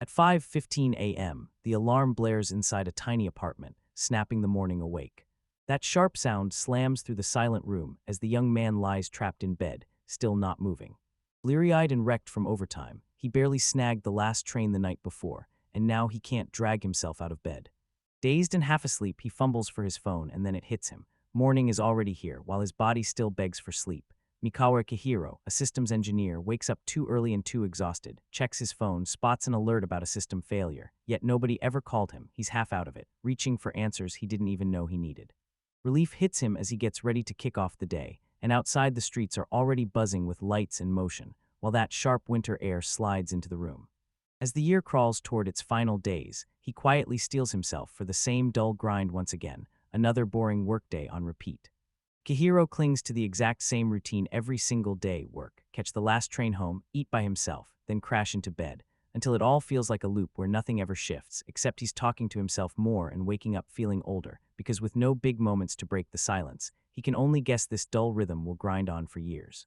At 5:15 a.m., the alarm blares inside a tiny apartment, snapping the morning awake. That sharp sound slams through the silent room as the young man lies trapped in bed, still not moving. Bleary-eyed and wrecked from overtime, he barely snagged the last train the night before, and now he can't drag himself out of bed. Dazed and half asleep, he fumbles for his phone and then it hits him. Morning is already here, while his body still begs for sleep. Mikawa Kihiro, a systems engineer, wakes up too early and too exhausted, checks his phone, spots an alert about a system failure, yet nobody ever called him. He's half out of it, reaching for answers he didn't even know he needed. Relief hits him as he gets ready to kick off the day, and outside the streets are already buzzing with lights and motion, while that sharp winter air slides into the room. As the year crawls toward its final days, he quietly steels himself for the same dull grind once again, another boring workday on repeat. Kihiro clings to the exact same routine every single day: work, catch the last train home, eat by himself, then crash into bed, until it all feels like a loop where nothing ever shifts, except he's talking to himself more and waking up feeling older, because with no big moments to break the silence, he can only guess this dull rhythm will grind on for years.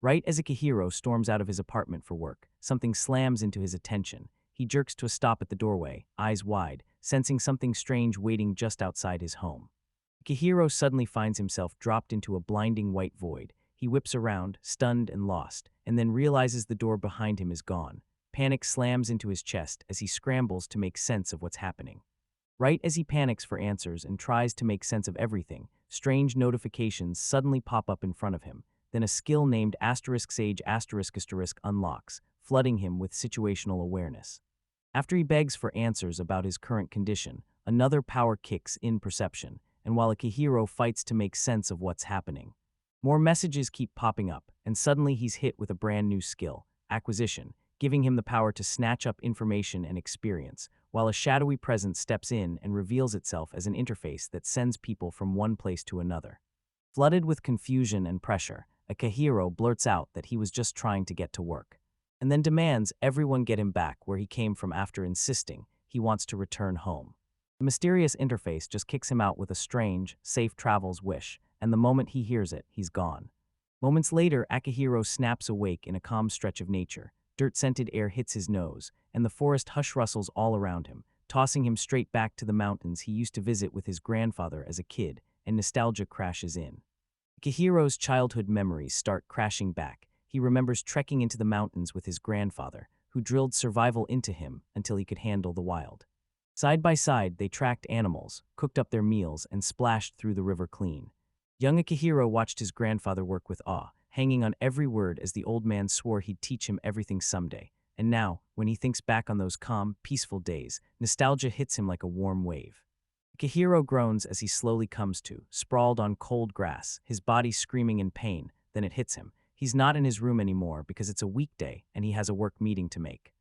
Right as Akihiro storms out of his apartment for work, something slams into his attention. He jerks to a stop at the doorway, eyes wide, sensing something strange waiting just outside his home. Akihiro suddenly finds himself dropped into a blinding white void. He whips around, stunned and lost, and then realizes the door behind him is gone. Panic slams into his chest as he scrambles to make sense of what's happening. Right as he panics for answers and tries to make sense of everything, strange notifications suddenly pop up in front of him. Then a skill named *Sage*** unlocks, flooding him with situational awareness. After he begs for answers about his current condition, another power kicks in: perception, and while Akihiro fights to make sense of what's happening, more messages keep popping up, and suddenly he's hit with a brand new skill, acquisition, giving him the power to snatch up information and experience, while a shadowy presence steps in and reveals itself as an interface that sends people from one place to another. Flooded with confusion and pressure, Akihiro blurts out that he was just trying to get to work, and then demands everyone get him back where he came from after insisting he wants to return home. The mysterious interface just kicks him out with a strange, safe travels wish, and the moment he hears it, he's gone. Moments later, Akihiro snaps awake in a calm stretch of nature. Dirt-scented air hits his nose, and the forest hush rustles all around him, tossing him straight back to the mountains he used to visit with his grandfather as a kid, and nostalgia crashes in. Akihiro's childhood memories start crashing back. He remembers trekking into the mountains with his grandfather, who drilled survival into him until he could handle the wild. Side by side, they tracked animals, cooked up their meals, and splashed through the river clean. Young Akihiro watched his grandfather work with awe, hanging on every word as the old man swore he'd teach him everything someday. And now, when he thinks back on those calm, peaceful days, nostalgia hits him like a warm wave. Akihiro groans as he slowly comes to, sprawled on cold grass, his body screaming in pain. Then it hits him. He's not in his room anymore because it's a weekday and he has a work meeting to make.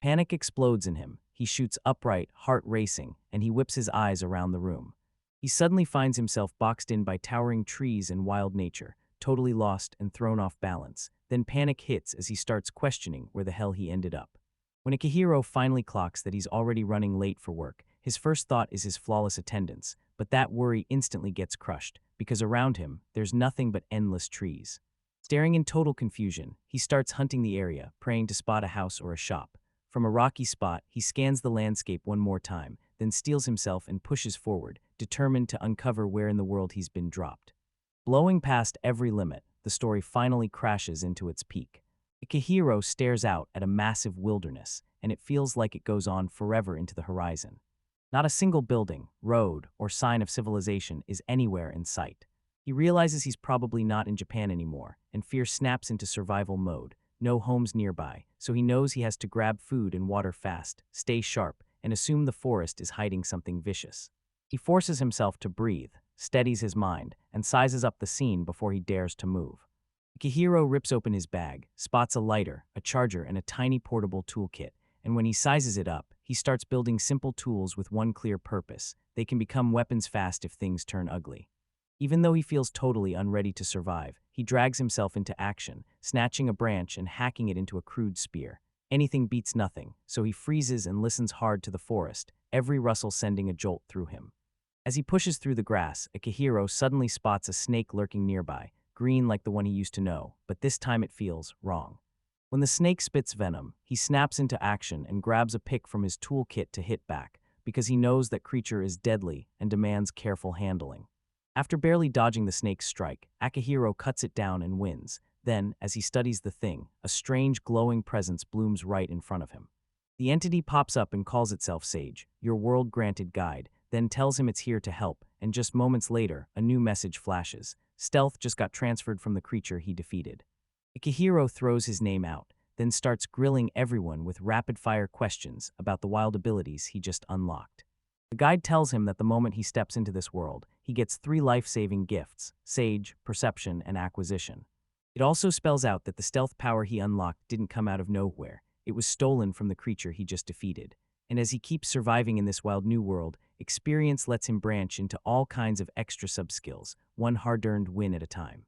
Panic explodes in him. He shoots upright, heart racing, and he whips his eyes around the room. He suddenly finds himself boxed in by towering trees and wild nature, totally lost and thrown off balance. Then panic hits as he starts questioning where the hell he ended up. When Akihiro finally clocks that he's already running late for work, his first thought is his flawless attendance, but that worry instantly gets crushed, because around him, there's nothing but endless trees. Staring in total confusion, he starts hunting the area, praying to spot a house or a shop. From a rocky spot, he scans the landscape one more time, then steels himself and pushes forward, determined to uncover where in the world he's been dropped. Blowing past every limit, the story finally crashes into its peak. Akihiro stares out at a massive wilderness, and it feels like it goes on forever into the horizon. Not a single building, road, or sign of civilization is anywhere in sight. He realizes he's probably not in Japan anymore, and fear snaps into survival mode. No homes nearby, so he knows he has to grab food and water fast, stay sharp, and assume the forest is hiding something vicious. He forces himself to breathe, steadies his mind, and sizes up the scene before he dares to move. Akihiro rips open his bag, spots a lighter, a charger, and a tiny portable toolkit, and when he sizes it up, he starts building simple tools with one clear purpose: they can become weapons fast if things turn ugly. Even though he feels totally unready to survive, he drags himself into action, snatching a branch and hacking it into a crude spear. Anything beats nothing, so he freezes and listens hard to the forest, every rustle sending a jolt through him. As he pushes through the grass, Akihiro suddenly spots a snake lurking nearby, green like the one he used to know, but this time it feels wrong. When the snake spits venom, he snaps into action and grabs a pick from his toolkit to hit back, because he knows that creature is deadly and demands careful handling. After barely dodging the snake's strike, Akihiro cuts it down and wins. Then, as he studies the thing, a strange glowing presence blooms right in front of him. The entity pops up and calls itself Sage, your world-granted guide, then tells him it's here to help, and just moments later, a new message flashes. Stealth just got transferred from the creature he defeated. Akihiro throws his name out, then starts grilling everyone with rapid-fire questions about the wild abilities he just unlocked. The guide tells him that the moment he steps into this world, he gets 3 life-saving gifts: Sage, Perception, and Acquisition. It also spells out that the stealth power he unlocked didn't come out of nowhere. It was stolen from the creature he just defeated. And as he keeps surviving in this wild new world, experience lets him branch into all kinds of extra sub-skills, one hard-earned win at a time.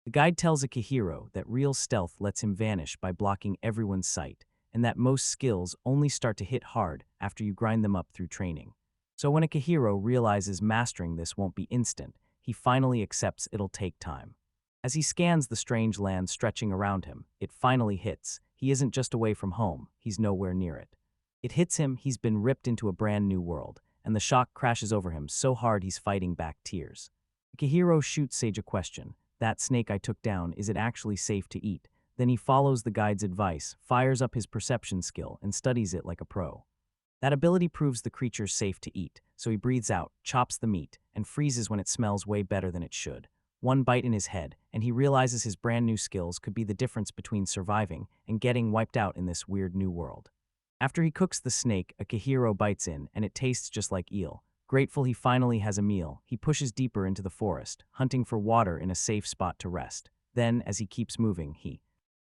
The guide tells Akihiro that real stealth lets him vanish by blocking everyone's sight, and that most skills only start to hit hard after you grind them up through training. So when Akihiro realizes mastering this won't be instant, he finally accepts it'll take time. As he scans the strange land stretching around him, it finally hits. He isn't just away from home, he's nowhere near it. It hits him, he's been ripped into a brand new world, and the shock crashes over him so hard he's fighting back tears. Akihiro shoots Sage a question. That snake I took down, is it actually safe to eat? Then he follows the guide's advice, fires up his perception skill, and studies it like a pro. That ability proves the creature's safe to eat, so he breathes out, chops the meat, and freezes when it smells way better than it should. One bite in his head, and he realizes his brand new skills could be the difference between surviving and getting wiped out in this weird new world. After he cooks the snake, Akihiro bites in, and it tastes just like eel. Grateful he finally has a meal, he pushes deeper into the forest, hunting for water in a safe spot to rest. Then, as he keeps moving, he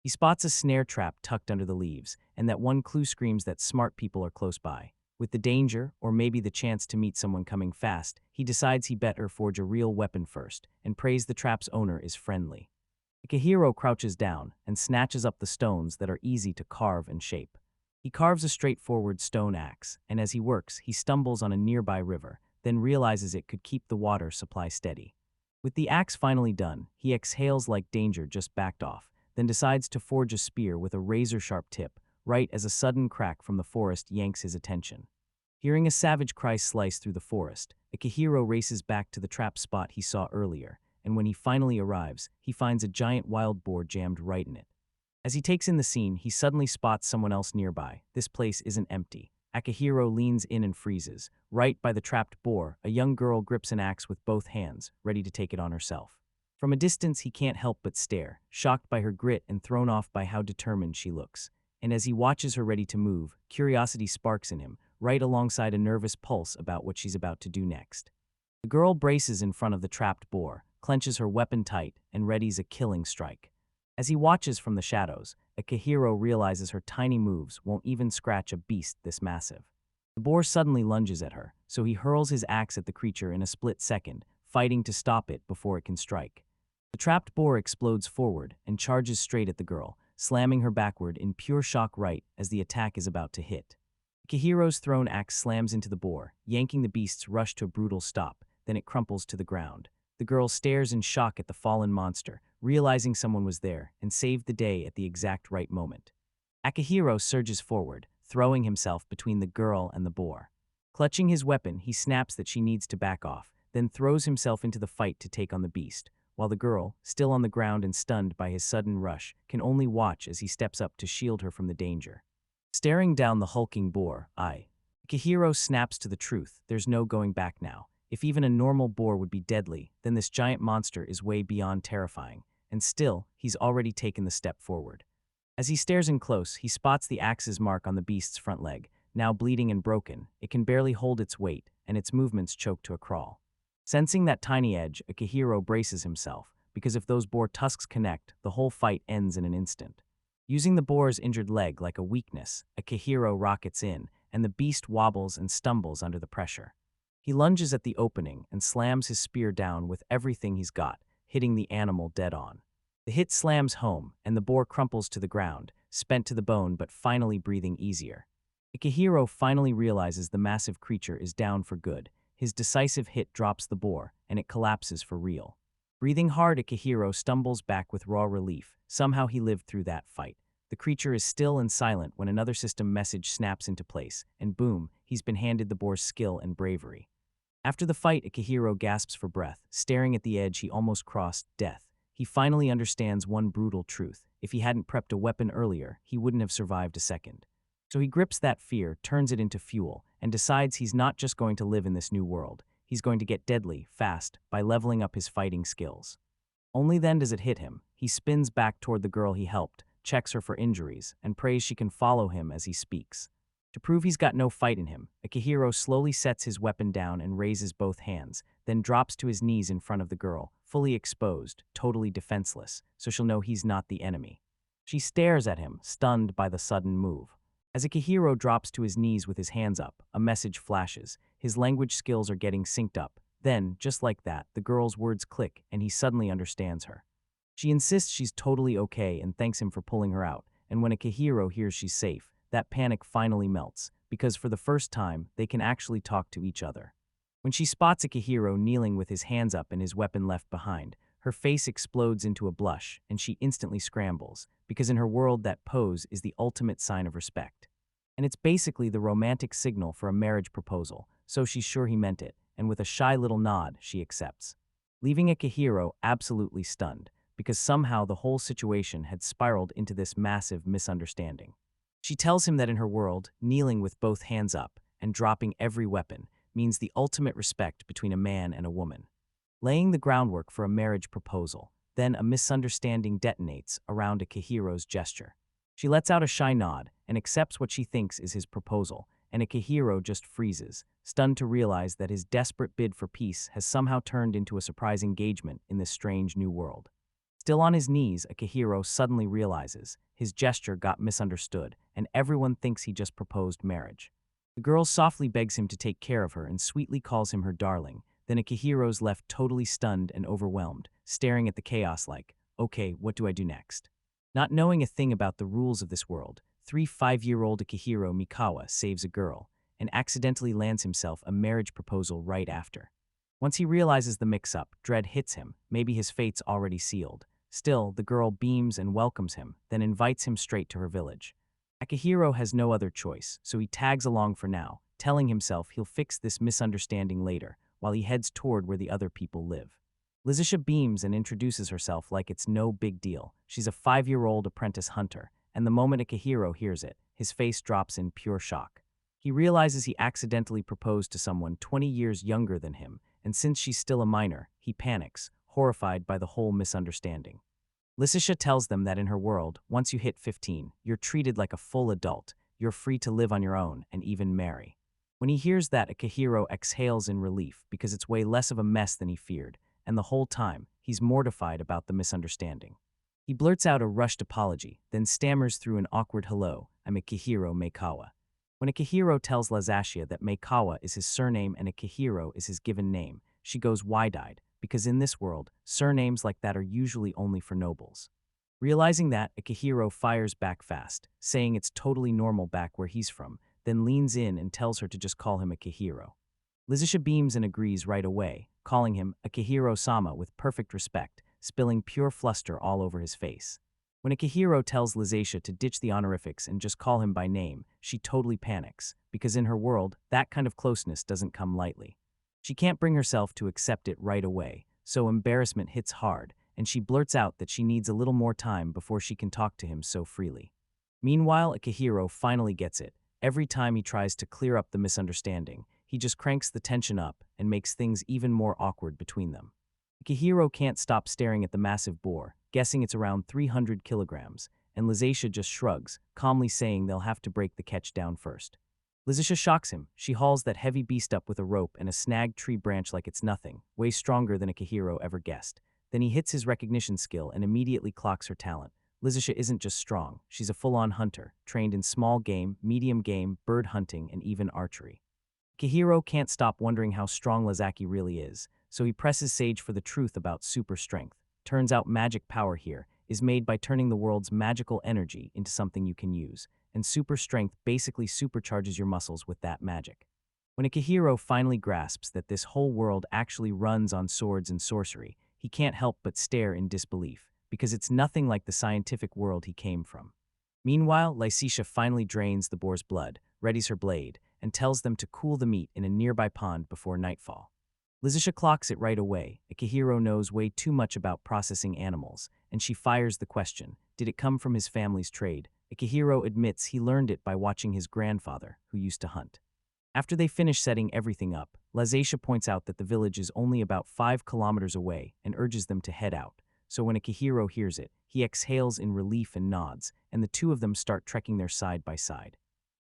spots a snare trap tucked under the leaves, and that one clue screams that smart people are close by. With the danger, or maybe the chance to meet someone coming fast, he decides he better forge a real weapon first, and prays the trap's owner is friendly. Akihiro crouches down and snatches up the stones that are easy to carve and shape. He carves a straightforward stone axe, and as he works, he stumbles on a nearby river, then realizes it could keep the water supply steady. With the axe finally done, he exhales like danger just backed off, then decides to forge a spear with a razor-sharp tip, right as a sudden crack from the forest yanks his attention. Hearing a savage cry slice through the forest, Akihiro races back to the trap spot he saw earlier, and when he finally arrives, he finds a giant wild boar jammed right in it. As he takes in the scene, he suddenly spots someone else nearby. This place isn't empty. Akihiro leans in and freezes. Right by the trapped boar, a young girl grips an axe with both hands, ready to take it on herself. From a distance, he can't help but stare, shocked by her grit and thrown off by how determined she looks. And as he watches her ready to move, curiosity sparks in him, right alongside a nervous pulse about what she's about to do next. The girl braces in front of the trapped boar, clenches her weapon tight, and readies a killing strike. As he watches from the shadows, Akihiro realizes her tiny moves won't even scratch a beast this massive. The boar suddenly lunges at her, so he hurls his axe at the creature in a split second, fighting to stop it before it can strike. The trapped boar explodes forward and charges straight at the girl, slamming her backward in pure shock right as the attack is about to hit. Akihiro's thrown axe slams into the boar, yanking the beast's rush to a brutal stop, then it crumples to the ground. The girl stares in shock at the fallen monster, realizing someone was there and saved the day at the exact right moment. Akihiro surges forward, throwing himself between the girl and the boar. Clutching his weapon, he snaps that she needs to back off, then throws himself into the fight to take on the beast, while the girl, still on the ground and stunned by his sudden rush, can only watch as he steps up to shield her from the danger. Staring down the hulking boar, Akihiro snaps to the truth. There's no going back now. If even a normal boar would be deadly, then this giant monster is way beyond terrifying, and still, he's already taken the step forward. As he stares in close, he spots the axe's mark on the beast's front leg. Now bleeding and broken, it can barely hold its weight, and its movements choke to a crawl. Sensing that tiny edge, Akihiro braces himself, because if those boar tusks connect, the whole fight ends in an instant. Using the boar's injured leg like a weakness, Akihiro rockets in, and the beast wobbles and stumbles under the pressure. He lunges at the opening and slams his spear down with everything he's got, hitting the animal dead on. The hit slams home, and the boar crumples to the ground, spent to the bone but finally breathing easier. Akihiro finally realizes the massive creature is down for good. His decisive hit drops the boar, and it collapses for real. Breathing hard, Akihiro stumbles back with raw relief. Somehow he lived through that fight. The creature is still and silent when another system message snaps into place, and boom, he's been handed the boar's skill and bravery. After the fight, Akihiro gasps for breath, staring at the edge he almost crossed, death. He finally understands one brutal truth. If he hadn't prepped a weapon earlier, he wouldn't have survived a second. So he grips that fear, turns it into fuel, and decides he's not just going to live in this new world. He's going to get deadly, fast, by leveling up his fighting skills. Only then does it hit him. He spins back toward the girl he helped, checks her for injuries, and prays she can follow him as he speaks. To prove he's got no fight in him, Akihiro slowly sets his weapon down and raises both hands, then drops to his knees in front of the girl, fully exposed, totally defenseless, so she'll know he's not the enemy. She stares at him, stunned by the sudden move. As Akihiro drops to his knees with his hands up, a message flashes. His language skills are getting synced up. Then, just like that, the girl's words click and he suddenly understands her. She insists she's totally okay and thanks him for pulling her out, and when Akihiro hears she's safe, that panic finally melts, because for the first time, they can actually talk to each other. When she spots Akihiro kneeling with his hands up and his weapon left behind, her face explodes into a blush, and she instantly scrambles, because in her world that pose is the ultimate sign of respect. And it's basically the romantic signal for a marriage proposal, so she's sure he meant it, and with a shy little nod, she accepts. Leaving Akihiro absolutely stunned, because somehow the whole situation had spiraled into this massive misunderstanding. She tells him that in her world, kneeling with both hands up and dropping every weapon means the ultimate respect between a man and a woman. Laying the groundwork for a marriage proposal, then a misunderstanding detonates around Akihiro's gesture. She lets out a shy nod and accepts what she thinks is his proposal, and Akihiro just freezes, stunned to realize that his desperate bid for peace has somehow turned into a surprise engagement in this strange new world. Still on his knees, Akihiro suddenly realizes his gesture got misunderstood, and everyone thinks he just proposed marriage. The girl softly begs him to take care of her and sweetly calls him her darling. Then Akihiro's left totally stunned and overwhelmed, staring at the chaos like, okay, what do I do next? Not knowing a thing about the rules of this world, 5-year-old Akihiro Mikawa saves a girl and accidentally lands himself a marriage proposal right after. Once he realizes the mix-up, dread hits him, maybe his fate's already sealed. Still, the girl beams and welcomes him, then invites him straight to her village. Akihiro has no other choice, so he tags along for now, telling himself he'll fix this misunderstanding later, while he heads toward where the other people live. Lizisha beams and introduces herself like it's no big deal. She's a 5-year-old apprentice hunter, and the moment Akihiro hears it, his face drops in pure shock. He realizes he accidentally proposed to someone 20 years younger than him, and since she's still a minor, he panics, horrified by the whole misunderstanding. Lizisha tells them that in her world, once you hit 15, you're treated like a full adult, you're free to live on your own and even marry. When he hears that, Akihiro exhales in relief because it's way less of a mess than he feared, and the whole time, he's mortified about the misunderstanding. He blurts out a rushed apology, then stammers through an awkward hello, I'm Akihiro Meikawa. When Akihiro tells Lazatia that Meikawa is his surname and Akihiro is his given name, she goes wide-eyed, because in this world, surnames like that are usually only for nobles. Realizing that, Akihiro fires back fast, saying it's totally normal back where he's from, then leans in and tells her to just call him Akihiro. Lizisha beams and agrees right away, calling him Akihiro-sama with perfect respect, spilling pure fluster all over his face. When Akihiro tells Lazatia to ditch the honorifics and just call him by name, she totally panics, because in her world, that kind of closeness doesn't come lightly. She can't bring herself to accept it right away, so embarrassment hits hard, and she blurts out that she needs a little more time before she can talk to him so freely. Meanwhile, Akihiro finally gets it. Every time he tries to clear up the misunderstanding, he just cranks the tension up and makes things even more awkward between them. Akihiro can't stop staring at the massive boar, guessing it's around 300 kilograms, and Lazatia just shrugs, calmly saying they'll have to break the catch down first. Lazatia shocks him. She hauls that heavy beast up with a rope and a snagged tree branch like it's nothing, way stronger than Akihiro ever guessed. Then he hits his recognition skill and immediately clocks her talent. Lazatia isn't just strong, she's a full-on hunter, trained in small game, medium game, bird hunting, and even archery. Akihiro can't stop wondering how strong Lazaki really is, so he presses Sage for the truth about super strength. Turns out magic power here is made by turning the world's magical energy into something you can use, and super strength basically supercharges your muscles with that magic. When Akihiro finally grasps that this whole world actually runs on swords and sorcery, he can't help but stare in disbelief, because it's nothing like the scientific world he came from. Meanwhile, Lycetia finally drains the boar's blood, readies her blade, and tells them to cool the meat in a nearby pond before nightfall. Lycetia clocks it right away. Akihiro knows way too much about processing animals, and she fires the question, did it come from his family's trade? Akihiro admits he learned it by watching his grandfather, who used to hunt. After they finish setting everything up, Lycetia points out that the village is only about 5 kilometers away and urges them to head out. So when Akihiro hears it, he exhales in relief and nods, and the two of them start trekking there side by side.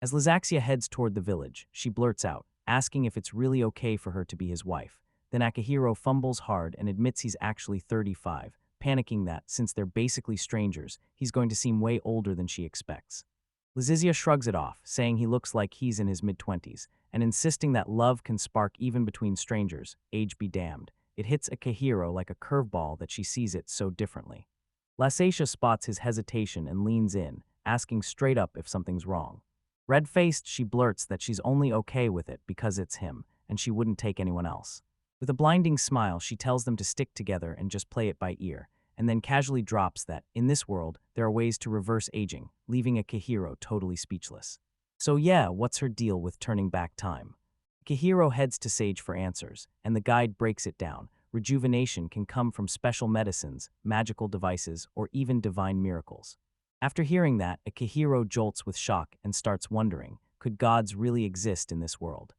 As Lysaxia heads toward the village, she blurts out, asking if it's really okay for her to be his wife. Then Akihiro fumbles hard and admits he's actually 35, panicking that, since they're basically strangers, he's going to seem way older than she expects. Lysaxia shrugs it off, saying he looks like he's in his mid-20s, and insisting that love can spark even between strangers, age be damned. It hits Akihiro like a curveball that she sees it so differently. Lysatia spots his hesitation and leans in, asking straight up if something's wrong. Red-faced, she blurts that she's only okay with it because it's him, and she wouldn't take anyone else. With a blinding smile, she tells them to stick together and just play it by ear, and then casually drops that, in this world, there are ways to reverse aging, leaving Akihiro totally speechless. So yeah, what's her deal with turning back time? Akihiro heads to Sage for answers, and the guide breaks it down. Rejuvenation can come from special medicines, magical devices, or even divine miracles. After hearing that, Akihiro jolts with shock and starts wondering, could gods really exist in this world?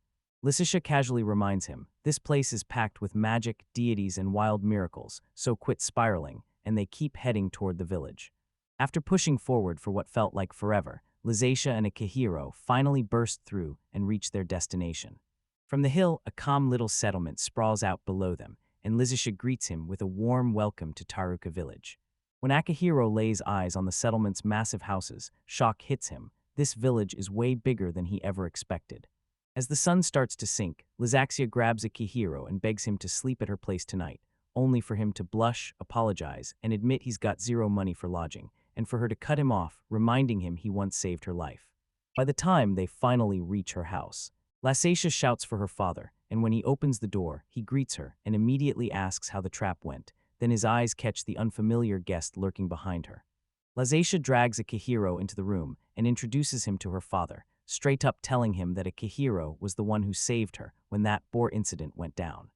Lysatia casually reminds him, this place is packed with magic, deities, and wild miracles, so quit spiraling, and they keep heading toward the village. After pushing forward for what felt like forever, Lysatia and Akihiro finally burst through and reach their destination. From the hill, a calm little settlement sprawls out below them, and Lysatia greets him with a warm welcome to Taruka village. When Akihiro lays eyes on the settlement's massive houses, shock hits him. This village is way bigger than he ever expected. As the sun starts to sink, Lysaxia grabs Akihiro and begs him to sleep at her place tonight, only for him to blush, apologize, and admit he's got zero money for lodging, and for her to cut him off, reminding him he once saved her life. By the time they finally reach her house, Lysatia shouts for her father, and when he opens the door, he greets her and immediately asks how the trap went. Then his eyes catch the unfamiliar guest lurking behind her. Lysatia drags Akihiro into the room and introduces him to her father, straight up telling him that Akihiro was the one who saved her when that boar incident went down.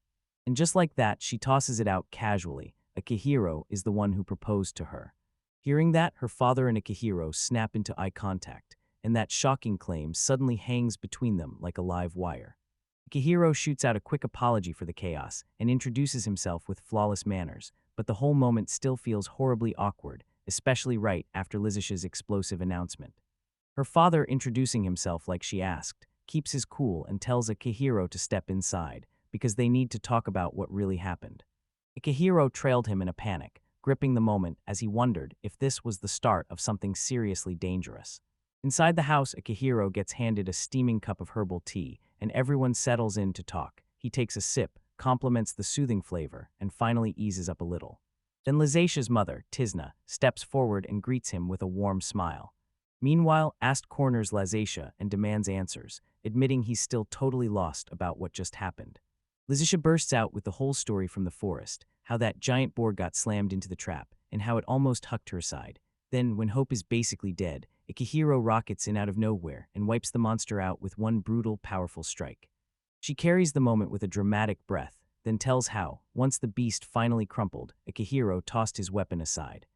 And just like that, she tosses it out casually. Akihiro is the one who proposed to her. Hearing that, her father and Akihiro snap into eye contact, and that shocking claim suddenly hangs between them like a live wire. Akihiro shoots out a quick apology for the chaos and introduces himself with flawless manners, but the whole moment still feels horribly awkward, especially right after Lysatia's explosive announcement. Her father, introducing himself like she asked, keeps his cool and tells Akihiro to step inside, because they need to talk about what really happened. Akihiro trailed him in a panic, gripping the moment as he wondered if this was the start of something seriously dangerous. Inside the house, Akihiro gets handed a steaming cup of herbal tea, and everyone settles in to talk. He takes a sip, compliments the soothing flavor, and finally eases up a little. Then Lysatia's mother, Tisna, steps forward and greets him with a warm smile. Meanwhile, Ast corners Lysatia and demands answers, admitting he's still totally lost about what just happened. Lysatia bursts out with the whole story from the forest, how that giant boar got slammed into the trap, and how it almost hucked her side. Then, when hope is basically dead, Akihiro rockets in out of nowhere and wipes the monster out with one brutal, powerful strike. She carries the moment with a dramatic breath, then tells how, once the beast finally crumpled, Akihiro tossed his weapon aside.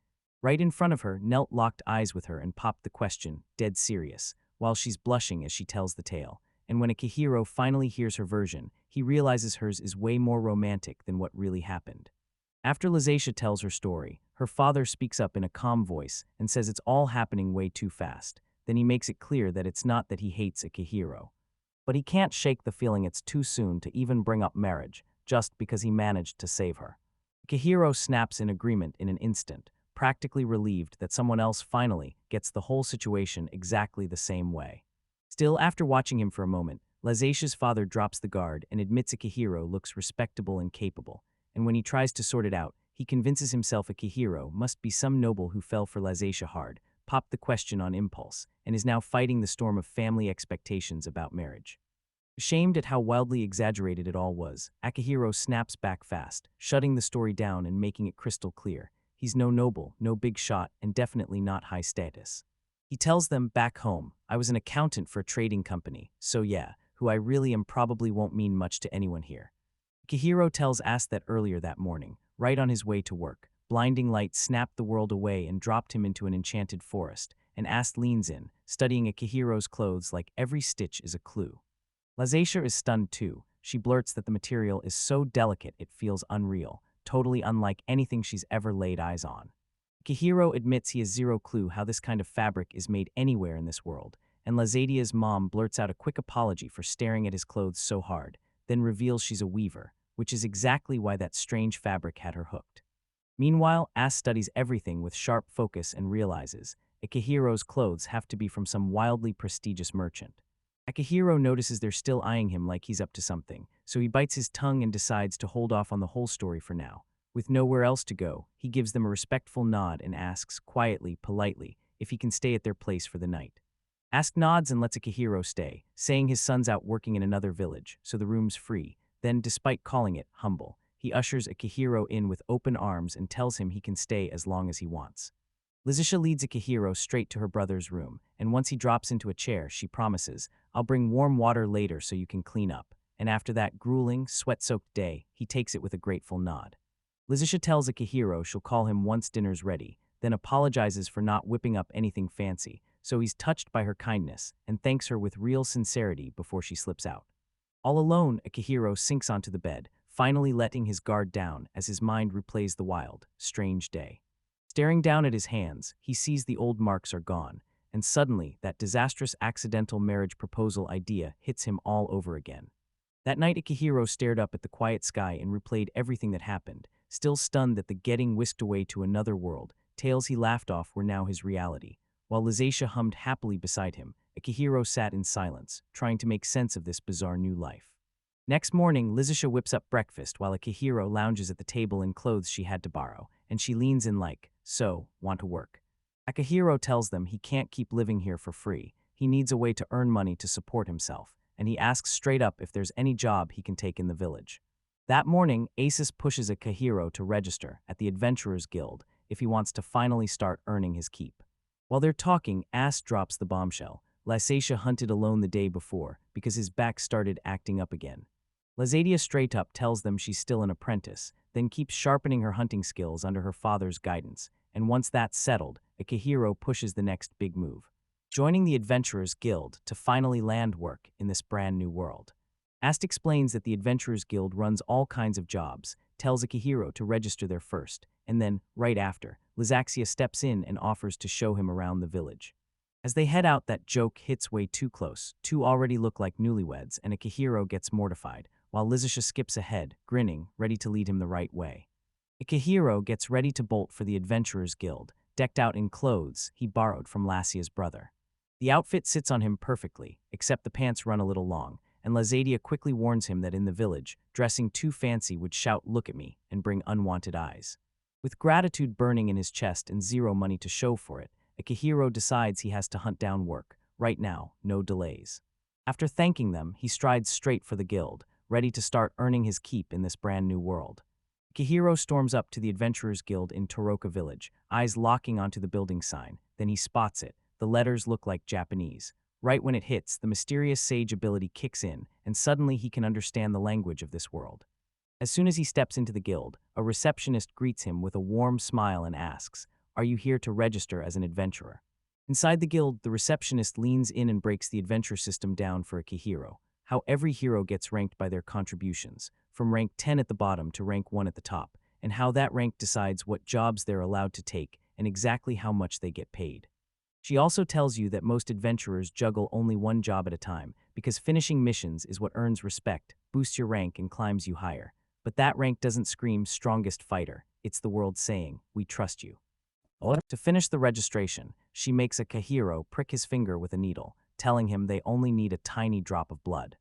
Right in front of her, Nelt locked eyes with her and popped the question, dead serious, while she's blushing as she tells the tale. And when Akihiro finally hears her version, he realizes hers is way more romantic than what really happened. After Lysatia tells her story, her father speaks up in a calm voice and says it's all happening way too fast. Then he makes it clear that it's not that he hates Akihiro. But he can't shake the feeling it's too soon to even bring up marriage, just because he managed to save her. Akihiro snaps in agreement in an instant, practically relieved that someone else finally gets the whole situation exactly the same way. Still, after watching him for a moment, Lysatia's father drops the guard and admits Akihiro looks respectable and capable, and when he tries to sort it out, he convinces himself Akihiro must be some noble who fell for Lysatia hard, popped the question on impulse, and is now fighting the storm of family expectations about marriage. Ashamed at how wildly exaggerated it all was, Akihiro snaps back fast, shutting the story down and making it crystal clear. He's no noble, no big shot, and definitely not high status. He tells them back home, I was an accountant for a trading company, so yeah, who I really am probably won't mean much to anyone here. Akihiro tells Ass that earlier that morning, right on his way to work, blinding light snapped the world away and dropped him into an enchanted forest, and Ass leans in, studying Akihiro's clothes like every stitch is a clue. Lazacia is stunned too. She blurts that the material is so delicate it feels unreal, totally unlike anything she's ever laid eyes on. Akihiro admits he has zero clue how this kind of fabric is made anywhere in this world, and Lazadia's mom blurts out a quick apology for staring at his clothes so hard, then reveals she's a weaver, which is exactly why that strange fabric had her hooked. Meanwhile, Ass studies everything with sharp focus and realizes Akihiro's clothes have to be from some wildly prestigious merchant. Akihiro notices they're still eyeing him like he's up to something, so he bites his tongue and decides to hold off on the whole story for now. With nowhere else to go, he gives them a respectful nod and asks, quietly, politely, if he can stay at their place for the night. Ask nods and lets Akihiro stay, saying his son's out working in another village, so the room's free. Then, despite calling it humble, he ushers Akihiro in with open arms and tells him he can stay as long as he wants. Lazacia leads Akihiro straight to her brother's room, and once he drops into a chair, she promises, I'll bring warm water later so you can clean up. And after that grueling, sweat-soaked day, he takes it with a grateful nod. Lazacia tells Akihiro she'll call him once dinner's ready, then apologizes for not whipping up anything fancy, so he's touched by her kindness and thanks her with real sincerity before she slips out. All alone, Akihiro sinks onto the bed, finally letting his guard down as his mind replays the wild, strange day. Staring down at his hands, he sees the old marks are gone, and suddenly that disastrous accidental marriage proposal idea hits him all over again. That night, Akihiro stared up at the quiet sky and replayed everything that happened, still stunned that the getting whisked away to another world, tales he laughed off were now his reality. While Lazacia hummed happily beside him, Akihiro sat in silence, trying to make sense of this bizarre new life. Next morning, Lazacia whips up breakfast while Akihiro lounges at the table in clothes she had to borrow, and she leans in like, so, want to work? Akihiro tells them he can't keep living here for free. He needs a way to earn money to support himself, and he asks straight up if there's any job he can take in the village. That morning, Asus pushes Akihiro to register at the Adventurers Guild if he wants to finally start earning his keep. While they're talking, Ass drops the bombshell. Lazacia hunted alone the day before because his back started acting up again. Lazadia straight up tells them she's still an apprentice, then keeps sharpening her hunting skills under her father's guidance, and once that's settled, Akihiro pushes the next big move, joining the Adventurers Guild to finally land work in this brand new world. Ast explains that the Adventurers Guild runs all kinds of jobs, tells Akihiro to register there first, and then, right after, Lazacia steps in and offers to show him around the village. As they head out, that joke hits way too close. Two already look like newlyweds, and Akihiro gets mortified, while Lazacia skips ahead, grinning, ready to lead him the right way. Akihiro gets ready to bolt for the Adventurers Guild, decked out in clothes he borrowed from Lassia's brother. The outfit sits on him perfectly, except the pants run a little long, and Lazadia quickly warns him that in the village, dressing too fancy would shout "look at me" and bring unwanted eyes. With gratitude burning in his chest and zero money to show for it, Akihiro decides he has to hunt down work, right now, no delays. After thanking them, he strides straight for the guild, ready to start earning his keep in this brand new world. Akihiro storms up to the Adventurers Guild in Toroka Village, eyes locking onto the building sign. Then he spots it. The letters look like Japanese. Right when it hits, the mysterious sage ability kicks in, and suddenly he can understand the language of this world. As soon as he steps into the guild, a receptionist greets him with a warm smile and asks, "Are you here to register as an adventurer?" Inside the guild, the receptionist leans in and breaks the adventure system down for Akihiro, how every hero gets ranked by their contributions, from rank 10 at the bottom to rank 1 at the top, and how that rank decides what jobs they're allowed to take and exactly how much they get paid. She also tells you that most adventurers juggle only one job at a time, because finishing missions is what earns respect, boosts your rank, and climbs you higher. But that rank doesn't scream strongest fighter, it's the world saying, "We trust you." To finish the registration, she makes Akihiro prick his finger with a needle, telling him they only need a tiny drop of blood.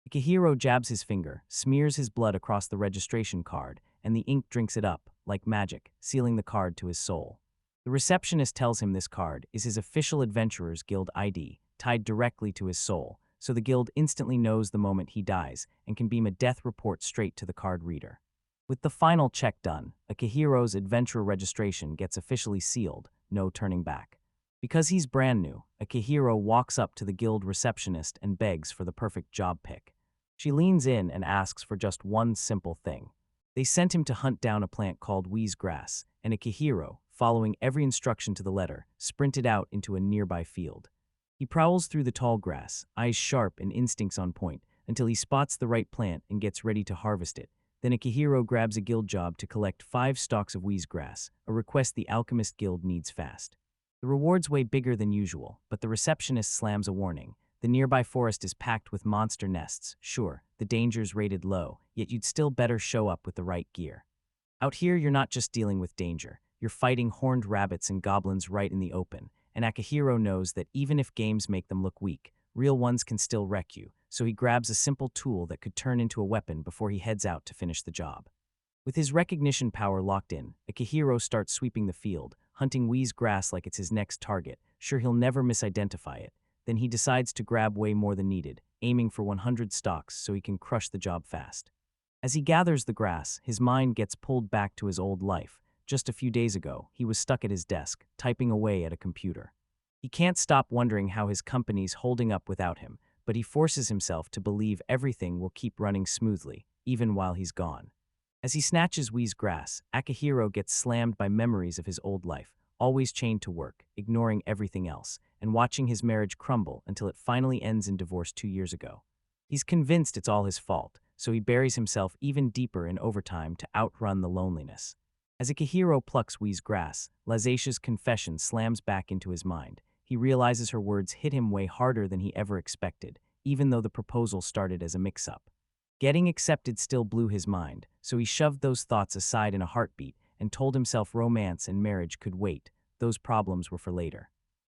Akihiro jabs his finger, smears his blood across the registration card, and the ink drinks it up, like magic, sealing the card to his soul. The receptionist tells him this card is his official Adventurers Guild ID, tied directly to his soul, so the guild instantly knows the moment he dies and can beam a death report straight to the card reader. With the final check done, Akihiro's adventurer registration gets officially sealed, no turning back. Because he's brand new, Akihiro walks up to the guild receptionist and begs for the perfect job pick. She leans in and asks for just one simple thing. They sent him to hunt down a plant called wheatsgrass, and Akihiro, following every instruction to the letter, sprinted out into a nearby field. He prowls through the tall grass, eyes sharp and instincts on point, until he spots the right plant and gets ready to harvest it. Then Akihiro grabs a guild job to collect 5 stalks of wheatgrass, a request the Alchemist Guild needs fast. The reward's way bigger than usual, but the receptionist slams a warning. The nearby forest is packed with monster nests. Sure, the danger's rated low, yet you'd still better show up with the right gear. Out here, you're not just dealing with danger. You're fighting horned rabbits and goblins right in the open, and Akihiro knows that even if games make them look weak, real ones can still wreck you, so he grabs a simple tool that could turn into a weapon before he heads out to finish the job. With his recognition power locked in, Akihiro starts sweeping the field, hunting wheatgrass like it's his next target. Sure, he'll never misidentify it. Then he decides to grab way more than needed, aiming for 100 stalks so he can crush the job fast. As he gathers the grass, his mind gets pulled back to his old life. Just a few days ago, he was stuck at his desk, typing away at a computer. He can't stop wondering how his company's holding up without him, but he forces himself to believe everything will keep running smoothly, even while he's gone. As he snatches wheatgrass, Akihiro gets slammed by memories of his old life, always chained to work, ignoring everything else, and watching his marriage crumble until it finally ends in divorce 2 years ago. He's convinced it's all his fault, so he buries himself even deeper in overtime to outrun the loneliness. As Akihiro plucks wheatgrass, Lazatia's confession slams back into his mind. He realizes her words hit him way harder than he ever expected, even though the proposal started as a mix-up. Getting accepted still blew his mind, so he shoved those thoughts aside in a heartbeat and told himself romance and marriage could wait. Those problems were for later.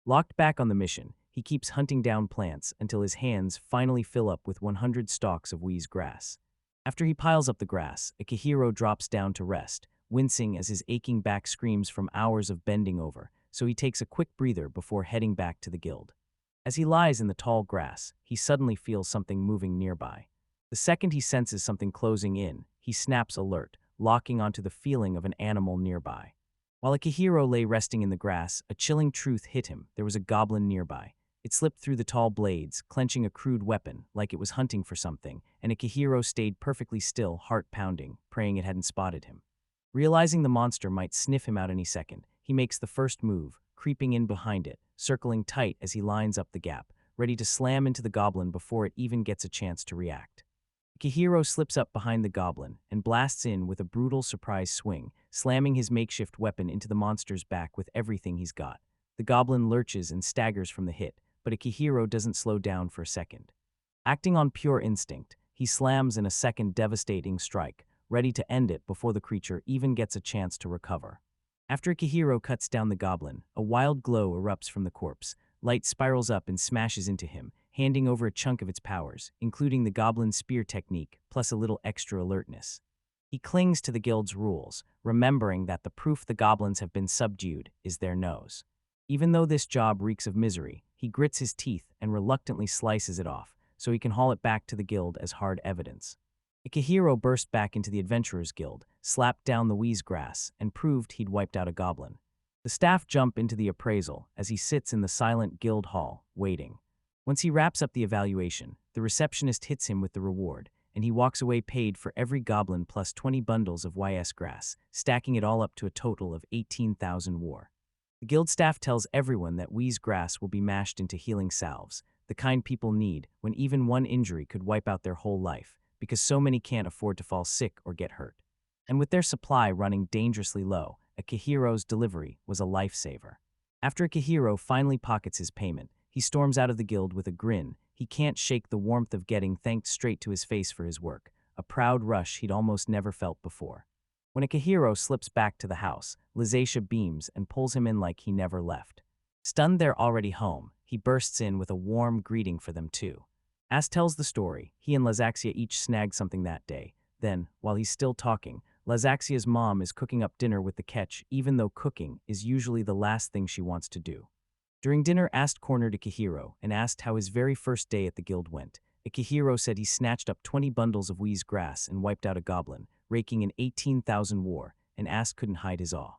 Locked back on the mission, he keeps hunting down plants until his hands finally fill up with 100 stalks of wheatgrass. After he piles up the grass, Akihiro drops down to rest, wincing as his aching back screams from hours of bending over, so he takes a quick breather before heading back to the guild. As he lies in the tall grass, he suddenly feels something moving nearby. The second he senses something closing in, he snaps alert, locking onto the feeling of an animal nearby. While Akihiro lay resting in the grass, a chilling truth hit him. There was a goblin nearby. It slipped through the tall blades, clenching a crude weapon, like it was hunting for something, and Akihiro stayed perfectly still, heart pounding, praying it hadn't spotted him. Realizing the monster might sniff him out any second, he makes the first move, creeping in behind it, circling tight as he lines up the gap, ready to slam into the goblin before it even gets a chance to react. Akihiro slips up behind the goblin and blasts in with a brutal surprise swing, slamming his makeshift weapon into the monster's back with everything he's got. The goblin lurches and staggers from the hit, but Akihiro doesn't slow down for a second. Acting on pure instinct, he slams in a second devastating strike, ready to end it before the creature even gets a chance to recover. After Akihiro cuts down the goblin, a wild glow erupts from the corpse. Light spirals up and smashes into him, handing over a chunk of its powers, including the goblin's spear technique, plus a little extra alertness. He clings to the guild's rules, remembering that the proof the goblins have been subdued is their nose. Even though this job reeks of misery, he grits his teeth and reluctantly slices it off, so he can haul it back to the guild as hard evidence. Akihiro burst back into the Adventurers Guild, slapped down the wheatgrass, and proved he'd wiped out a goblin. The staff jump into the appraisal as he sits in the silent guild hall, waiting. Once he wraps up the evaluation, the receptionist hits him with the reward, and he walks away paid for every goblin plus 20 bundles of YS grass, stacking it all up to a total of 18,000 war. The guild staff tells everyone that wheatgrass will be mashed into healing salves, the kind people need when even one injury could wipe out their whole life, because so many can't afford to fall sick or get hurt. And with their supply running dangerously low, Akihiro's delivery was a lifesaver. After Akihiro finally pockets his payment, he storms out of the guild with a grin. He can't shake the warmth of getting thanked straight to his face for his work, a proud rush he'd almost never felt before. When Akihiro slips back to the house, Lazatia beams and pulls him in like he never left. Stunned they're already home, he bursts in with a warm greeting for them too. As tells the story, he and Lazaxia each snagged something that day. Then, while he's still talking, Lazaxia's mom is cooking up dinner with the catch, even though cooking is usually the last thing she wants to do. During dinner, Ast cornered Akihiro and asked how his very first day at the guild went. Akihiro said he snatched up 20 bundles of wheatgrass and wiped out a goblin, raking in 18,000 war, and Ast couldn't hide his awe.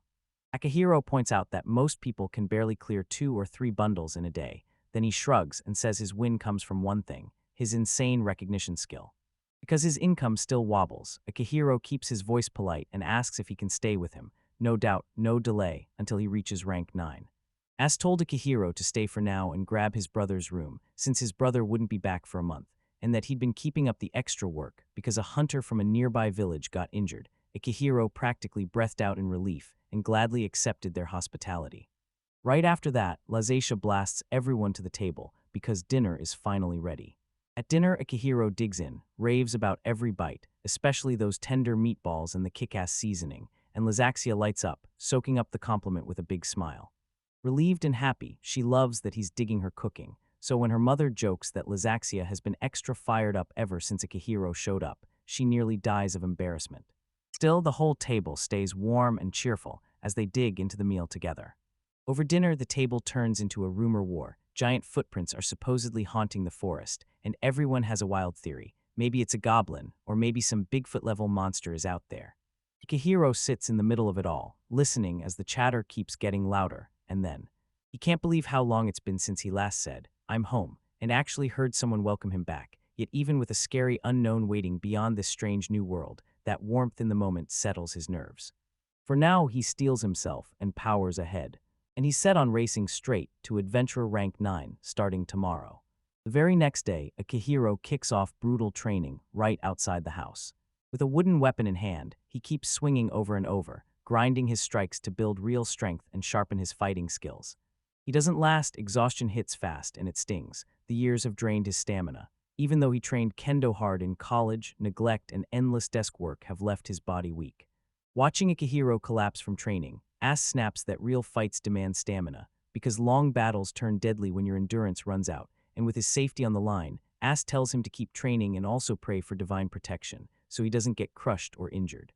Akihiro points out that most people can barely clear 2 or 3 bundles in a day. Then he shrugs and says his win comes from one thing, his insane recognition skill. Because his income still wobbles, Akihiro keeps his voice polite and asks if he can stay with him, no doubt, no delay, until he reaches rank 9. As told Akihiro to stay for now and grab his brother's room, since his brother wouldn't be back for a month, and that he'd been keeping up the extra work because a hunter from a nearby village got injured. Akihiro practically breathed out in relief and gladly accepted their hospitality. Right after that, Lazatia blasts everyone to the table because dinner is finally ready. At dinner, Akihiro digs in, raves about every bite, especially those tender meatballs and the kick-ass seasoning, and Lazatia lights up, soaking up the compliment with a big smile. Relieved and happy, she loves that he's digging her cooking, so when her mother jokes that Lazatia has been extra fired up ever since Akihiro showed up, she nearly dies of embarrassment. Still, the whole table stays warm and cheerful as they dig into the meal together. Over dinner, the table turns into a rumor war. Giant footprints are supposedly haunting the forest, and everyone has a wild theory. Maybe it's a goblin, or maybe some Bigfoot-level monster is out there. Akihiro sits in the middle of it all, listening as the chatter keeps getting louder, and then he can't believe how long it's been since he last said, "I'm home," and actually heard someone welcome him back. Yet even with a scary unknown waiting beyond this strange new world, that warmth in the moment settles his nerves. For now, he steels himself and powers ahead. And he's set on racing straight to Adventurer Rank 9, starting tomorrow. The very next day, Akihiro kicks off brutal training right outside the house. With a wooden weapon in hand, he keeps swinging over and over, grinding his strikes to build real strength and sharpen his fighting skills. He doesn't last, exhaustion hits fast and it stings. The years have drained his stamina. Even though he trained kendo hard in college, neglect and endless desk work have left his body weak. Watching Akihiro collapse from training, Ass snaps that real fights demand stamina, because long battles turn deadly when your endurance runs out, and with his safety on the line, Ass tells him to keep training and also pray for divine protection, so he doesn't get crushed or injured.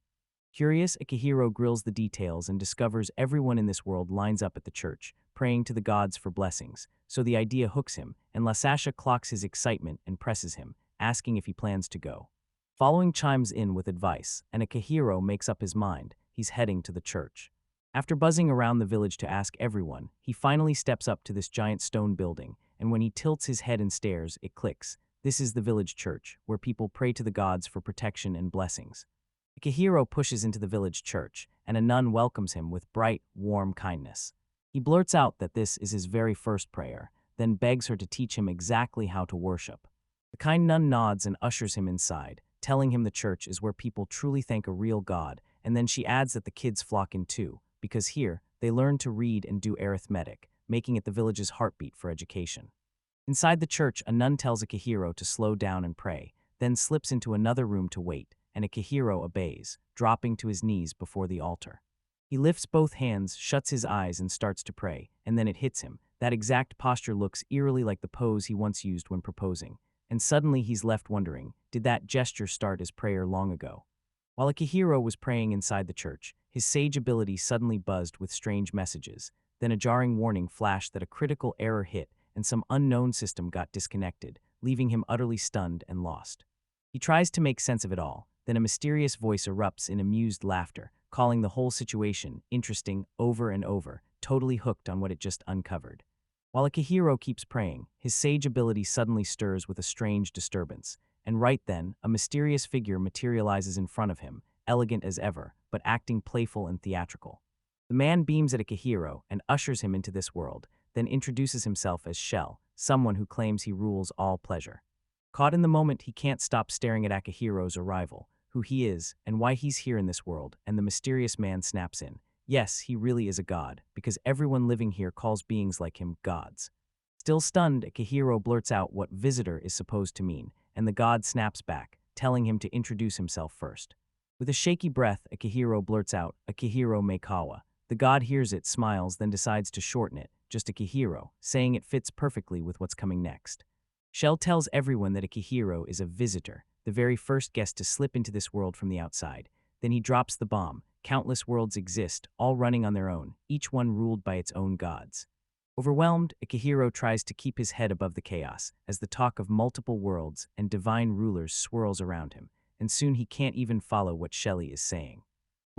Curious, Akihiro grills the details and discovers everyone in this world lines up at the church, praying to the gods for blessings, so the idea hooks him, and Lazatia clocks his excitement and presses him, asking if he plans to go. Following chimes in with advice, and Akihiro makes up his mind, he's heading to the church. After buzzing around the village to ask everyone, he finally steps up to this giant stone building, and when he tilts his head and stares, it clicks. This is the village church, where people pray to the gods for protection and blessings. Akihiro pushes into the village church, and a nun welcomes him with bright, warm kindness. He blurts out that this is his very first prayer, then begs her to teach him exactly how to worship. The kind nun nods and ushers him inside, telling him the church is where people truly thank a real god, and then she adds that the kids flock in too, because here, they learn to read and do arithmetic, making it the village's heartbeat for education. Inside the church, a nun tells Akihiro to slow down and pray, then slips into another room to wait, and Akihiro obeys, dropping to his knees before the altar. He lifts both hands, shuts his eyes, and starts to pray, and then it hits him. That exact posture looks eerily like the pose he once used when proposing, and suddenly he's left wondering, did that gesture start as prayer long ago? While Akihiro was praying inside the church, his sage ability suddenly buzzed with strange messages. Then a jarring warning flashed that a critical error hit and some unknown system got disconnected, leaving him utterly stunned and lost. He tries to make sense of it all, then a mysterious voice erupts in amused laughter, calling the whole situation interesting over and over, totally hooked on what it just uncovered. While Akihiro keeps praying, his sage ability suddenly stirs with a strange disturbance, and right then, a mysterious figure materializes in front of him, elegant as ever, but acting playful and theatrical. The man beams at Akihiro and ushers him into this world, then introduces himself as Shell, someone who claims he rules all pleasure. Caught in the moment, he can't stop staring at Akihiro's arrival, who he is, and why he's here in this world, and the mysterious man snaps in. Yes, he really is a god, because everyone living here calls beings like him gods. Still stunned, Akihiro blurts out what visitor is supposed to mean, and the god snaps back, telling him to introduce himself first. With a shaky breath, Akihiro blurts out, Akihiro Meikawa. The god hears it, smiles, then decides to shorten it, just Akihiro, saying it fits perfectly with what's coming next. Shell tells everyone that Akihiro is a visitor, the very first guest to slip into this world from the outside. Then he drops the bomb. Countless worlds exist, all running on their own, each one ruled by its own gods. Overwhelmed, Akihiro tries to keep his head above the chaos, as the talk of multiple worlds and divine rulers swirls around him, and soon he can't even follow what Shelley is saying.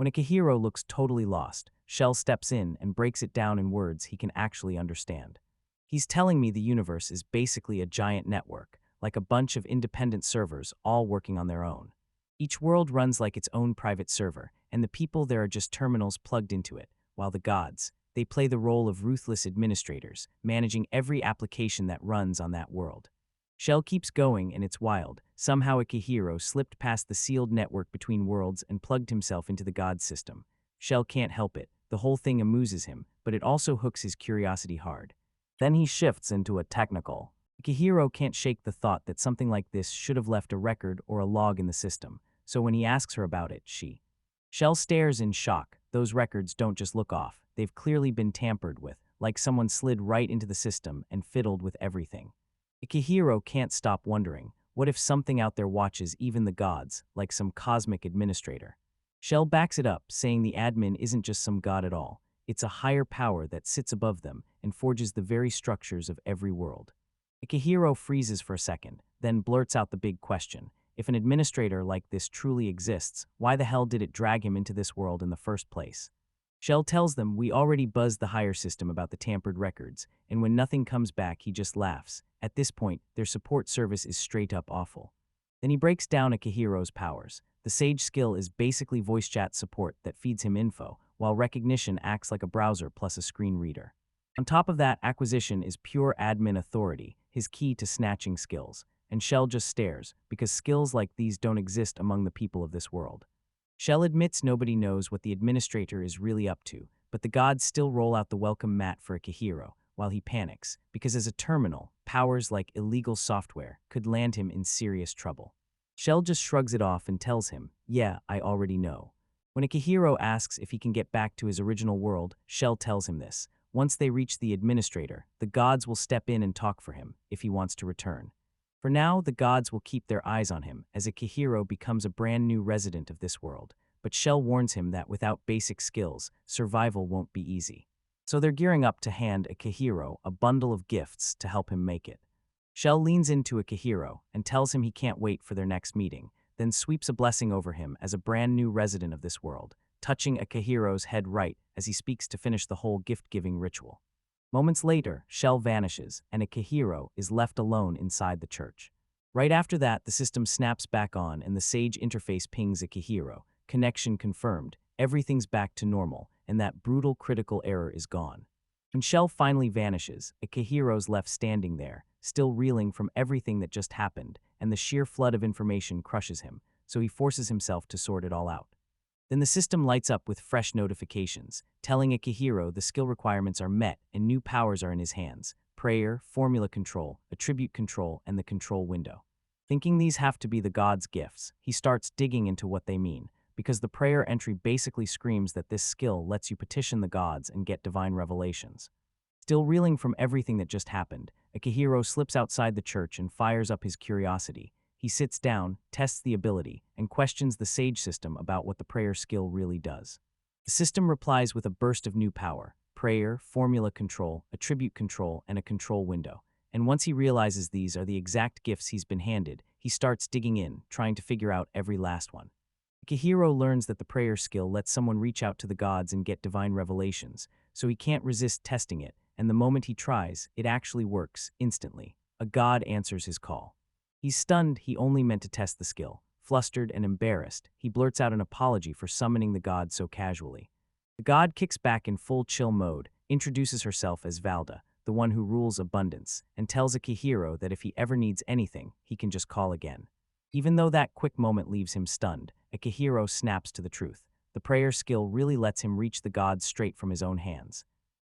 When Akihiro looks totally lost, Shell steps in and breaks it down in words he can actually understand. He's telling me the universe is basically a giant network, like a bunch of independent servers all working on their own. Each world runs like its own private server, and the people there are just terminals plugged into it, while the gods, they play the role of ruthless administrators, managing every application that runs on that world. Shell keeps going, and it's wild. Somehow Akihiro slipped past the sealed network between worlds and plugged himself into the god system. Shell can't help it. The whole thing amuses him, but it also hooks his curiosity hard. Then he shifts into a technical. Akihiro can't shake the thought that something like this should have left a record or a log in the system, so when he asks her about it, Shell stares in shock. Those records don't just look off. They've clearly been tampered with, like someone slid right into the system and fiddled with everything. Akihiro can't stop wondering, what if something out there watches even the gods, like some cosmic administrator? Shell backs it up, saying the admin isn't just some god at all. It's a higher power that sits above them and forges the very structures of every world. Akihiro freezes for a second, then blurts out the big question. If an administrator like this truly exists, why the hell did it drag him into this world in the first place? Shell tells them we already buzzed the higher system about the tampered records, and when nothing comes back, he just laughs. At this point, their support service is straight up awful. Then he breaks down Akihiro's powers. The Sage skill is basically voice chat support that feeds him info, while recognition acts like a browser plus a screen reader. On top of that, acquisition is pure admin authority, his key to snatching skills. And Shell just stares, because skills like these don't exist among the people of this world. Shell admits nobody knows what the administrator is really up to, but the gods still roll out the welcome mat for Akihiro, while he panics, because as a terminal, powers like illegal software could land him in serious trouble. Shell just shrugs it off and tells him, yeah, I already know. When Akihiro asks if he can get back to his original world, Shell tells him this. Once they reach the administrator, the gods will step in and talk for him, if he wants to return. For now, the gods will keep their eyes on him as Akihiro becomes a brand new resident of this world, but Shell warns him that without basic skills, survival won't be easy. So they're gearing up to hand Akihiro a bundle of gifts to help him make it. Shell leans into Akihiro and tells him he can't wait for their next meeting, then sweeps a blessing over him as a brand new resident of this world, touching Akihiro's head right as he speaks to finish the whole gift-giving ritual. Moments later, Shell vanishes, and Akihiro is left alone inside the church. Right after that, the system snaps back on and the Sage interface pings Akihiro. Connection confirmed, everything's back to normal, and that brutal critical error is gone. When Shell finally vanishes, Akihiro's left standing there, still reeling from everything that just happened, and the sheer flood of information crushes him, so he forces himself to sort it all out. Then the system lights up with fresh notifications, telling Akihiro the skill requirements are met and new powers are in his hands: prayer, formula control, attribute control, and the control window. Thinking these have to be the gods' gifts, he starts digging into what they mean, because the prayer entry basically screams that this skill lets you petition the gods and get divine revelations. Still reeling from everything that just happened, Akihiro slips outside the church and fires up his curiosity. He sits down, tests the ability, and questions the Sage system about what the prayer skill really does. The system replies with a burst of new power: prayer, formula control, attribute control, and a control window. And once he realizes these are the exact gifts he's been handed, he starts digging in, trying to figure out every last one. Akihiro learns that the prayer skill lets someone reach out to the gods and get divine revelations, so he can't resist testing it, and the moment he tries, it actually works, instantly. A god answers his call. He's stunned. He only meant to test the skill. Flustered and embarrassed, he blurts out an apology for summoning the god so casually. The god kicks back in full chill mode, introduces herself as Valda, the one who rules abundance, and tells Akihiro that if he ever needs anything, he can just call again. Even though that quick moment leaves him stunned, Akihiro snaps to the truth. The prayer skill really lets him reach the gods straight from his own hands.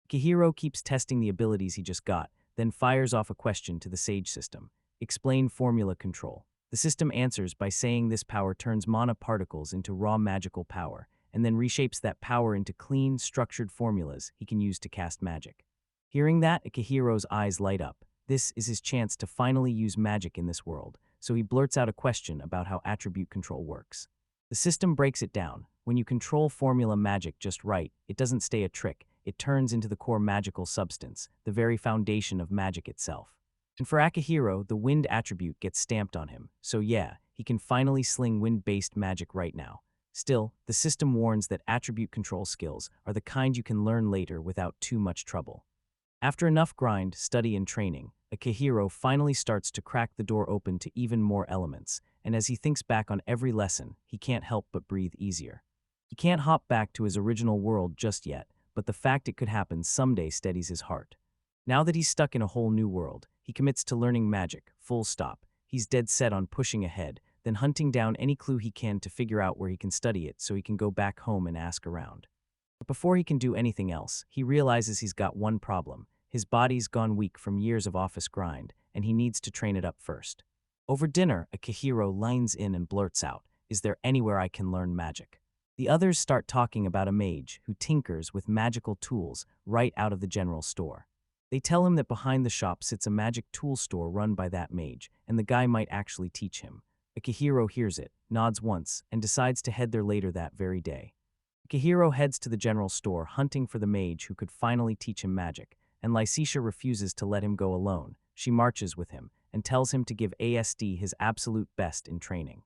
Akihiro keeps testing the abilities he just got, then fires off a question to the Sage system. Explain formula control. The system answers by saying this power turns mana particles into raw magical power, and then reshapes that power into clean, structured formulas he can use to cast magic. Hearing that, Akihiro's eyes light up. This is his chance to finally use magic in this world, so he blurts out a question about how attribute control works. The system breaks it down. When you control formula magic just right, it doesn't stay a trick. It turns into the core magical substance, the very foundation of magic itself. And for Akihiro, the wind attribute gets stamped on him, so yeah, he can finally sling wind-based magic right now. Still, the system warns that attribute control skills are the kind you can learn later without too much trouble. After enough grind, study, and training, Akihiro finally starts to crack the door open to even more elements, and as he thinks back on every lesson, he can't help but breathe easier. He can't hop back to his original world just yet, but the fact it could happen someday steadies his heart. Now that he's stuck in a whole new world, he commits to learning magic, full stop. He's dead set on pushing ahead, then hunting down any clue he can to figure out where he can study it so he can go back home and ask around. But before he can do anything else, he realizes he's got one problem. His body's gone weak from years of office grind, and he needs to train it up first. Over dinner, Akihiro lines in and blurts out, "Is there anywhere I can learn magic?" The others start talking about a mage who tinkers with magical tools right out of the general store. They tell him that behind the shop sits a magic tool store run by that mage, and the guy might actually teach him. Akihiro hears it, nods once, and decides to head there later that very day. Akihiro heads to the general store hunting for the mage who could finally teach him magic, and Lycetia refuses to let him go alone. She marches with him and tells him to give ASD his absolute best in training.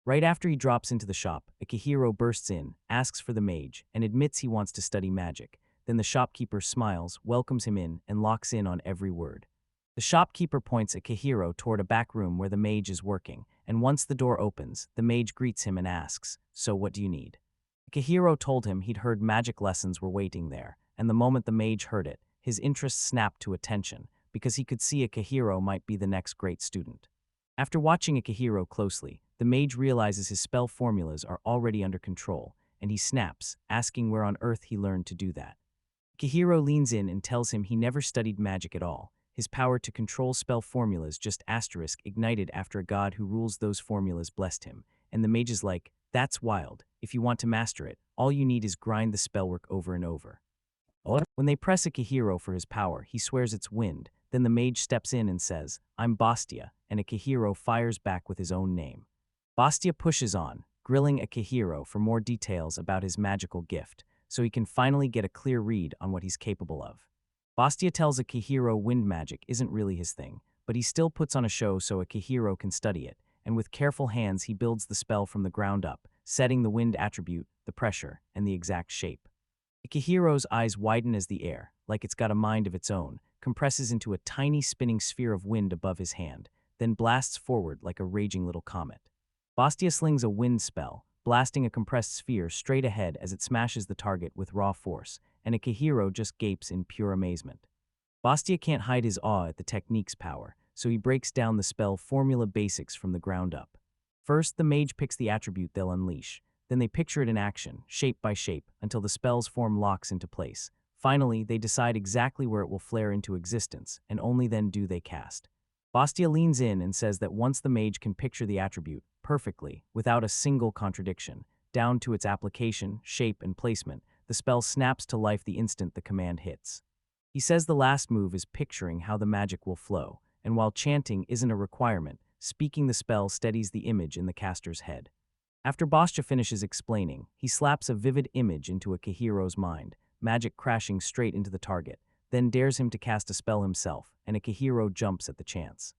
Right after he drops into the shop, Akihiro bursts in, asks for the mage, and admits he wants to study magic. Then the shopkeeper smiles, welcomes him in, and locks in on every word. The shopkeeper points Akihiro toward a back room where the mage is working, and once the door opens, the mage greets him and asks, "So what do you need?" Akihiro told him he'd heard magic lessons were waiting there, and the moment the mage heard it, his interest snapped to attention, because he could see Akihiro might be the next great student. After watching Akihiro closely, the mage realizes his spell formulas are already under control, and he snaps, asking where on earth he learned to do that. Akihiro leans in and tells him he never studied magic at all. His power to control spell formulas just ignited after a god who rules those formulas blessed him, and the mage is like, "That's wild. If you want to master it, all you need is grind the spellwork over and over." When they press Akihiro for his power, he swears it's wind. Then the mage steps in and says, "I'm Bastia," and Akihiro fires back with his own name. Bastia pushes on, grilling Akihiro for more details about his magical gift, so he can finally get a clear read on what he's capable of. Bastia tells Akihiro wind magic isn't really his thing, but he still puts on a show so Akihiro can study it, and with careful hands he builds the spell from the ground up, setting the wind attribute, the pressure, and the exact shape. Akihiro's eyes widen as the air, like it's got a mind of its own, compresses into a tiny spinning sphere of wind above his hand, then blasts forward like a raging little comet. Bastia slings a wind spell, blasting a compressed sphere straight ahead as it smashes the target with raw force, and Akihiro just gapes in pure amazement. Bastia can't hide his awe at the technique's power, so he breaks down the spell formula basics from the ground up. First, the mage picks the attribute they'll unleash. Then they picture it in action, shape by shape, until the spell's form locks into place. Finally, they decide exactly where it will flare into existence, and only then do they cast. Bastia leans in and says that once the mage can picture the attribute perfectly, without a single contradiction, down to its application, shape, and placement, the spell snaps to life the instant the command hits. He says the last move is picturing how the magic will flow, and while chanting isn't a requirement, speaking the spell steadies the image in the caster's head. After Bastia finishes explaining, he slaps a vivid image into Akihiro's mind, magic crashing straight into the target, then dares him to cast a spell himself, and Akihiro jumps at the chance.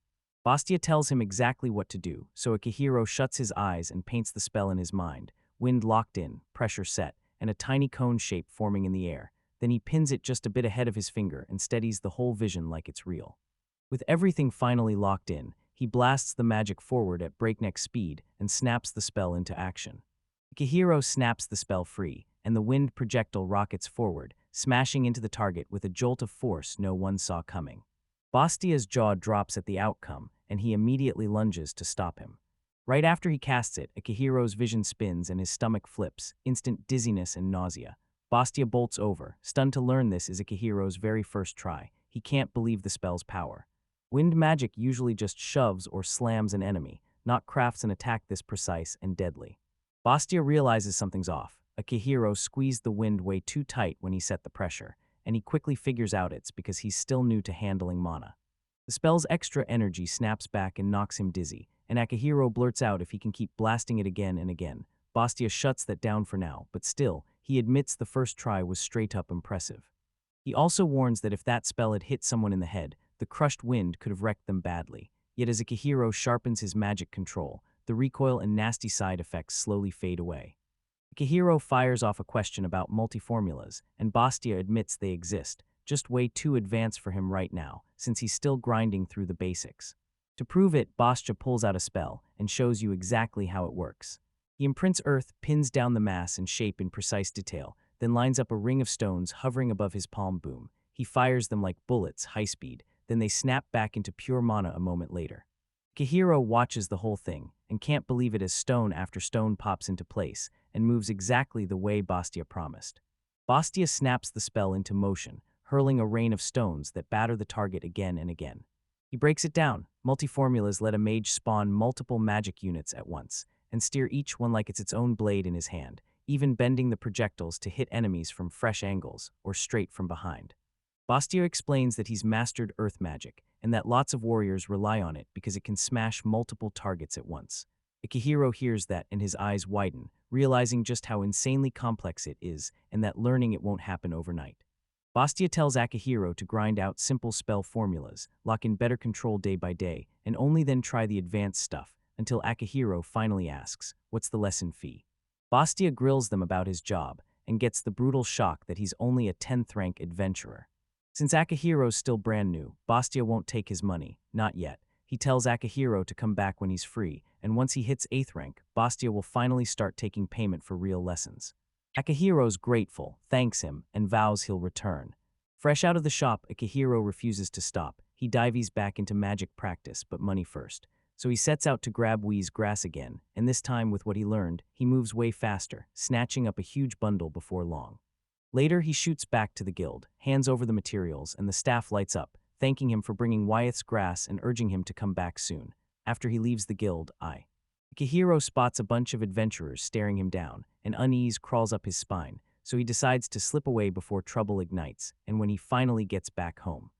Bastia tells him exactly what to do, so Akihiro shuts his eyes and paints the spell in his mind, wind locked in, pressure set, and a tiny cone shape forming in the air. Then he pins it just a bit ahead of his finger and steadies the whole vision like it's real. With everything finally locked in, he blasts the magic forward at breakneck speed and snaps the spell into action. Akihiro snaps the spell free, and the wind projectile rockets forward, smashing into the target with a jolt of force no one saw coming. Bastia's jaw drops at the outcome, and he immediately lunges to stop him. Right after he casts it, Akihiro's vision spins and his stomach flips, instant dizziness and nausea. Bastia bolts over, stunned to learn this is Akihiro's very first try. He can't believe the spell's power. Wind magic usually just shoves or slams an enemy, not crafts an attack this precise and deadly. Bastia realizes something's off. Akihiro squeezed the wind way too tight when he set the pressure, and he quickly figures out it's because he's still new to handling mana. The spell's extra energy snaps back and knocks him dizzy, and Akihiro blurts out if he can keep blasting it again and again. Bastia shuts that down for now, but still, he admits the first try was straight up impressive. He also warns that if that spell had hit someone in the head, the crushed wind could have wrecked them badly. Yet as Akihiro sharpens his magic control, the recoil and nasty side effects slowly fade away. Akihiro fires off a question about multi-formulas, and Bastia admits they exist, just way too advanced for him right now, since he's still grinding through the basics. To prove it, Bastia pulls out a spell and shows you exactly how it works. He imprints earth, pins down the mass and shape in precise detail, then lines up a ring of stones hovering above his palm. Boom. He fires them like bullets, high speed, then they snap back into pure mana a moment later. Akihiro watches the whole thing and can't believe it as stone after stone pops into place and moves exactly the way Bastia promised. Bastia snaps the spell into motion, hurling a rain of stones that batter the target again and again. He breaks it down. Multi-formulas let a mage spawn multiple magic units at once and steer each one like it's its own blade in his hand, even bending the projectiles to hit enemies from fresh angles or straight from behind. Bastia explains that he's mastered earth magic and that lots of warriors rely on it because it can smash multiple targets at once. Akihiro hears that and his eyes widen, realizing just how insanely complex it is and that learning it won't happen overnight. Bastia tells Akihiro to grind out simple spell formulas, lock in better control day by day, and only then try the advanced stuff, until Akihiro finally asks, "What's the lesson fee?" Bastia grills them about his job and gets the brutal shock that he's only a 10th rank adventurer. Since Akihiro's still brand new, Bastia won't take his money, not yet. He tells Akihiro to come back when he's free, and once he hits 8th rank, Bastia will finally start taking payment for real lessons. Akihiro's grateful, thanks him, and vows he'll return. Fresh out of the shop, Akihiro refuses to stop. He dives back into magic practice, but money first. So he sets out to grab Wee's grass again, and this time with what he learned, he moves way faster, snatching up a huge bundle before long. Later, he shoots back to the guild, hands over the materials, and the staff lights up, thanking him for bringing Wyeth's grass and urging him to come back soon. After he leaves the guild, Akihiro spots a bunch of adventurers staring him down, and unease crawls up his spine, so he decides to slip away before trouble ignites, and when he finally gets back home.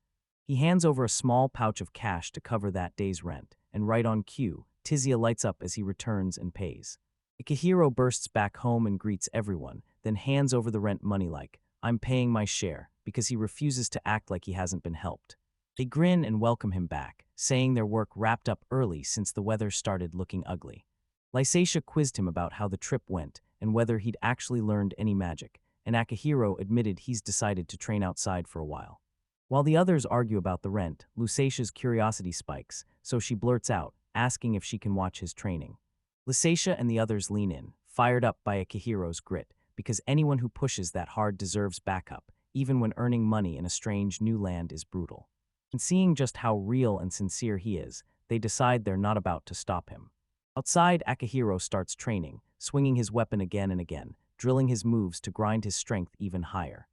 He hands over a small pouch of cash to cover that day's rent, and right on cue, Tizia lights up as he returns and pays. Akihiro bursts back home and greets everyone, then hands over the rent money like, "I'm paying my share," because he refuses to act like he hasn't been helped. They grin and welcome him back, saying their work wrapped up early since the weather started looking ugly. Lysatia quizzed him about how the trip went and whether he'd actually learned any magic, and Akihiro admitted he's decided to train outside for a while. While the others argue about the rent, Lysatia's curiosity spikes, so she blurts out, asking if she can watch his training. Lysatia and the others lean in, fired up by Akihiro's grit, because anyone who pushes that hard deserves backup, even when earning money in a strange new land is brutal. And seeing just how real and sincere he is, they decide they're not about to stop him. Outside, Akihiro starts training, swinging his weapon again and again, drilling his moves to grind his strength even higher.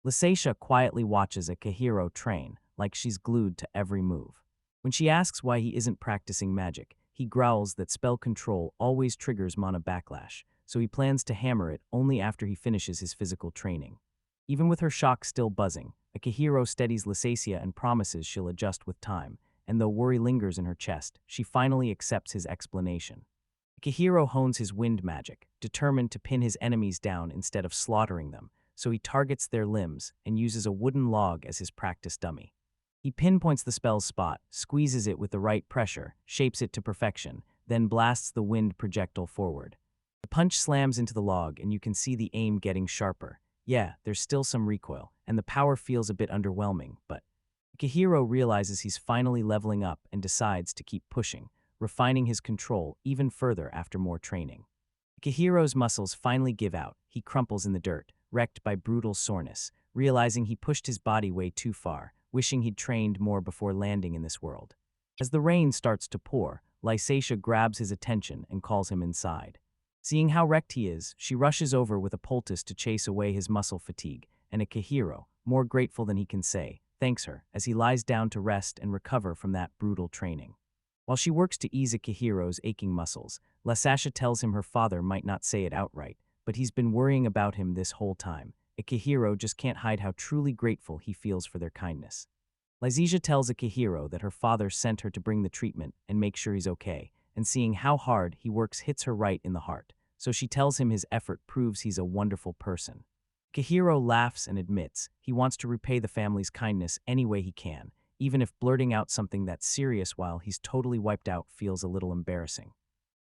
Lysatia quietly watches Akihiro train, like she's glued to every move. When she asks why he isn't practicing magic, he growls that spell control always triggers mana backlash, so he plans to hammer it only after he finishes his physical training. Even with her shock still buzzing, Akihiro steadies Lysatia and promises she'll adjust with time, and though worry lingers in her chest, she finally accepts his explanation. Akihiro hones his wind magic, determined to pin his enemies down instead of slaughtering them, so he targets their limbs and uses a wooden log as his practice dummy. He pinpoints the spell's spot, squeezes it with the right pressure, shapes it to perfection, then blasts the wind projectile forward. The punch slams into the log and you can see the aim getting sharper. Yeah, there's still some recoil, and the power feels a bit underwhelming, but Akihiro realizes he's finally leveling up and decides to keep pushing, refining his control even further after more training. Akihiro's muscles finally give out. He crumples in the dirt, wrecked by brutal soreness, realizing he pushed his body way too far, wishing he'd trained more before landing in this world. As the rain starts to pour, Lysatia grabs his attention and calls him inside. Seeing how wrecked he is, she rushes over with a poultice to chase away his muscle fatigue, and Akihiro, more grateful than he can say, thanks her as he lies down to rest and recover from that brutal training. While she works to ease Akihiro's aching muscles, Lysatia tells him her father might not say it outright, but he's been worrying about him this whole time. Akihiro just can't hide how truly grateful he feels for their kindness. Lysatia tells Akihiro that her father sent her to bring the treatment and make sure he's okay, and seeing how hard he works hits her right in the heart, so she tells him his effort proves he's a wonderful person. Akihiro laughs and admits he wants to repay the family's kindness any way he can, even if blurting out something that's serious while he's totally wiped out feels a little embarrassing.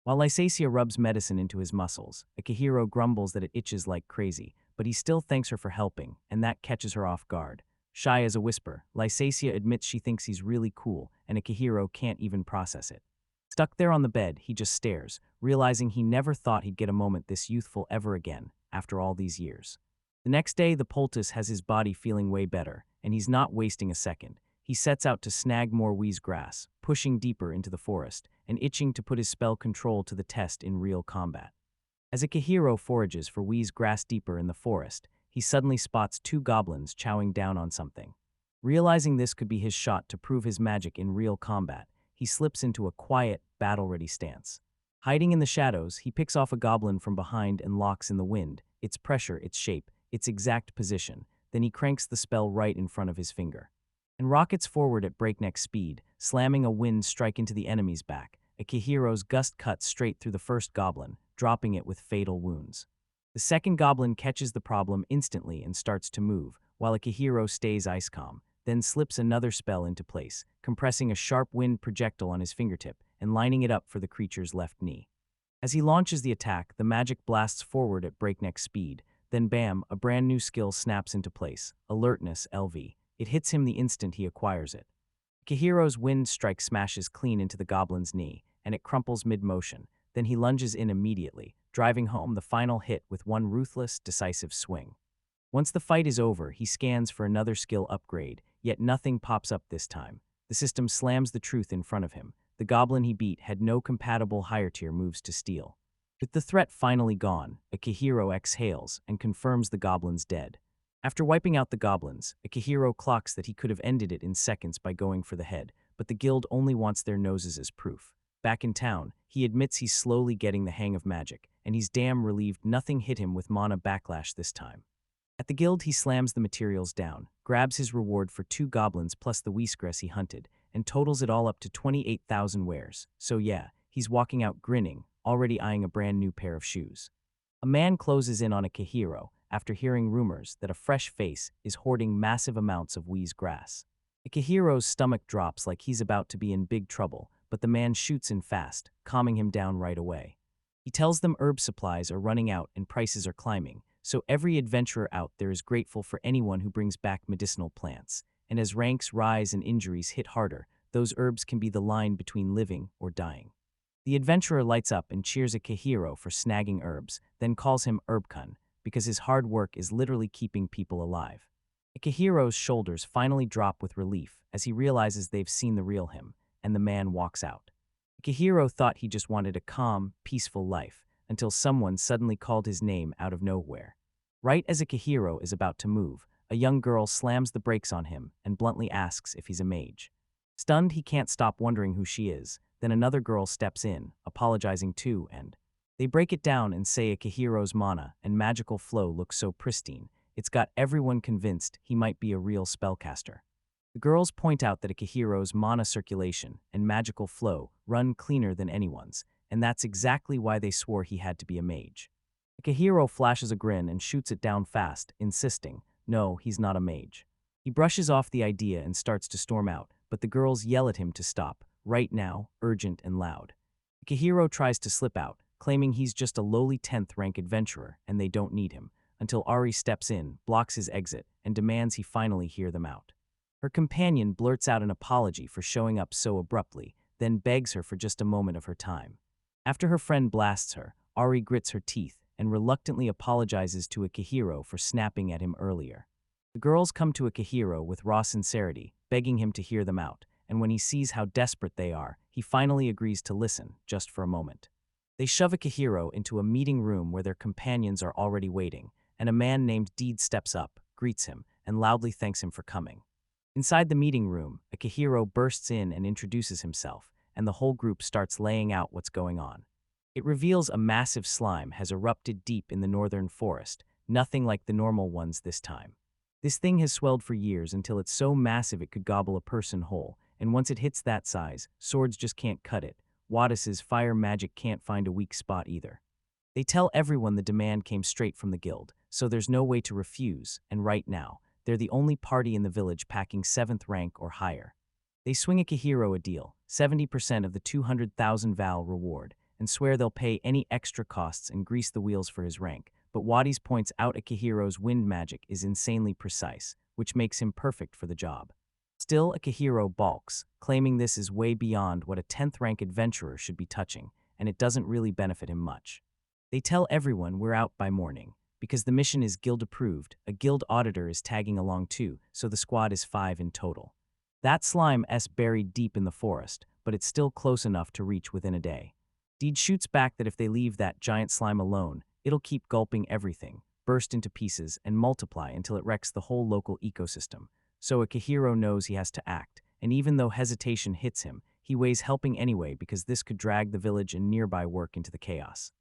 While Lysacia rubs medicine into his muscles, Akihiro grumbles that it itches like crazy, but he still thanks her for helping, and that catches her off guard. Shy as a whisper, Lysacia admits she thinks he's really cool, and Akihiro can't even process it. Stuck there on the bed, he just stares, realizing he never thought he'd get a moment this youthful ever again, after all these years. The next day, the poultice has his body feeling way better, and he's not wasting a second. He sets out to snag more wheeze grass, pushing deeper into the forest, and itching to put his spell control to the test in real combat. As Akihiro forages for wheeze grass deeper in the forest, he suddenly spots two goblins chowing down on something. Realizing this could be his shot to prove his magic in real combat, he slips into a quiet, battle-ready stance. Hiding in the shadows, he picks off a goblin from behind and locks in the wind, its pressure, its shape, its exact position. Then he cranks the spell right in front of his finger and rockets forward at breakneck speed, slamming a wind strike into the enemy's back. Akihiro's gust cuts straight through the first goblin, dropping it with fatal wounds. The second goblin catches the problem instantly and starts to move, while Akihiro stays ice calm, then slips another spell into place, compressing a sharp wind projectile on his fingertip and lining it up for the creature's left knee. As he launches the attack, the magic blasts forward at breakneck speed. Then bam, a brand new skill snaps into place, Alertness LV. It hits him the instant he acquires it. Akihiro's wind strike smashes clean into the goblin's knee, and it crumples mid-motion. Then he lunges in immediately, driving home the final hit with one ruthless, decisive swing. Once the fight is over, he scans for another skill upgrade, yet nothing pops up this time. The system slams the truth in front of him. The goblin he beat had no compatible higher-tier moves to steal. With the threat finally gone, Akihiro exhales and confirms the goblin's dead. After wiping out the goblins, Akihiro clocks that he could have ended it in seconds by going for the head, but the guild only wants their noses as proof. Back in town, he admits he's slowly getting the hang of magic, and he's damn relieved nothing hit him with mana backlash this time. At the guild, he slams the materials down, grabs his reward for 2 goblins plus the wheatgrass he hunted, and totals it all up to 28,000 wares. So yeah, he's walking out grinning, already eyeing a brand new pair of shoes. A man closes in on Akihiro after hearing rumors that a fresh face is hoarding massive amounts of wheeze grass. Akihiro's stomach drops like he's about to be in big trouble, but the man shoots in fast, calming him down right away. He tells them herb supplies are running out and prices are climbing, so every adventurer out there is grateful for anyone who brings back medicinal plants. And as ranks rise and injuries hit harder, those herbs can be the line between living or dying. The adventurer lights up and cheers Akihiro for snagging herbs, then calls him Herbkun, because his hard work is literally keeping people alive. Akihiro's shoulders finally drop with relief as he realizes they've seen the real him, and the man walks out. Akihiro thought he just wanted a calm, peaceful life, until someone suddenly called his name out of nowhere. Right as Akihiro is about to move, a young girl slams the brakes on him and bluntly asks if he's a mage. Stunned, he can't stop wondering who she is. Then another girl steps in, apologizing too, and they break it down and say Akihiro's mana and magical flow look so pristine, it's got everyone convinced he might be a real spellcaster. The girls point out that Akihiro's mana circulation and magical flow run cleaner than anyone's, and that's exactly why they swore he had to be a mage. Akihiro flashes a grin and shoots it down fast, insisting, no, he's not a mage. He brushes off the idea and starts to storm out, but the girls yell at him to stop, right now, urgent and loud. Akihiro tries to slip out, claiming he's just a lowly 10th rank adventurer and they don't need him, until Ari steps in, blocks his exit, and demands he finally hear them out. Her companion blurts out an apology for showing up so abruptly, then begs her for just a moment of her time. After her friend blasts her, Ari grits her teeth and reluctantly apologizes to Akihiro for snapping at him earlier. The girls come to Akihiro with raw sincerity, begging him to hear them out, and when he sees how desperate they are, he finally agrees to listen, just for a moment. They shove Akihiro into a meeting room where their companions are already waiting, and a man named Deed steps up, greets him, and loudly thanks him for coming. Inside the meeting room, Akihiro bursts in and introduces himself, and the whole group starts laying out what's going on. It reveals a massive slime has erupted deep in the northern forest, nothing like the normal ones this time. This thing has swelled for years until it's so massive it could gobble a person whole, and once it hits that size, swords just can't cut it. Wadis's fire magic can't find a weak spot either. They tell everyone the demand came straight from the guild, so there's no way to refuse, and right now, they're the only party in the village packing 7th rank or higher. They swing Akihiro a deal, 70% of the 200,000 val reward, and swear they'll pay any extra costs and grease the wheels for his rank, but Wadis points out Akihiro's wind magic is insanely precise, which makes him perfect for the job. Still, Akihiro balks, claiming this is way beyond what a 10th rank adventurer should be touching, and it doesn't really benefit him much. They tell everyone we're out by morning. Because the mission is guild approved, a guild auditor is tagging along too, so the squad is 5 in total. That slime's buried deep in the forest, but it's still close enough to reach within a day. Deed shoots back that if they leave that giant slime alone, it'll keep gulping everything, burst into pieces, and multiply until it wrecks the whole local ecosystem. So Akihiro knows he has to act, and even though hesitation hits him, he weighs helping anyway because this could drag the village and nearby work into the chaos.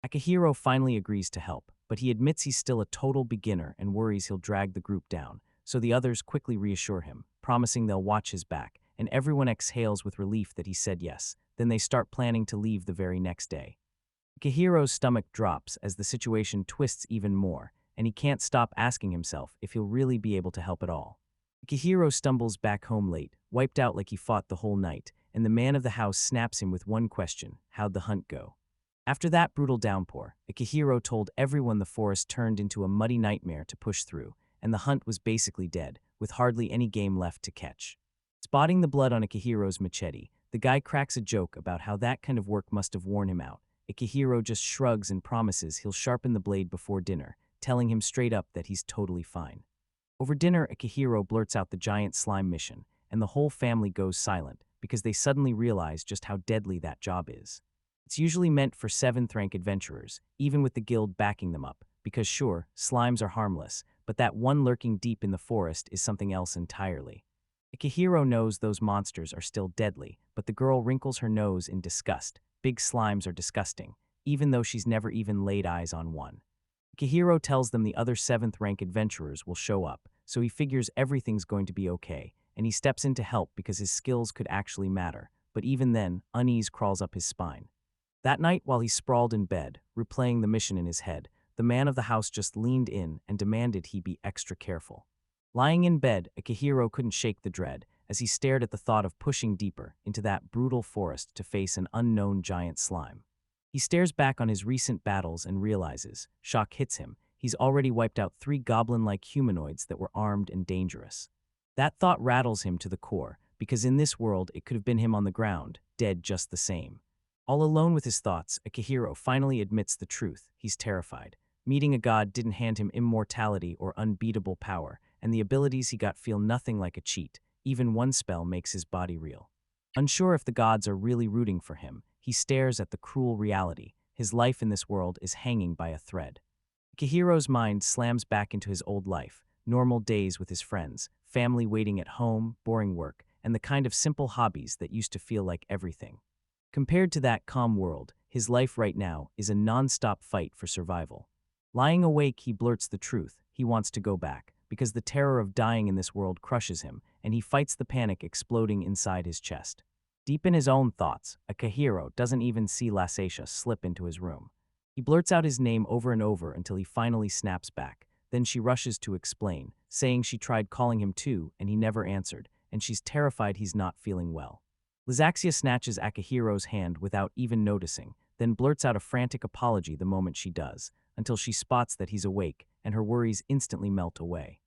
Akihiro finally agrees to help, but he admits he's still a total beginner and worries he'll drag the group down, so the others quickly reassure him, promising they'll watch his back, and everyone exhales with relief that he said yes. Then they start planning to leave the very next day. Akihiro's stomach drops as the situation twists even more, and he can't stop asking himself if he'll really be able to help at all. Akihiro stumbles back home late, wiped out like he fought the whole night, and the man of the house snaps him with one question: how'd the hunt go? After that brutal downpour, Akihiro told everyone the forest turned into a muddy nightmare to push through, and the hunt was basically dead, with hardly any game left to catch. Spotting the blood on Akihiro's machete, the guy cracks a joke about how that kind of work must have worn him out. Akihiro just shrugs and promises he'll sharpen the blade before dinner, telling him straight up that he's totally fine. Over dinner, Akihiro blurts out the giant slime mission, and the whole family goes silent because they suddenly realize just how deadly that job is. It's usually meant for 7th rank adventurers, even with the guild backing them up, because sure, slimes are harmless, but that one lurking deep in the forest is something else entirely. Akihiro knows those monsters are still deadly, but the girl wrinkles her nose in disgust. Big slimes are disgusting, even though she's never even laid eyes on one. Akihiro tells them the other 7th rank adventurers will show up, so he figures everything's going to be okay, and he steps in to help because his skills could actually matter, but even then, unease crawls up his spine. That night, while he sprawled in bed, replaying the mission in his head, the man of the house just leaned in and demanded he be extra careful. Lying in bed, Akihiro couldn't shake the dread as he stared at the thought of pushing deeper into that brutal forest to face an unknown giant slime. He stares back on his recent battles and realizes, shock hits him, he's already wiped out 3 goblin-like humanoids that were armed and dangerous. That thought rattles him to the core, because in this world it could have been him on the ground, dead just the same. All alone with his thoughts, Akihiro finally admits the truth. He's terrified. Meeting a god didn't hand him immortality or unbeatable power, and the abilities he got feel nothing like a cheat. Even one spell makes his body real. Unsure if the gods are really rooting for him, he stares at the cruel reality. His life in this world is hanging by a thread. Akihiro's mind slams back into his old life, normal days with his friends, family waiting at home, boring work, and the kind of simple hobbies that used to feel like everything. Compared to that calm world, his life right now is a non-stop fight for survival. Lying awake, he blurts the truth. He wants to go back, because the terror of dying in this world crushes him, and he fights the panic exploding inside his chest. Deep in his own thoughts, Akihiro doesn't even see Lasatia slip into his room. He blurts out his name over and over until he finally snaps back. Then she rushes to explain, saying she tried calling him too, and he never answered, and she's terrified he's not feeling well. Lysaxia snatches Akihiro's hand without even noticing, then blurts out a frantic apology the moment she does, until she spots that he's awake, and her worries instantly melt away.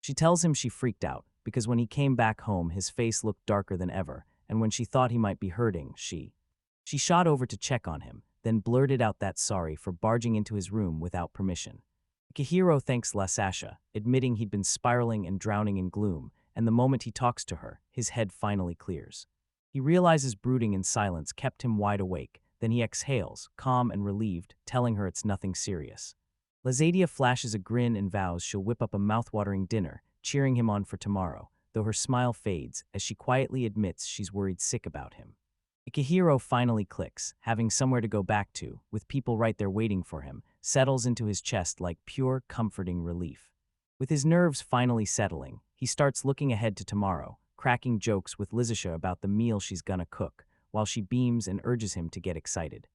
She tells him she freaked out, because when he came back home his face looked darker than ever, and when she thought he might be hurting, she shot over to check on him, then blurted out that sorry for barging into his room without permission. Akihiro thanks Lasatia, admitting he'd been spiraling and drowning in gloom, and the moment he talks to her, his head finally clears. He realizes brooding in silence kept him wide awake, then he exhales, calm and relieved, telling her it's nothing serious. Lasatia flashes a grin and vows she'll whip up a mouthwatering dinner, cheering him on for tomorrow, though her smile fades as she quietly admits she's worried sick about him. Akihiro finally clicks, having somewhere to go back to, with people right there waiting for him, settles into his chest like pure, comforting relief. With his nerves finally settling, he starts looking ahead to tomorrow, cracking jokes with Lysatia about the meal she's gonna cook, while she beams and urges him to get excited.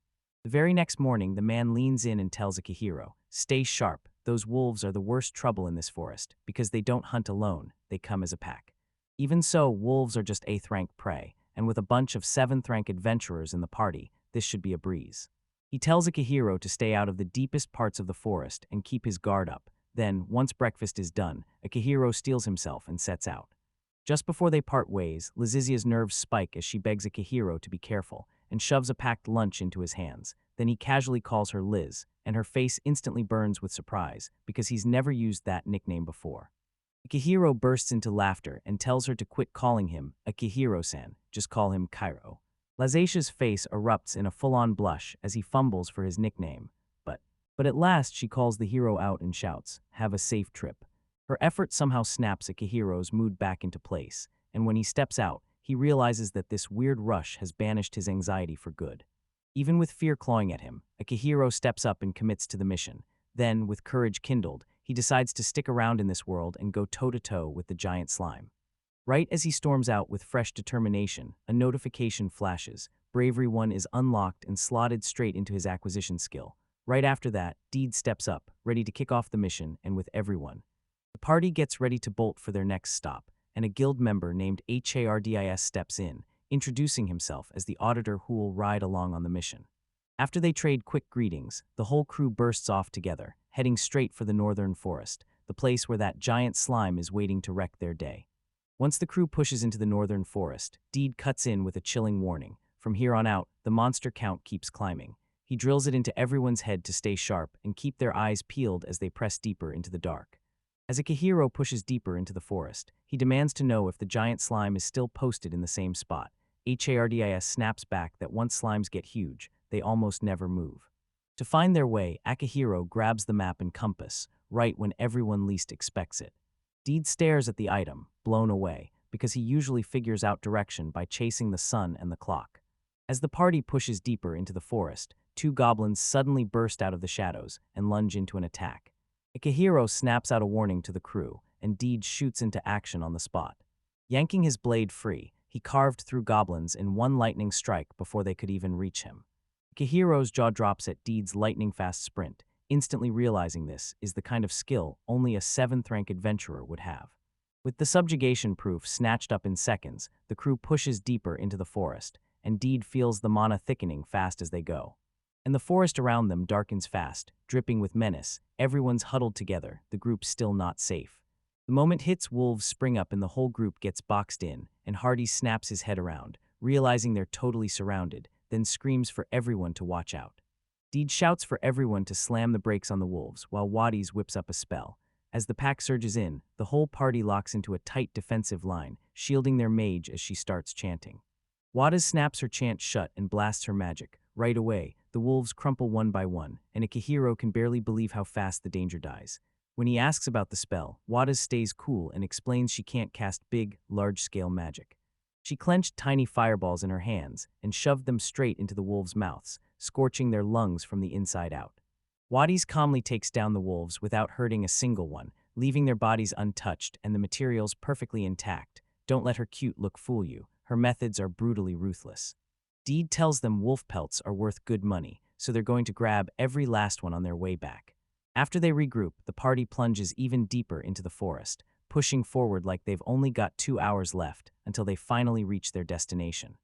The very next morning, the man leans in and tells Akihiro, "Stay sharp, those wolves are the worst trouble in this forest, because they don't hunt alone, they come as a pack. Even so, wolves are just 8th rank prey, and with a bunch of 7th rank adventurers in the party, this should be a breeze. He tells Akihiro to stay out of the deepest parts of the forest and keep his guard up. Then, once breakfast is done, Akihiro steels himself and sets out. Just before they part ways, Lazizia's nerves spike as she begs Akihiro to be careful and shoves a packed lunch into his hands. Then he casually calls her Liz, and her face instantly burns with surprise because he's never used that nickname before. Akihiro bursts into laughter and tells her to quit calling him Akihiro-san, just call him Cairo. Lazacia's face erupts in a full-on blush as he fumbles for his nickname, but at last she calls the hero out and shouts, "Have a safe trip." Her effort somehow snaps Akihiro's mood back into place, and when he steps out, he realizes that this weird rush has banished his anxiety for good. Even with fear clawing at him, Akihiro steps up and commits to the mission. Then, with courage kindled, he decides to stick around in this world and go toe-to-toe with the giant slime. Right as he storms out with fresh determination, a notification flashes. Bravery 1 is unlocked and slotted straight into his acquisition skill. Right after that, Deed steps up, ready to kick off the mission, and with everyone. The party gets ready to bolt for their next stop, and a guild member named Hardis steps in, introducing himself as the auditor who will ride along on the mission. After they trade quick greetings, the whole crew bursts off together, heading straight for the northern forest, the place where that giant slime is waiting to wreck their day. Once the crew pushes into the northern forest, Deed cuts in with a chilling warning. From here on out, the monster count keeps climbing. He drills it into everyone's head to stay sharp and keep their eyes peeled as they press deeper into the dark. As Akihiro pushes deeper into the forest, he demands to know if the giant slime is still posted in the same spot. Hardis snaps back that once slimes get huge, they almost never move. To find their way, Akihiro grabs the map and compass, right when everyone least expects it. Deed stares at the item, blown away, because he usually figures out direction by chasing the sun and the clock. As the party pushes deeper into the forest, two goblins suddenly burst out of the shadows and lunge into an attack. Akihiro snaps out a warning to the crew, and Deed shoots into action on the spot. Yanking his blade free, he carved through goblins in one lightning strike before they could even reach him. Akihiro's jaw drops at Deed's lightning-fast sprint, instantly realizing this is the kind of skill only a 7th-rank adventurer would have. With the subjugation proof snatched up in seconds, the crew pushes deeper into the forest, and Deed feels the mana thickening fast as they go. And the forest around them darkens fast, dripping with menace. Everyone's huddled together, the group still not safe. The moment hits, wolves spring up and the whole group gets boxed in, and Hardy snaps his head around, realizing they're totally surrounded, then screams for everyone to watch out. Deed shouts for everyone to slam the brakes on the wolves, while Wadis whips up a spell. As the pack surges in, the whole party locks into a tight defensive line, shielding their mage as she starts chanting. Wada snaps her chant shut and blasts her magic. Right away, the wolves crumple one by one, and Akihiro can barely believe how fast the danger dies. When he asks about the spell, Wada stays cool and explains she can't cast big, large-scale magic. She clenched tiny fireballs in her hands and shoved them straight into the wolves' mouths, scorching their lungs from the inside out. Wadis calmly takes down the wolves without hurting a single one, leaving their bodies untouched and the materials perfectly intact. Don't let her cute look fool you. Her methods are brutally ruthless. Deed tells them wolf pelts are worth good money, so they're going to grab every last one on their way back. After they regroup, the party plunges even deeper into the forest, pushing forward like they've only got 2 hours left until they finally reach their destination.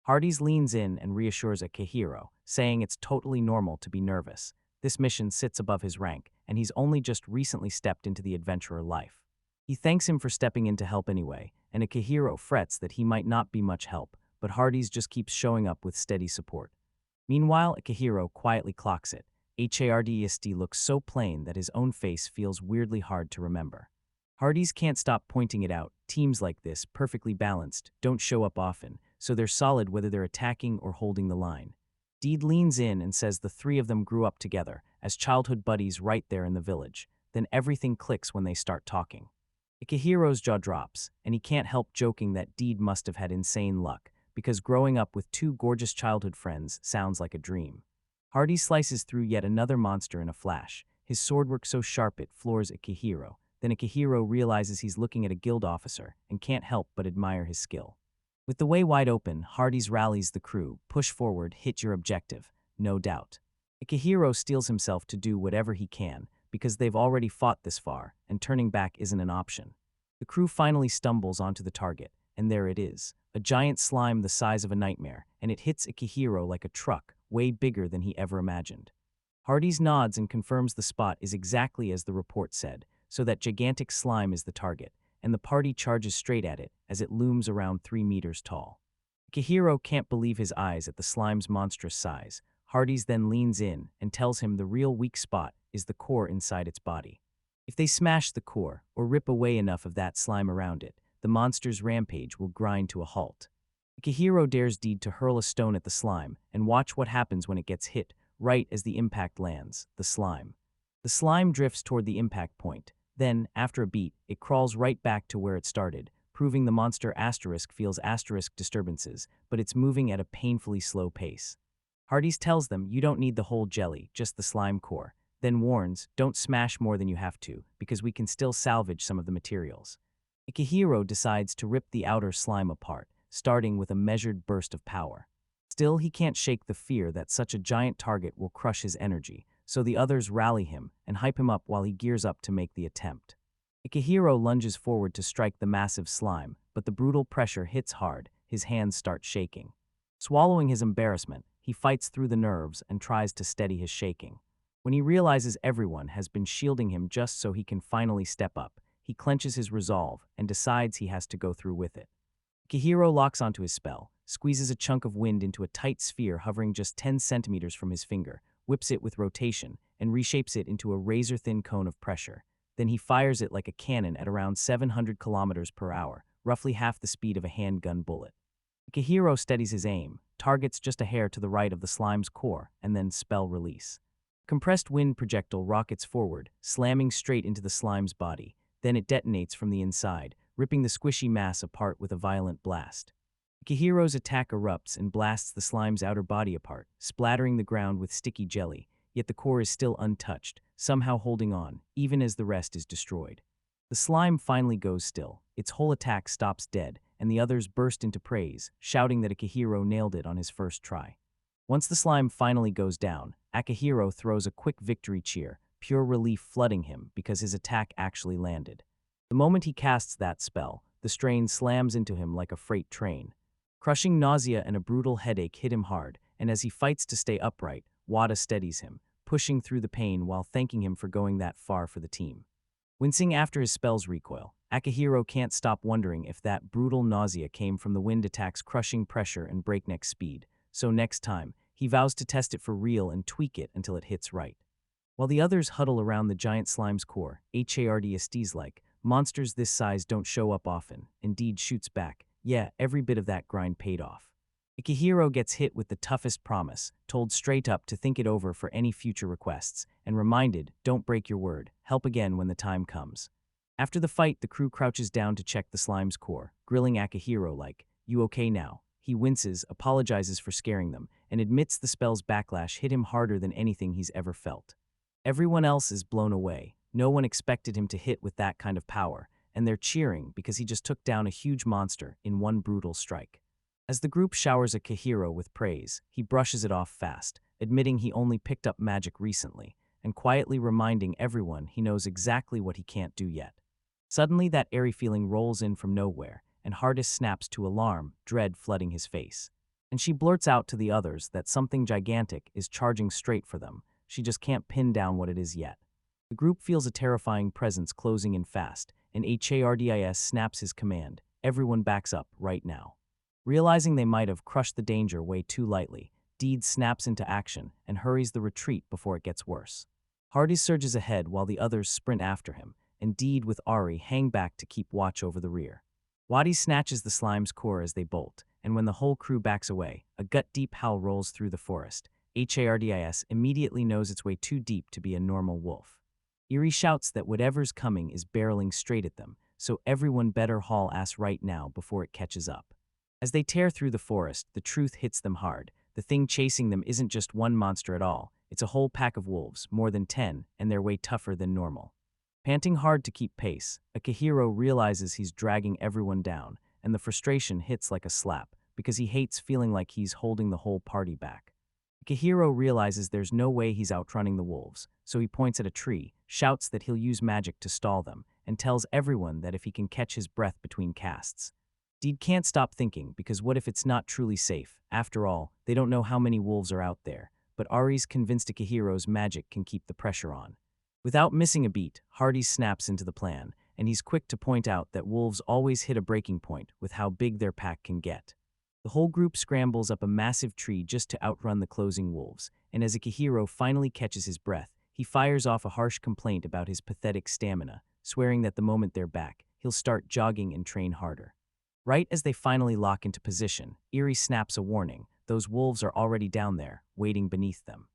Hardys leans in and reassures Akihiro, saying it's totally normal to be nervous. This mission sits above his rank, and he's only just recently stepped into the adventurer life. He thanks him for stepping in to help anyway, and Akihiro frets that he might not be much help, but Hardys just keeps showing up with steady support. Meanwhile, Akihiro quietly clocks it. Hardis looks so plain that his own face feels weirdly hard to remember. Hardys can't stop pointing it out. Teams like this, perfectly balanced, don't show up often, so they're solid whether they're attacking or holding the line. Deed leans in and says the three of them grew up together, as childhood buddies right there in the village. Then everything clicks when they start talking. Akihiro's jaw drops, and he can't help joking that Deed must have had insane luck, because growing up with two gorgeous childhood friends sounds like a dream. Hardy slices through yet another monster in a flash, his swordwork so sharp it floors Akihiro. Then Akihiro realizes he's looking at a guild officer and can't help but admire his skill. With the way wide open, Hardys rallies the crew, push forward, hit your objective, no doubt. Akihiro steels himself to do whatever he can, because they've already fought this far, and turning back isn't an option. The crew finally stumbles onto the target, and there it is. A giant slime the size of a nightmare, and it hits Akihiro like a truck, way bigger than he ever imagined. Hardy's nods and confirms the spot is exactly as the report said, so that gigantic slime is the target, and the party charges straight at it as it looms around 3 meters tall. Akihiro can't believe his eyes at the slime's monstrous size. Hardy's then leans in and tells him the real weak spot is the core inside its body. If they smash the core, or rip away enough of that slime around it, the monster's rampage will grind to a halt. Akihiro dares Deed to hurl a stone at the slime, and watch what happens when it gets hit, right as the impact lands, the slime. The slime drifts toward the impact point. Then, after a beat, it crawls right back to where it started, proving the monster feels disturbances, but it's moving at a painfully slow pace. Hardy's tells them you don't need the whole jelly, just the slime core, then warns, don't smash more than you have to, because we can still salvage some of the materials. Akihiro decides to rip the outer slime apart, starting with a measured burst of power. Still, he can't shake the fear that such a giant target will crush his energy, so the others rally him and hype him up while he gears up to make the attempt. Akihiro lunges forward to strike the massive slime, but the brutal pressure hits hard, his hands start shaking. Swallowing his embarrassment, he fights through the nerves and tries to steady his shaking. When he realizes everyone has been shielding him just so he can finally step up, he clenches his resolve and decides he has to go through with it. Akihiro locks onto his spell, squeezes a chunk of wind into a tight sphere hovering just 10 centimeters from his finger, whips it with rotation, and reshapes it into a razor-thin cone of pressure. Then he fires it like a cannon at around 700 kilometers per hour, roughly half the speed of a handgun bullet. Akihiro steadies his aim, targets just a hair to the right of the slime's core, and then spell release. Compressed wind projectile rockets forward, slamming straight into the slime's body. Then it detonates from the inside, ripping the squishy mass apart with a violent blast. Akihiro's attack erupts and blasts the slime's outer body apart, splattering the ground with sticky jelly, yet the core is still untouched, somehow holding on, even as the rest is destroyed. The slime finally goes still, its whole attack stops dead, and the others burst into praise, shouting that Akihiro nailed it on his first try. Once the slime finally goes down, Akihiro throws a quick victory cheer, pure relief flooding him because his attack actually landed. The moment he casts that spell, the strain slams into him like a freight train. Crushing nausea and a brutal headache hit him hard, and as he fights to stay upright, Wada steadies him, pushing through the pain while thanking him for going that far for the team. Wincing after his spell's recoil, Akihiro can't stop wondering if that brutal nausea came from the wind attack's crushing pressure and breakneck speed, so next time, he vows to test it for real and tweak it until it hits right. While the others huddle around the giant slime's core, Hardy's like, monsters this size don't show up often, and Deed shoots back, yeah, every bit of that grind paid off. Akihiro gets hit with the toughest promise, told straight up to think it over for any future requests, and reminded, don't break your word, help again when the time comes. After the fight, the crew crouches down to check the slime's core, grilling Akihiro like, you okay now? He winces, apologizes for scaring them, and admits the spell's backlash hit him harder than anything he's ever felt. Everyone else is blown away. No one expected him to hit with that kind of power, and they're cheering because he just took down a huge monster in one brutal strike. As the group showers Akihiro with praise, he brushes it off fast, admitting he only picked up magic recently, and quietly reminding everyone he knows exactly what he can't do yet. Suddenly, that airy feeling rolls in from nowhere, and Hardis snaps to alarm, dread flooding his face. And she blurts out to the others that something gigantic is charging straight for them. She just can't pin down what it is yet. The group feels a terrifying presence closing in fast, and Hardis snaps his command. Everyone backs up right now. Realizing they might have crushed the danger way too lightly, Deed snaps into action and hurries the retreat before it gets worse. Hardy surges ahead while the others sprint after him, and Deed with Ari hang back to keep watch over the rear. Wadi snatches the slime's core as they bolt, and when the whole crew backs away, a gut-deep howl rolls through the forest. Hardis immediately knows it's way too deep to be a normal wolf. Eerie shouts that whatever's coming is barreling straight at them, so everyone better haul ass right now before it catches up. As they tear through the forest, the truth hits them hard. The thing chasing them isn't just one monster at all, it's a whole pack of wolves, more than 10, and they're way tougher than normal. Panting hard to keep pace, Akihiro realizes he's dragging everyone down, and the frustration hits like a slap, because he hates feeling like he's holding the whole party back. Akihiro realizes there's no way he's outrunning the wolves, so he points at a tree, shouts that he'll use magic to stall them, and tells everyone that if he can catch his breath between casts. Deed can't stop thinking, because what if it's not truly safe? After all, they don't know how many wolves are out there, but Ari's convinced Akihiro's magic can keep the pressure on. Without missing a beat, Hardy snaps into the plan, and he's quick to point out that wolves always hit a breaking point with how big their pack can get. The whole group scrambles up a massive tree just to outrun the closing wolves, and as Akihiro finally catches his breath, he fires off a harsh complaint about his pathetic stamina, swearing that the moment they're back, he'll start jogging and train harder. Right as they finally lock into position, Eri snaps a warning. Those wolves are already down there, waiting beneath them.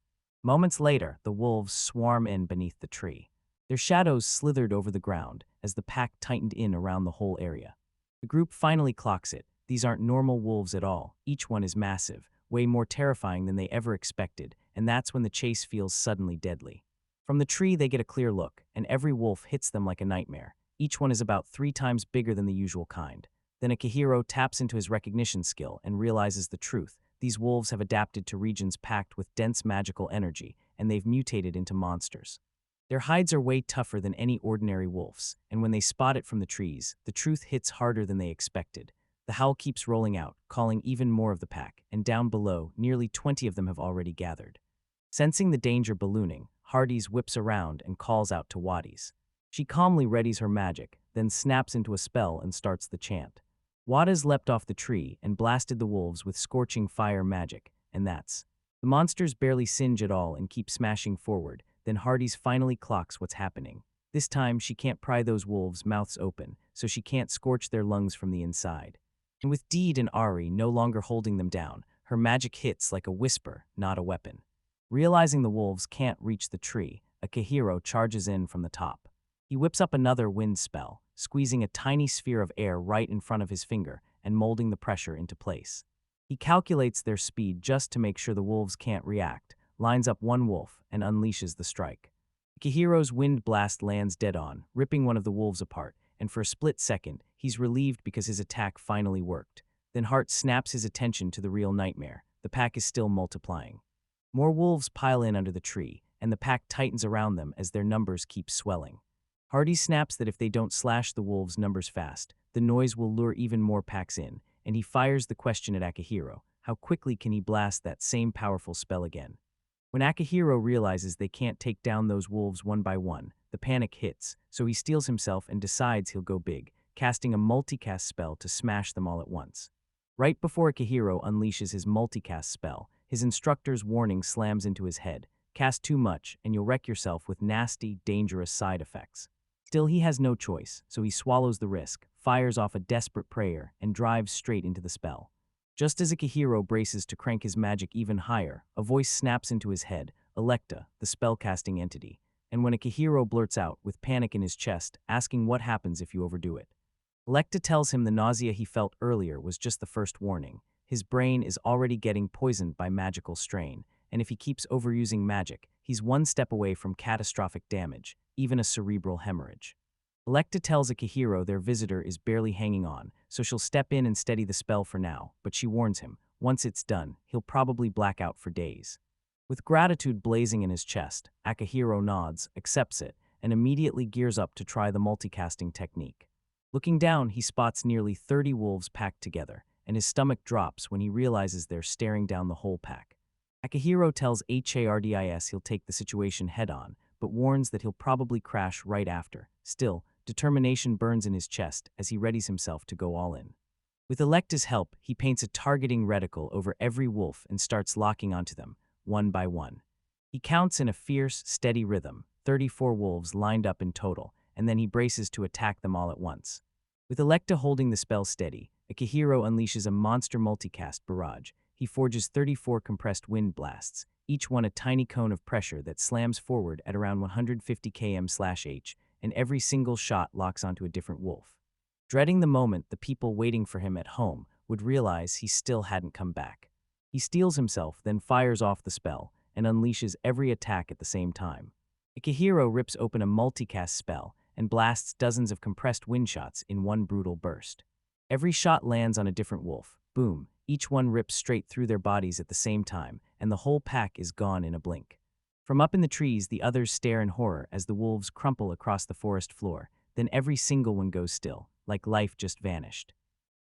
Moments later, the wolves swarm in beneath the tree. Their shadows slithered over the ground as the pack tightened in around the whole area. The group finally clocks it. These aren't normal wolves at all. Each one is massive, way more terrifying than they ever expected, and that's when the chase feels suddenly deadly. From the tree, they get a clear look, and every wolf hits them like a nightmare. Each one is about 3 times bigger than the usual kind. Then Akihiro taps into his recognition skill and realizes the truth. These wolves have adapted to regions packed with dense magical energy, and they've mutated into monsters. Their hides are way tougher than any ordinary wolf's, and when they spot it from the trees, the truth hits harder than they expected. The howl keeps rolling out, calling even more of the pack, and down below, nearly 20 of them have already gathered. Sensing the danger ballooning, Hardy's whips around and calls out to Wadis. She calmly readies her magic, then snaps into a spell and starts the chant. Wadis leapt off the tree and blasted the wolves with scorching fire magic, and that's. The monsters barely singe at all and keep smashing forward. Then Hardy's finally clocks what's happening. This time, she can't pry those wolves' mouths open, so she can't scorch their lungs from the inside. And with Deed and Ari no longer holding them down, her magic hits like a whisper, not a weapon. Realizing the wolves can't reach the tree, Akihiro charges in from the top. He whips up another wind spell, squeezing a tiny sphere of air right in front of his finger and molding the pressure into place. He calculates their speed just to make sure the wolves can't react, lines up one wolf, and unleashes the strike. Akihiro's wind blast lands dead on, ripping one of the wolves apart, and for a split second, he's relieved because his attack finally worked. Then Hart snaps his attention to the real nightmare. The pack is still multiplying. More wolves pile in under the tree, and the pack tightens around them as their numbers keep swelling. Hardy snaps that if they don't slash the wolves' numbers fast, the noise will lure even more packs in, and he fires the question at Akihiro: how quickly can he blast that same powerful spell again? When Akihiro realizes they can't take down those wolves one by one, the panic hits, so he steels himself and decides he'll go big, casting a multicast spell to smash them all at once. Right before Akihiro unleashes his multicast spell, his instructor's warning slams into his head: cast too much and you'll wreck yourself with nasty, dangerous side effects. Still, he has no choice, so he swallows the risk, fires off a desperate prayer, and drives straight into the spell. Just as Akihiro braces to crank his magic even higher, a voice snaps into his head: Electa, the spellcasting entity. And when Akihiro blurts out, with panic in his chest, asking what happens if you overdo it. Electa tells him the nausea he felt earlier was just the first warning. His brain is already getting poisoned by magical strain, and if he keeps overusing magic, he's one step away from catastrophic damage, even a cerebral hemorrhage. Electa tells Akihiro their visitor is barely hanging on, so she'll step in and steady the spell for now, but she warns him, once it's done, he'll probably black out for days. With gratitude blazing in his chest, Akihiro nods, accepts it, and immediately gears up to try the multicasting technique. Looking down, he spots nearly 30 wolves packed together, and his stomach drops when he realizes they're staring down the whole pack. Akihiro tells Hardis he'll take the situation head-on, but warns that he'll probably crash right after. Still, determination burns in his chest as he readies himself to go all in. With Electa's help, he paints a targeting reticle over every wolf and starts locking onto them, one by one. He counts in a fierce, steady rhythm, 34 wolves lined up in total, and then he braces to attack them all at once. With Electa holding the spell steady, Akihiro unleashes a monster multicast barrage. He forges 34 compressed wind blasts, each one a tiny cone of pressure that slams forward at around 150 km/h, and every single shot locks onto a different wolf. Dreading the moment the people waiting for him at home would realize he still hadn't come back. He steels himself, then fires off the spell, and unleashes every attack at the same time. Akihiro rips open a multicast spell and blasts dozens of compressed wind shots in one brutal burst. Every shot lands on a different wolf. Boom, each one rips straight through their bodies at the same time, and the whole pack is gone in a blink. From up in the trees, the others stare in horror as the wolves crumple across the forest floor. Then every single one goes still, like life just vanished.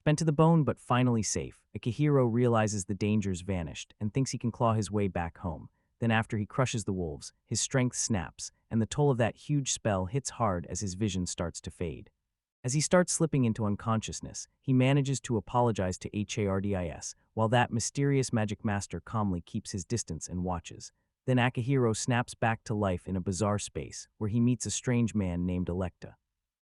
Spent to the bone but finally safe, Akihiro realizes the dangers vanished and thinks he can claw his way back home. Then after he crushes the wolves, his strength snaps, and the toll of that huge spell hits hard as his vision starts to fade. As he starts slipping into unconsciousness, he manages to apologize to Hardis, while that mysterious magic master calmly keeps his distance and watches. Then Akihiro snaps back to life in a bizarre space, where he meets a strange man named Electa.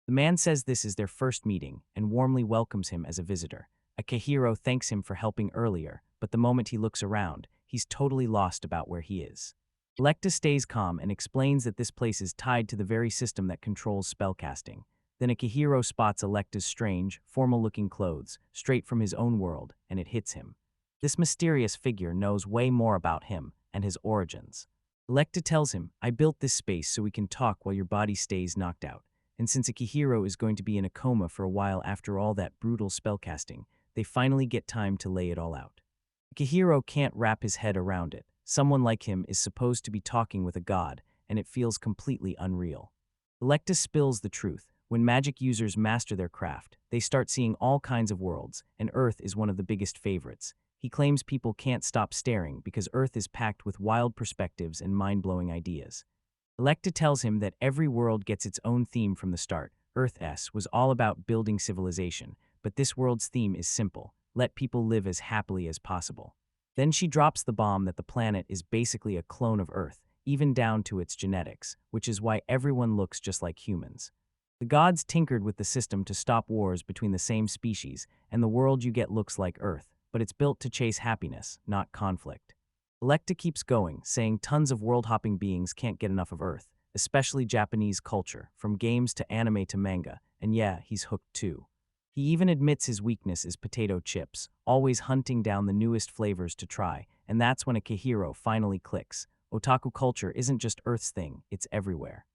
The man says this is their first meeting, and warmly welcomes him as a visitor. Akihiro thanks him for helping earlier, but the moment he looks around, he's totally lost about where he is. Electa stays calm and explains that this place is tied to the very system that controls spellcasting. Then Akihiro spots Electa's strange, formal-looking clothes, straight from his own world, and it hits him. This mysterious figure knows way more about him and his origins. Electa tells him, "I built this space so we can talk while your body stays knocked out." And since Akihiro is going to be in a coma for a while after all that brutal spellcasting, they finally get time to lay it all out. Akihiro can't wrap his head around it. Someone like him is supposed to be talking with a god, and it feels completely unreal. Electa spills the truth. When magic users master their craft, they start seeing all kinds of worlds, and Earth is one of the biggest favorites. He claims people can't stop staring because Earth is packed with wild perspectives and mind-blowing ideas. Electa tells him that every world gets its own theme from the start. Earth's was all about building civilization, but this world's theme is simple: let people live as happily as possible. Then she drops the bomb that the planet is basically a clone of Earth, even down to its genetics, which is why everyone looks just like humans. The gods tinkered with the system to stop wars between the same species, and the world you get looks like Earth, but it's built to chase happiness, not conflict. Electa keeps going, saying tons of world-hopping beings can't get enough of Earth, especially Japanese culture, from games to anime to manga, and yeah, he's hooked too. He even admits his weakness is potato chips, always hunting down the newest flavors to try, and that's when Akihiro finally clicks. Otaku culture isn't just Earth's thing, it's everywhere.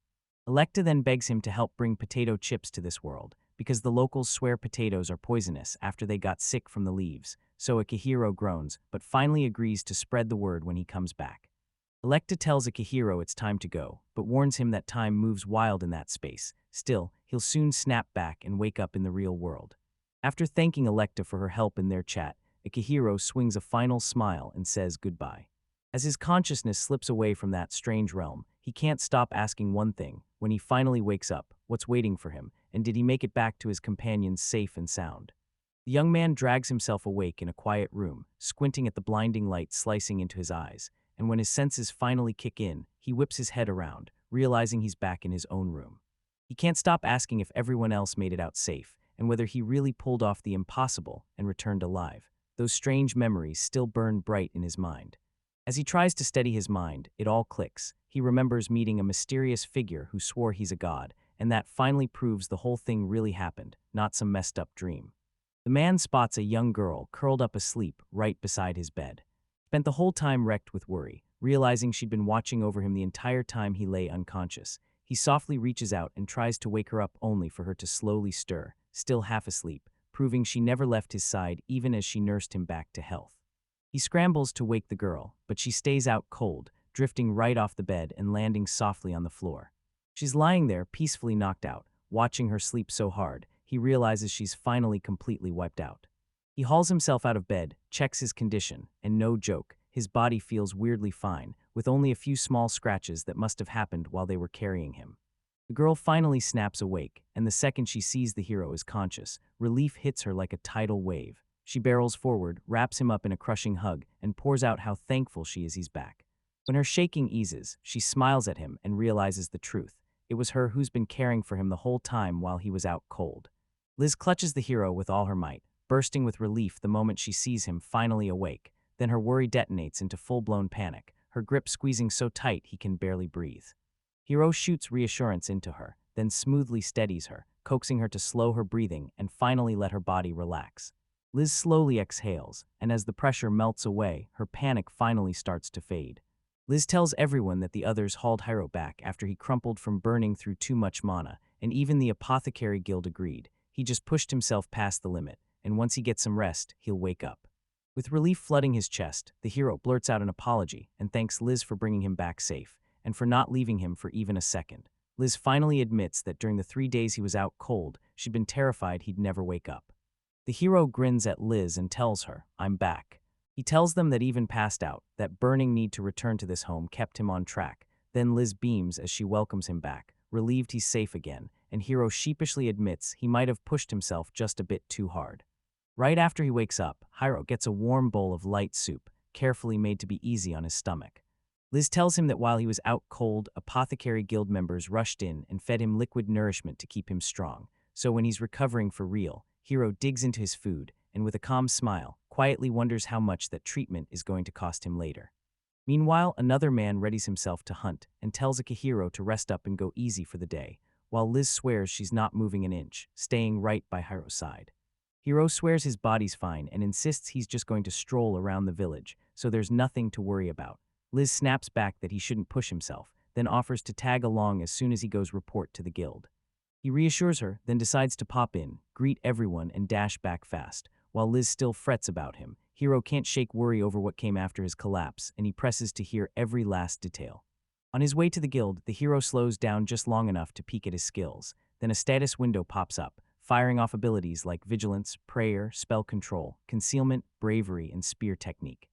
Electa then begs him to help bring potato chips to this world, because the locals swear potatoes are poisonous after they got sick from the leaves, so Akihiro groans, but finally agrees to spread the word when he comes back. Electa tells Akihiro it's time to go, but warns him that time moves wild in that space. Still, he'll soon snap back and wake up in the real world. After thanking Electa for her help in their chat, Akihiro swings a final smile and says goodbye. As his consciousness slips away from that strange realm, he can't stop asking one thing: when he finally wakes up, what's waiting for him, and did he make it back to his companions safe and sound? The young man drags himself awake in a quiet room, squinting at the blinding light slicing into his eyes, and when his senses finally kick in, he whips his head around, realizing he's back in his own room. He can't stop asking if everyone else made it out safe, and whether he really pulled off the impossible and returned alive. Those strange memories still burn bright in his mind. As he tries to steady his mind, it all clicks. He remembers meeting a mysterious figure who swore he's a god, and that finally proves the whole thing really happened, not some messed up dream. The man spots a young girl curled up asleep right beside his bed. Spent the whole time wrecked with worry, realizing she'd been watching over him the entire time he lay unconscious. He softly reaches out and tries to wake her up, only for her to slowly stir, still half asleep, proving she never left his side even as she nursed him back to health. He scrambles to wake the girl, but she stays out cold, drifting right off the bed and landing softly on the floor. She's lying there, peacefully knocked out. Watching her sleep so hard, he realizes she's finally completely wiped out. He hauls himself out of bed, checks his condition, and no joke, his body feels weirdly fine, with only a few small scratches that must have happened while they were carrying him. The girl finally snaps awake, and the second she sees the hero is conscious, relief hits her like a tidal wave. She barrels forward, wraps him up in a crushing hug, and pours out how thankful she is he's back. When her shaking eases, she smiles at him and realizes the truth. It was her who's been caring for him the whole time while he was out cold. Liz clutches the hero with all her might, bursting with relief the moment she sees him finally awake. Then her worry detonates into full-blown panic, her grip squeezing so tight he can barely breathe. Hiro shoots reassurance into her, then smoothly steadies her, coaxing her to slow her breathing and finally let her body relax. Liz slowly exhales, and as the pressure melts away, her panic finally starts to fade. Liz tells everyone that the others hauled Hiro back after he crumpled from burning through too much mana, and even the Apothecary Guild agreed. He just pushed himself past the limit, and once he gets some rest, he'll wake up. With relief flooding his chest, the hero blurts out an apology and thanks Liz for bringing him back safe, and for not leaving him for even a second. Liz finally admits that during the 3 days he was out cold, she'd been terrified he'd never wake up. The hero grins at Liz and tells her, "I'm back." He tells them that even passed out, that burning need to return to this home kept him on track. Then Liz beams as she welcomes him back, relieved he's safe again, and Hiro sheepishly admits he might have pushed himself just a bit too hard. Right after he wakes up, Hiro gets a warm bowl of light soup, carefully made to be easy on his stomach. Liz tells him that while he was out cold, Apothecary Guild members rushed in and fed him liquid nourishment to keep him strong. So when he's recovering for real, Hiro digs into his food and with a calm smile, quietly wonders how much that treatment is going to cost him later. Meanwhile, another man readies himself to hunt and tells Akihiro to rest up and go easy for the day, while Liz swears she's not moving an inch, staying right by Hiro's side. Hiro swears his body's fine and insists he's just going to stroll around the village, so there's nothing to worry about. Liz snaps back that he shouldn't push himself, then offers to tag along as soon as he goes report to the guild. He reassures her, then decides to pop in, greet everyone, and dash back fast. While Liz still frets about him, Hiro can't shake worry over what came after his collapse, and he presses to hear every last detail. On his way to the guild, the hero slows down just long enough to peek at his skills. Then a status window pops up, firing off abilities like vigilance, prayer, spell control, concealment, bravery, and spear technique.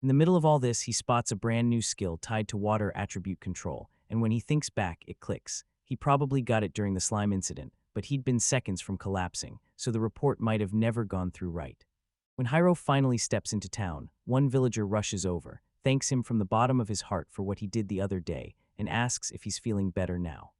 In the middle of all this, he spots a brand new skill tied to water attribute control, and when he thinks back, it clicks. He probably got it during the slime incident, but he'd been seconds from collapsing, so the report might have never gone through right. When Hiro finally steps into town, one villager rushes over, thanks him from the bottom of his heart for what he did the other day, and asks if he's feeling better now.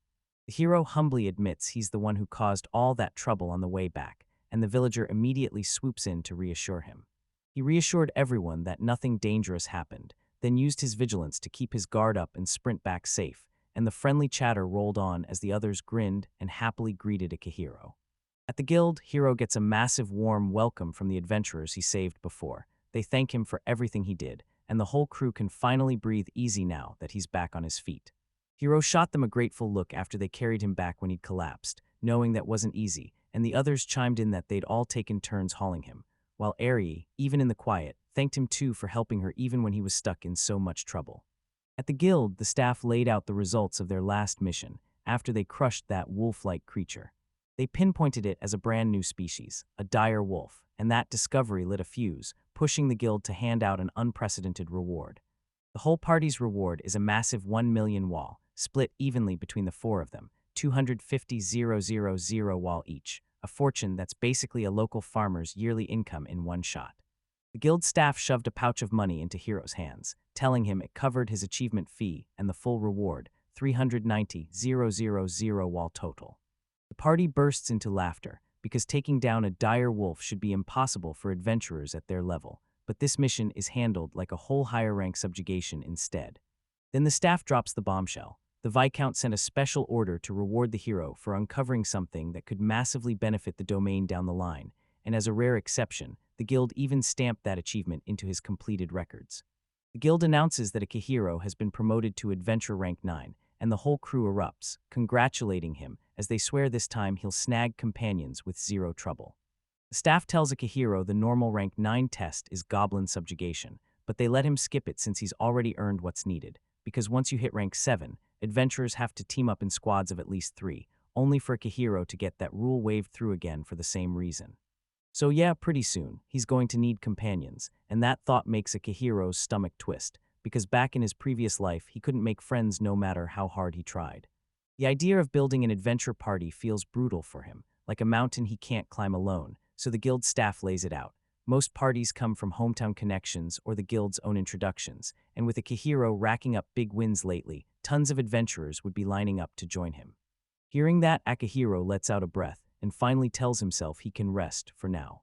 The hero humbly admits he's the one who caused all that trouble on the way back, and the villager immediately swoops in to reassure him. He reassured everyone that nothing dangerous happened, then used his vigilance to keep his guard up and sprint back safe, and the friendly chatter rolled on as the others grinned and happily greeted Akihiro. At the guild, Hiro gets a massive warm welcome from the adventurers he saved before. They thank him for everything he did, and the whole crew can finally breathe easy now that he's back on his feet. Hiro shot them a grateful look after they carried him back when he'd collapsed, knowing that wasn't easy, and the others chimed in that they'd all taken turns hauling him, while Arie, even in the quiet, thanked him too for helping her even when he was stuck in so much trouble. At the guild, the staff laid out the results of their last mission, after they crushed that wolf-like creature. They pinpointed it as a brand new species, a dire wolf, and that discovery lit a fuse, pushing the guild to hand out an unprecedented reward. The whole party's reward is a massive 1 million wall, split evenly between the four of them, 250,000 wall each, a fortune that's basically a local farmer's yearly income in one shot. The guild staff shoved a pouch of money into Hiro's hands, telling him it covered his achievement fee and the full reward, 390,000 wall total. The party bursts into laughter, because taking down a dire wolf should be impossible for adventurers at their level, but this mission is handled like a whole higher rank subjugation instead. Then the staff drops the bombshell. The Viscount sent a special order to reward the hero for uncovering something that could massively benefit the domain down the line, and as a rare exception, the guild even stamped that achievement into his completed records. The guild announces that Akihiro has been promoted to Adventure Rank 9, and the whole crew erupts, congratulating him as they swear this time he'll snag companions with zero trouble. The staff tells Akihiro the normal Rank 9 test is Goblin Subjugation, but they let him skip it since he's already earned what's needed, because once you hit Rank 7, adventurers have to team up in squads of at least 3, only for Akihiro to get that rule waved through again for the same reason. So yeah, pretty soon, he's going to need companions, and that thought makes Akihiro's stomach twist, because back in his previous life, he couldn't make friends no matter how hard he tried. The idea of building an adventure party feels brutal for him, like a mountain he can't climb alone, so the guild staff lays it out. Most parties come from hometown connections or the guild's own introductions, and with Akihiro racking up big wins lately, tons of adventurers would be lining up to join him. Hearing that, Akihiro lets out a breath and finally tells himself he can rest for now.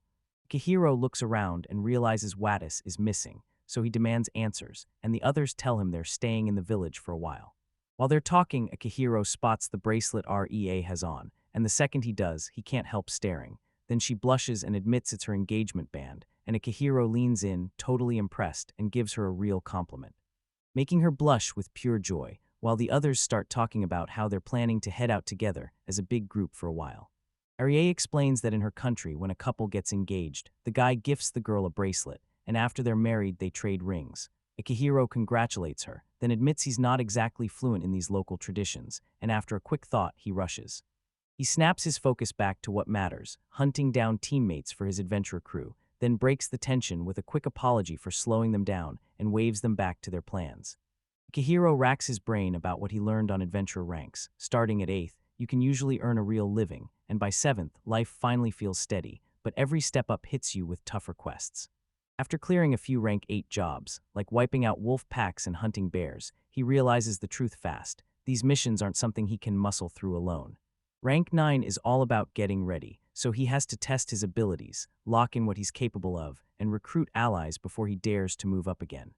Akihiro looks around and realizes Wattis is missing, so he demands answers, and the others tell him they're staying in the village for a while. While they're talking, Akihiro spots the bracelet Rea has on, and the second he does, he can't help staring. Then she blushes and admits it's her engagement band, and Akihiro leans in, totally impressed, and gives her a real compliment, making her blush with pure joy, while the others start talking about how they're planning to head out together as a big group for a while. Rea explains that in her country, when a couple gets engaged, the guy gifts the girl a bracelet, and after they're married, they trade rings. Akihiro congratulates her, then admits he's not exactly fluent in these local traditions, and after a quick thought, he rushes. He snaps his focus back to what matters, hunting down teammates for his adventure crew, then breaks the tension with a quick apology for slowing them down and waves them back to their plans. Akihiro racks his brain about what he learned on adventure ranks. Starting at 8th, you can usually earn a real living, and by 7th, life finally feels steady, but every step up hits you with tougher quests. After clearing a few rank 8 jobs, like wiping out wolf packs and hunting bears, he realizes the truth fast. These missions aren't something he can muscle through alone. Rank 9 is all about getting ready, so he has to test his abilities, lock in what he's capable of, and recruit allies before he dares to move up again.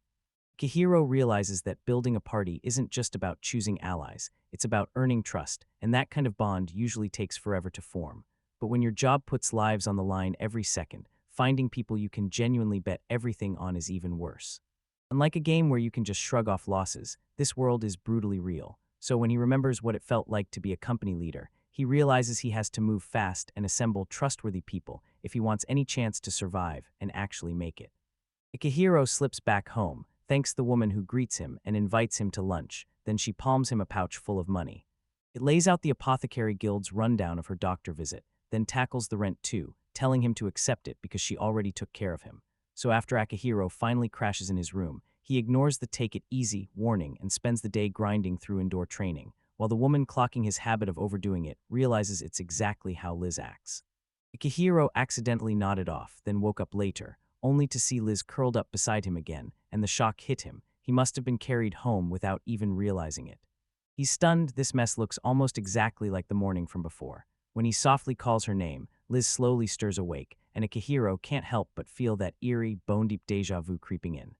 Kihiro realizes that building a party isn't just about choosing allies, it's about earning trust, and that kind of bond usually takes forever to form. But when your job puts lives on the line every second, finding people you can genuinely bet everything on is even worse. Unlike a game where you can just shrug off losses, this world is brutally real. So when he remembers what it felt like to be a company leader, he realizes he has to move fast and assemble trustworthy people if he wants any chance to survive and actually make it. Akihiro slips back home, thanks the woman who greets him and invites him to lunch, then she palms him a pouch full of money. It lays out the Apothecary Guild's rundown of her doctor visit, then tackles the rent too, telling him to accept it because she already took care of him. So after Akihiro finally crashes in his room, he ignores the take it easy warning and spends the day grinding through indoor training, while the woman clocking his habit of overdoing it realizes it's exactly how Liz acts. Akihiro accidentally nodded off, then woke up later, only to see Liz curled up beside him again, and the shock hit him. He must have been carried home without even realizing it. He's stunned. This mess looks almost exactly like the morning from before. When he softly calls her name, Liz slowly stirs awake, and Akihiro can't help but feel that eerie, bone-deep déjà vu creeping in.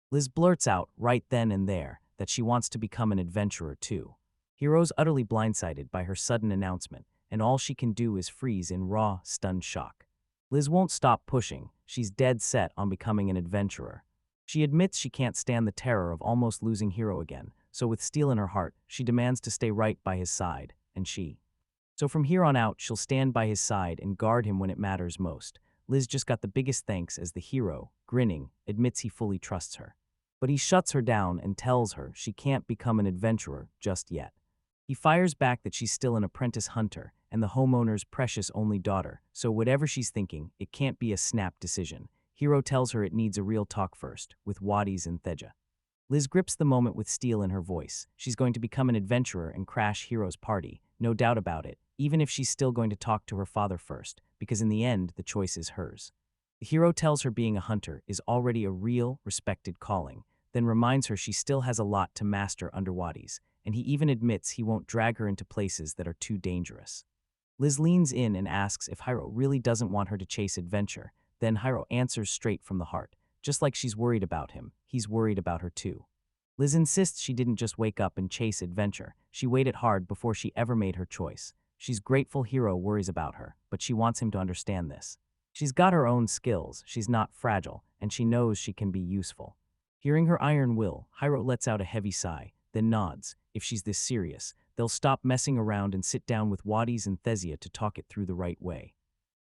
Liz blurts out, right then and there, that she wants to become an adventurer too. Hiro's utterly blindsided by her sudden announcement, and all she can do is freeze in raw, stunned shock. Liz won't stop pushing. She's dead set on becoming an adventurer. She admits she can't stand the terror of almost losing Hiro again, so with steel in her heart, she demands to stay right by his side, and So from here on out, she'll stand by his side and guard him when it matters most. Liz just got the biggest thanks as the hero, grinning, admits he fully trusts her. But he shuts her down and tells her she can't become an adventurer just yet. He fires back that she's still an apprentice hunter and the homeowner's precious only daughter, so whatever she's thinking, it can't be a snap decision. Hiro tells her it needs a real talk first, with Wadis and Theja. Liz grips the moment with steel in her voice. She's going to become an adventurer and crash Hiro's party, no doubt about it, even if she's still going to talk to her father first, because in the end, the choice is hers. The hero tells her being a hunter is already a real, respected calling, then reminds her she still has a lot to master under Wadis, and he even admits he won't drag her into places that are too dangerous. Liz leans in and asks if Hiro really doesn't want her to chase adventure. Then Hiro answers straight from the heart. Just like she's worried about him, he's worried about her too. Liz insists she didn't just wake up and chase adventure. She waited hard before she ever made her choice. She's grateful Hiro worries about her, but she wants him to understand this. She's got her own skills, she's not fragile, and she knows she can be useful. Hearing her iron will, Hiro lets out a heavy sigh, then nods. If she's this serious, they'll stop messing around and sit down with Wadis and Thesia to talk it through the right way.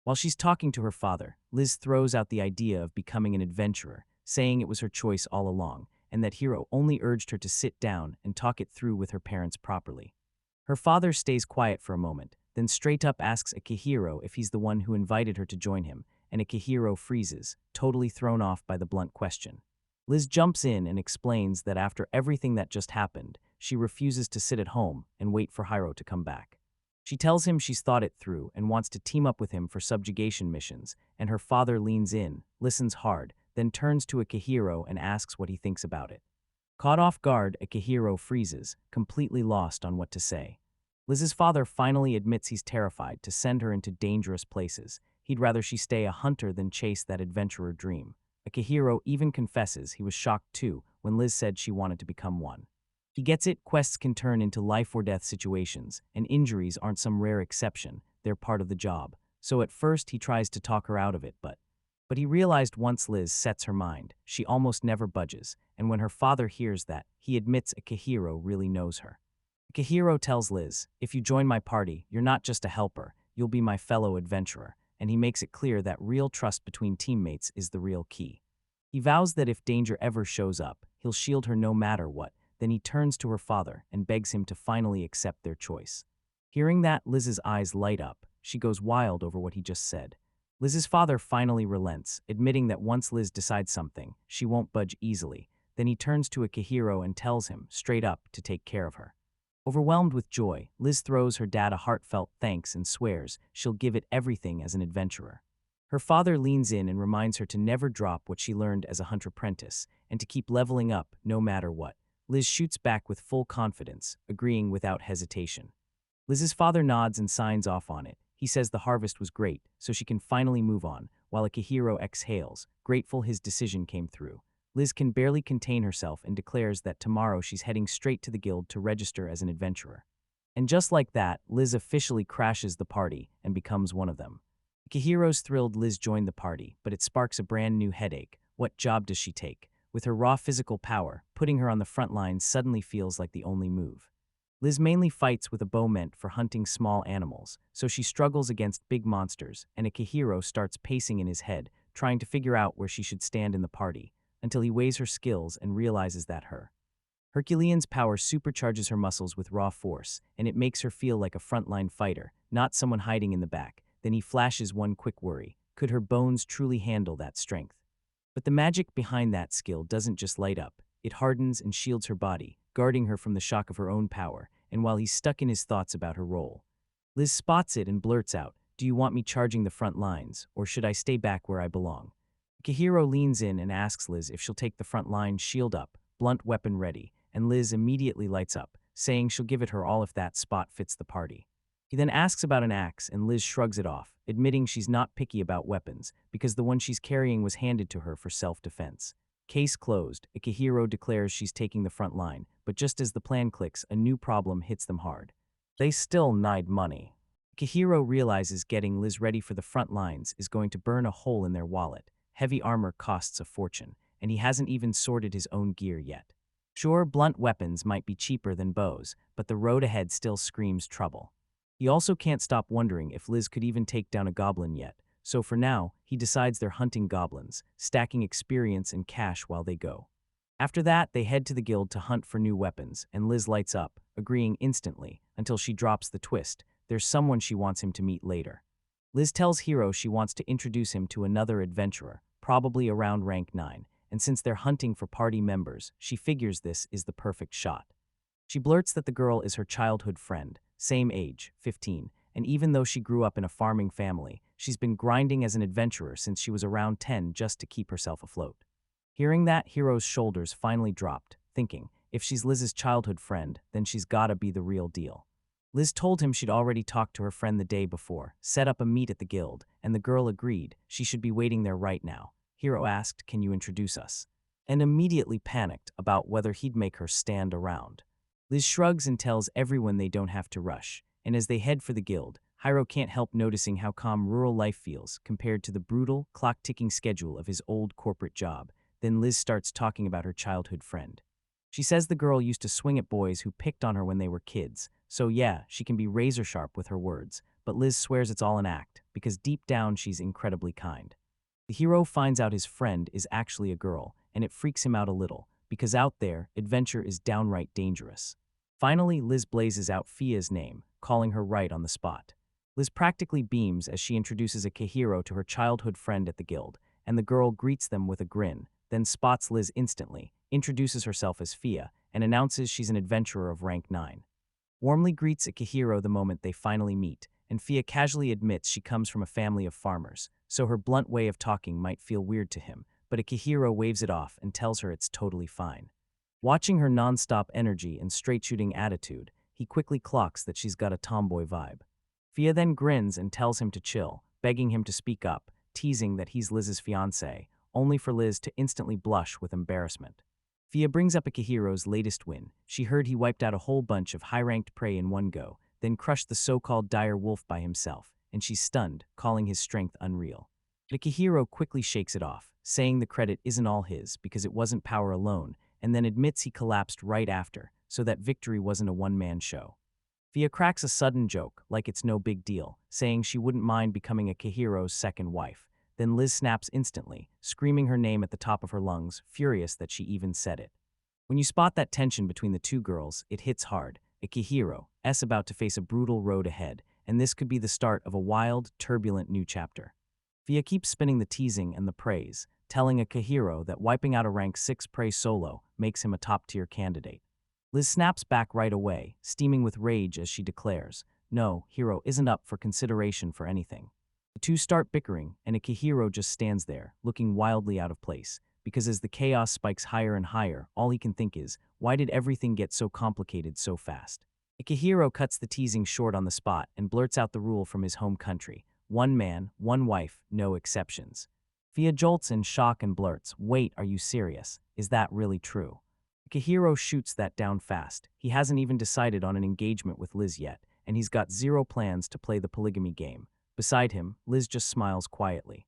While she's talking to her father, Liz throws out the idea of becoming an adventurer, saying it was her choice all along, and that Hiro only urged her to sit down and talk it through with her parents properly. Her father stays quiet for a moment, then straight up asks Akihiro if he's the one who invited her to join him, and Akihiro freezes, totally thrown off by the blunt question. Liz jumps in and explains that after everything that just happened, she refuses to sit at home and wait for Hiro to come back. She tells him she's thought it through and wants to team up with him for subjugation missions, and her father leans in, listens hard, then turns to Akihiro and asks what he thinks about it. Caught off guard, Akihiro freezes, completely lost on what to say. Liz's father finally admits he's terrified to send her into dangerous places. He'd rather she stay a hunter than chase that adventurer dream. Akihiro even confesses he was shocked too when Liz said she wanted to become one. He gets it, quests can turn into life-or-death situations, and injuries aren't some rare exception, they're part of the job. So at first he tries to talk her out of it, but he realized once Liz sets her mind, she almost never budges, and when her father hears that, he admits Akihiro really knows her. Akihiro tells Liz, if you join my party, you're not just a helper, you'll be my fellow adventurer, and he makes it clear that real trust between teammates is the real key. He vows that if danger ever shows up, he'll shield her no matter what. Then he turns to her father and begs him to finally accept their choice. Hearing that, Liz's eyes light up. She goes wild over what he just said. Liz's father finally relents, admitting that once Liz decides something, she won't budge easily. Then he turns to Akihiro and tells him, straight up, to take care of her. Overwhelmed with joy, Liz throws her dad a heartfelt thanks and swears she'll give it everything as an adventurer. Her father leans in and reminds her to never drop what she learned as a hunter-apprentice and to keep leveling up no matter what. Liz shoots back with full confidence, agreeing without hesitation. Liz's father nods and signs off on it. He says the harvest was great, so she can finally move on, while Akihiro exhales, grateful his decision came through. Liz can barely contain herself and declares that tomorrow she's heading straight to the guild to register as an adventurer. And just like that, Liz officially crashes the party and becomes one of them. Akihiro's thrilled Liz joined the party, but it sparks a brand new headache. What job does she take? With her raw physical power, putting her on the front lines suddenly feels like the only move. Liz mainly fights with a bow meant for hunting small animals, so she struggles against big monsters, and Akihiro starts pacing in his head, trying to figure out where she should stand in the party, until he weighs her skills and realizes that her Herculean's power supercharges her muscles with raw force, and it makes her feel like a frontline fighter, not someone hiding in the back. Then he flashes one quick worry. Could her bones truly handle that strength? But the magic behind that skill doesn't just light up. It hardens and shields her body, guarding her from the shock of her own power, and while he's stuck in his thoughts about her role, Liz spots it and blurts out, "Do you want me charging the front lines, or should I stay back where I belong?" Akihiro leans in and asks Liz if she'll take the front line, shield up, blunt weapon ready, and Liz immediately lights up, saying she'll give it her all if that spot fits the party. He then asks about an axe, and Liz shrugs it off, admitting she's not picky about weapons because the one she's carrying was handed to her for self-defense. Case closed. Akihiro declares she's taking the front line, but just as the plan clicks, a new problem hits them hard. They still need money. Akihiro realizes getting Liz ready for the front lines is going to burn a hole in their wallet. Heavy armor costs a fortune, and he hasn't even sorted his own gear yet. Sure, blunt weapons might be cheaper than bows, but the road ahead still screams trouble. He also can't stop wondering if Liz could even take down a goblin yet, so for now, he decides they're hunting goblins, stacking experience and cash while they go. After that, they head to the guild to hunt for new weapons, and Liz lights up, agreeing instantly, until she drops the twist. There's someone she wants him to meet later. Liz tells Hiro she wants to introduce him to another adventurer, probably around rank 9, and since they're hunting for party members, she figures this is the perfect shot. She blurts that the girl is her childhood friend, same age, 15, and even though she grew up in a farming family, she's been grinding as an adventurer since she was around 10 just to keep herself afloat. Hearing that, Hiro's shoulders finally dropped, thinking, if she's Liz's childhood friend, then she's gotta be the real deal. Liz told him she'd already talked to her friend the day before, set up a meet at the guild, and the girl agreed she should be waiting there right now. Hiro asked, "Can you introduce us?" and immediately panicked about whether he'd make her stand around. Liz shrugs and tells everyone they don't have to rush, and as they head for the guild, Hiro can't help noticing how calm rural life feels compared to the brutal, clock-ticking schedule of his old corporate job. Then Liz starts talking about her childhood friend. She says the girl used to swing at boys who picked on her when they were kids, so yeah, she can be razor-sharp with her words, but Liz swears it's all an act, because deep down she's incredibly kind. The hero finds out his friend is actually a girl, and it freaks him out a little, because out there, adventure is downright dangerous. Finally, Liz blazes out Fia's name, calling her right on the spot. Liz practically beams as she introduces Akihiro to her childhood friend at the guild, and the girl greets them with a grin, then spots Liz instantly, introduces herself as Fia, and announces she's an adventurer of rank 9. Warmly greets Akihiro the moment they finally meet, and Fia casually admits she comes from a family of farmers, so her blunt way of talking might feel weird to him, but Akihiro waves it off and tells her it's totally fine. Watching her non-stop energy and straight-shooting attitude, he quickly clocks that she's got a tomboy vibe. Fia then grins and tells him to chill, begging him to speak up, teasing that he's Liz's fiancé, only for Liz to instantly blush with embarrassment. Fia brings up Akihiro's latest win. She heard he wiped out a whole bunch of high-ranked prey in one go, then crushed the so-called dire wolf by himself, and she's stunned, calling his strength unreal. Akihiro quickly shakes it off, saying the credit isn't all his because it wasn't power alone, and then admits he collapsed right after, so that victory wasn't a one-man show. Fia cracks a sudden joke, like it's no big deal, saying she wouldn't mind becoming Akihiro's second wife. Then Liz snaps instantly, screaming her name at the top of her lungs, furious that she even said it. When you spot that tension between the two girls, it hits hard. Isekai'D, about to face a brutal road ahead, and this could be the start of a wild, turbulent new chapter. Fia keeps spinning the teasing and the praise, telling Akihiro that wiping out a rank 6 prey solo makes him a top-tier candidate. Liz snaps back right away, steaming with rage as she declares, no, Hiro isn't up for consideration for anything. The two start bickering, and Akihiro just stands there, looking wildly out of place, because as the chaos spikes higher and higher, all he can think is, why did everything get so complicated so fast? Akihiro cuts the teasing short on the spot and blurts out the rule from his home country. One man, one wife, no exceptions. Fia jolts in shock and blurts, wait, are you serious? Is that really true? Akihiro shoots that down fast. He hasn't even decided on an engagement with Liz yet, and he's got zero plans to play the polygamy game. Beside him, Liz just smiles quietly.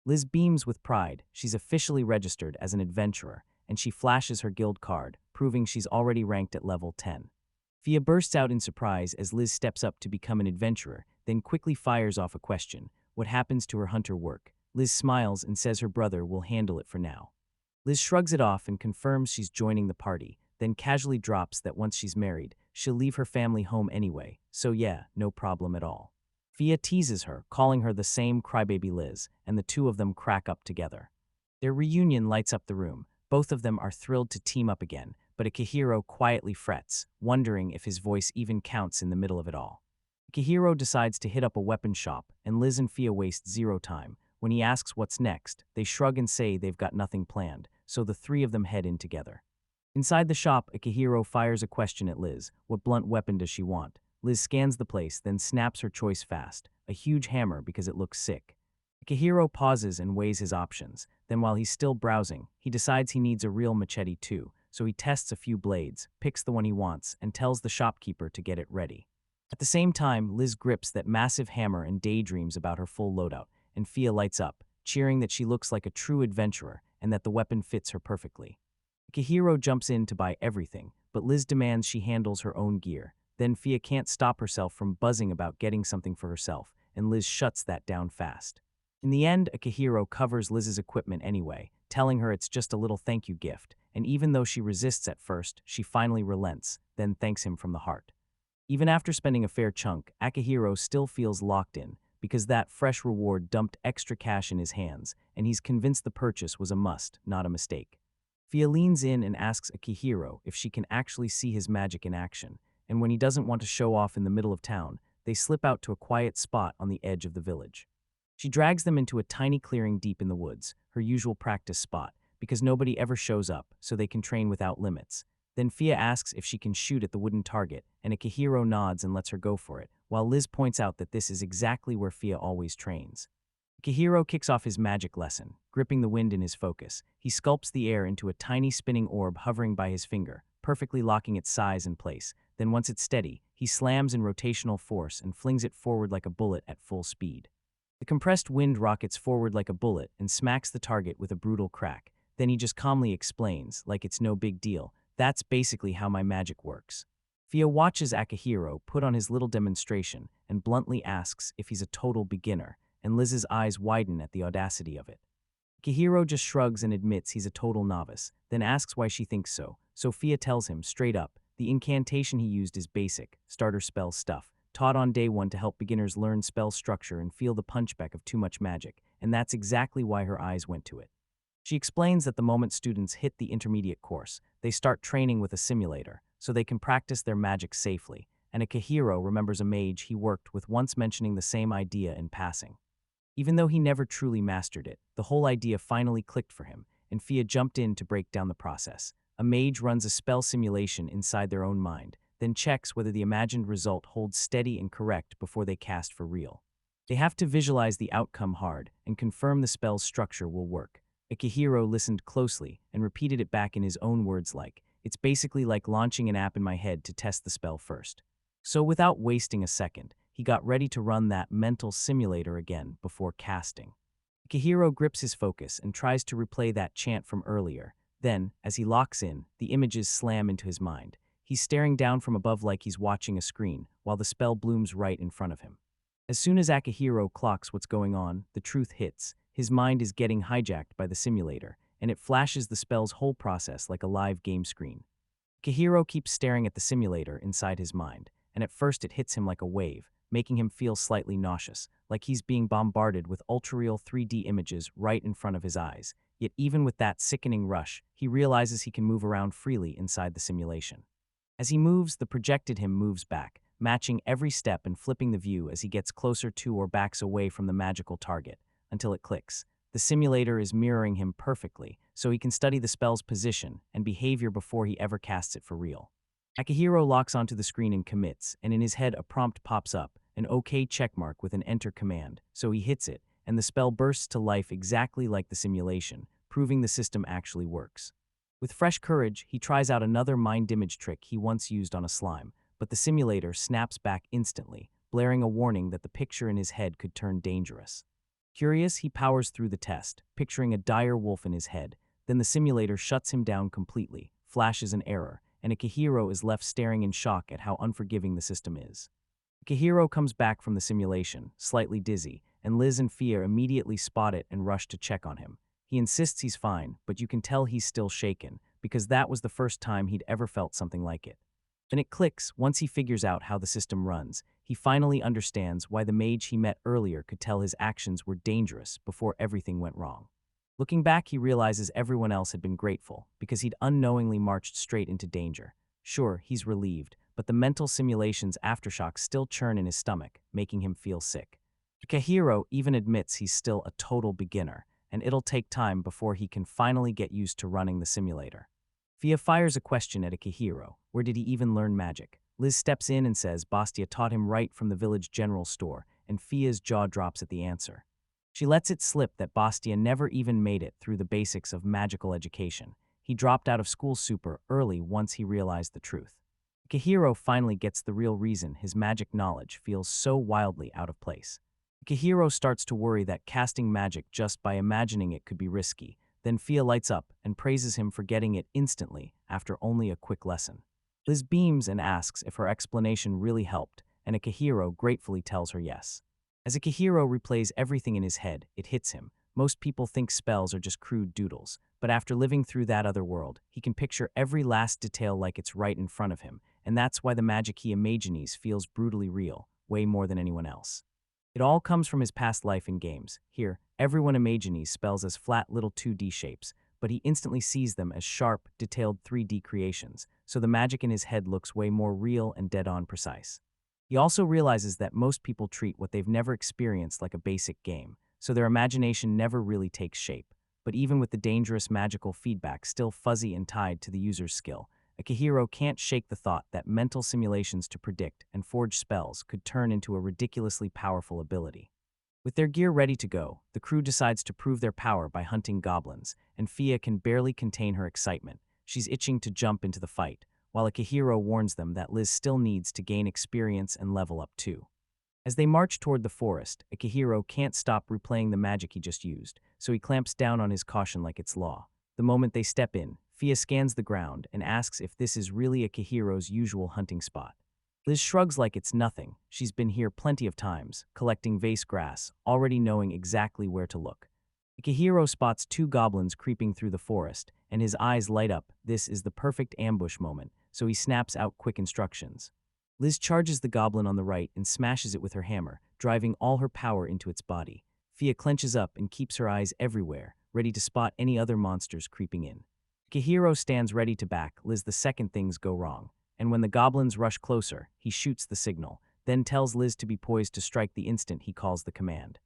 Liz beams with pride. She's officially registered as an adventurer, and she flashes her guild card, proving she's already ranked at level 10. Fia bursts out in surprise as Liz steps up to become an adventurer, then quickly fires off a question. What happens to her hunter work? Liz smiles and says her brother will handle it for now. Liz shrugs it off and confirms she's joining the party, then casually drops that once she's married, she'll leave her family home anyway, so yeah, no problem at all. Fia teases her, calling her the same crybaby Liz, and the two of them crack up together. Their reunion lights up the room. Both of them are thrilled to team up again, but Akihiro quietly frets, wondering if his voice even counts in the middle of it all. Akihiro decides to hit up a weapon shop, and Liz and Fia waste zero time. When he asks what's next, they shrug and say they've got nothing planned, so the three of them head in together. Inside the shop, Akihiro fires a question at Liz. What blunt weapon does she want? Liz scans the place, then snaps her choice fast, a huge hammer because it looks sick. Akihiro pauses and weighs his options. Then while he's still browsing, he decides he needs a real machete too, so he tests a few blades, picks the one he wants, and tells the shopkeeper to get it ready. At the same time, Liz grips that massive hammer and daydreams about her full loadout, and Fia lights up, cheering that she looks like a true adventurer and that the weapon fits her perfectly. Akihiro jumps in to buy everything, but Liz demands she handles her own gear. Then Fia can't stop herself from buzzing about getting something for herself, and Liz shuts that down fast. In the end, Akihiro covers Liz's equipment anyway, telling her it's just a little thank you gift, and even though she resists at first, she finally relents, then thanks him from the heart. Even after spending a fair chunk, Akihiro still feels locked in, because that fresh reward dumped extra cash in his hands, and he's convinced the purchase was a must, not a mistake. Fia leans in and asks Akihiro if she can actually see his magic in action, and when he doesn't want to show off in the middle of town, they slip out to a quiet spot on the edge of the village. She drags them into a tiny clearing deep in the woods, her usual practice spot, because nobody ever shows up, so they can train without limits. Then Fia asks if she can shoot at the wooden target, and Akihiro nods and lets her go for it, while Liz points out that this is exactly where Fia always trains. Akihiro kicks off his magic lesson, gripping the wind in his focus. He sculpts the air into a tiny spinning orb hovering by his finger, perfectly locking its size and place. Then once it's steady, he slams in rotational force and flings it forward like a bullet at full speed. The compressed wind rockets forward like a bullet and smacks the target with a brutal crack. Then he just calmly explains, like it's no big deal, that's basically how my magic works. Fia watches Akihiro put on his little demonstration and bluntly asks if he's a total beginner, and Liz's eyes widen at the audacity of it. Akihiro just shrugs and admits he's a total novice, then asks why she thinks so. So Fia tells him, straight up, the incantation he used is basic, starter spell stuff, taught on day one to help beginners learn spell structure and feel the punchback of too much magic, and that's exactly why her eyes went to it. She explains that the moment students hit the intermediate course, they start training with a simulator, so they can practice their magic safely, and Akihiro remembers a mage he worked with once mentioning the same idea in passing. Even though he never truly mastered it, the whole idea finally clicked for him, and Fia jumped in to break down the process. A mage runs a spell simulation inside their own mind, then checks whether the imagined result holds steady and correct before they cast for real. They have to visualize the outcome hard and confirm the spell's structure will work. Akihiro listened closely and repeated it back in his own words like, it's basically like launching an app in my head to test the spell first. So without wasting a second, he got ready to run that mental simulator again before casting. Akihiro grips his focus and tries to replay that chant from earlier. Then, as he locks in, the images slam into his mind. He's staring down from above like he's watching a screen, while the spell blooms right in front of him. As soon as Akihiro clocks what's going on, the truth hits. His mind is getting hijacked by the simulator, and it flashes the spell's whole process like a live game screen. Akihiro keeps staring at the simulator inside his mind, and at first it hits him like a wave, making him feel slightly nauseous, like he's being bombarded with ultra-real 3D images right in front of his eyes. Yet even with that sickening rush, he realizes he can move around freely inside the simulation. As he moves, the projected him moves back, matching every step and flipping the view as he gets closer to or backs away from the magical target, until it clicks. The simulator is mirroring him perfectly, so he can study the spell's position and behavior before he ever casts it for real. Akihiro locks onto the screen and commits, and in his head a prompt pops up, an OK checkmark with an enter command, so he hits it, and the spell bursts to life exactly like the simulation, proving the system actually works. With fresh courage, he tries out another mind image trick he once used on a slime, but the simulator snaps back instantly, blaring a warning that the picture in his head could turn dangerous. Curious, he powers through the test, picturing a dire wolf in his head. Then the simulator shuts him down completely, flashes an error, and Akihiro is left staring in shock at how unforgiving the system is. Akihiro comes back from the simulation, slightly dizzy, and Liz and Fia immediately spot it and rush to check on him. He insists he's fine, but you can tell he's still shaken, because that was the first time he'd ever felt something like it. Then it clicks once he figures out how the system runs. He finally understands why the mage he met earlier could tell his actions were dangerous before everything went wrong. Looking back, he realizes everyone else had been grateful, because he'd unknowingly marched straight into danger. Sure, he's relieved, but the mental simulation's aftershocks still churn in his stomach, making him feel sick. Akihiro even admits he's still a total beginner, and it'll take time before he can finally get used to running the simulator. Fia fires a question at Akihiro. Where did he even learn magic? Liz steps in and says Bastia taught him right from the village general store, and Fia's jaw drops at the answer. She lets it slip that Bastia never even made it through the basics of magical education. He dropped out of school super early once he realized the truth. Akihiro finally gets the real reason his magic knowledge feels so wildly out of place. Akihiro starts to worry that casting magic just by imagining it could be risky. Then Fia lights up and praises him for getting it instantly after only a quick lesson. Liz beams and asks if her explanation really helped, and Akihiro gratefully tells her yes. As Akihiro replays everything in his head, it hits him. Most people think spells are just crude doodles, but after living through that other world, he can picture every last detail like it's right in front of him, and that's why the magic he imagines feels brutally real, way more than anyone else. It all comes from his past life in games. Here, everyone imagines spells as flat little 2D shapes, but he instantly sees them as sharp, detailed 3D creations, so the magic in his head looks way more real and dead-on precise. He also realizes that most people treat what they've never experienced like a basic game, so their imagination never really takes shape. But even with the dangerous magical feedback still fuzzy and tied to the user's skill, Akihiro can't shake the thought that mental simulations to predict and forge spells could turn into a ridiculously powerful ability. With their gear ready to go, the crew decides to prove their power by hunting goblins, and Fia can barely contain her excitement. She's itching to jump into the fight, while Akihiro warns them that Liz still needs to gain experience and level up too. As they march toward the forest, Akihiro can't stop replaying the magic he just used, so he clamps down on his caution like it's law. The moment they step in, Fia scans the ground and asks if this is really Akihiro's usual hunting spot. Liz shrugs like it's nothing. She's been here plenty of times, collecting vase grass, already knowing exactly where to look. Akihiro spots two goblins creeping through the forest, and his eyes light up. This is the perfect ambush moment, so he snaps out quick instructions. Liz charges the goblin on the right and smashes it with her hammer, driving all her power into its body. Fia clenches up and keeps her eyes everywhere, ready to spot any other monsters creeping in. Akihiro stands ready to back Liz the second things go wrong, and when the goblins rush closer, he shoots the signal, then tells Liz to be poised to strike the instant he calls the command.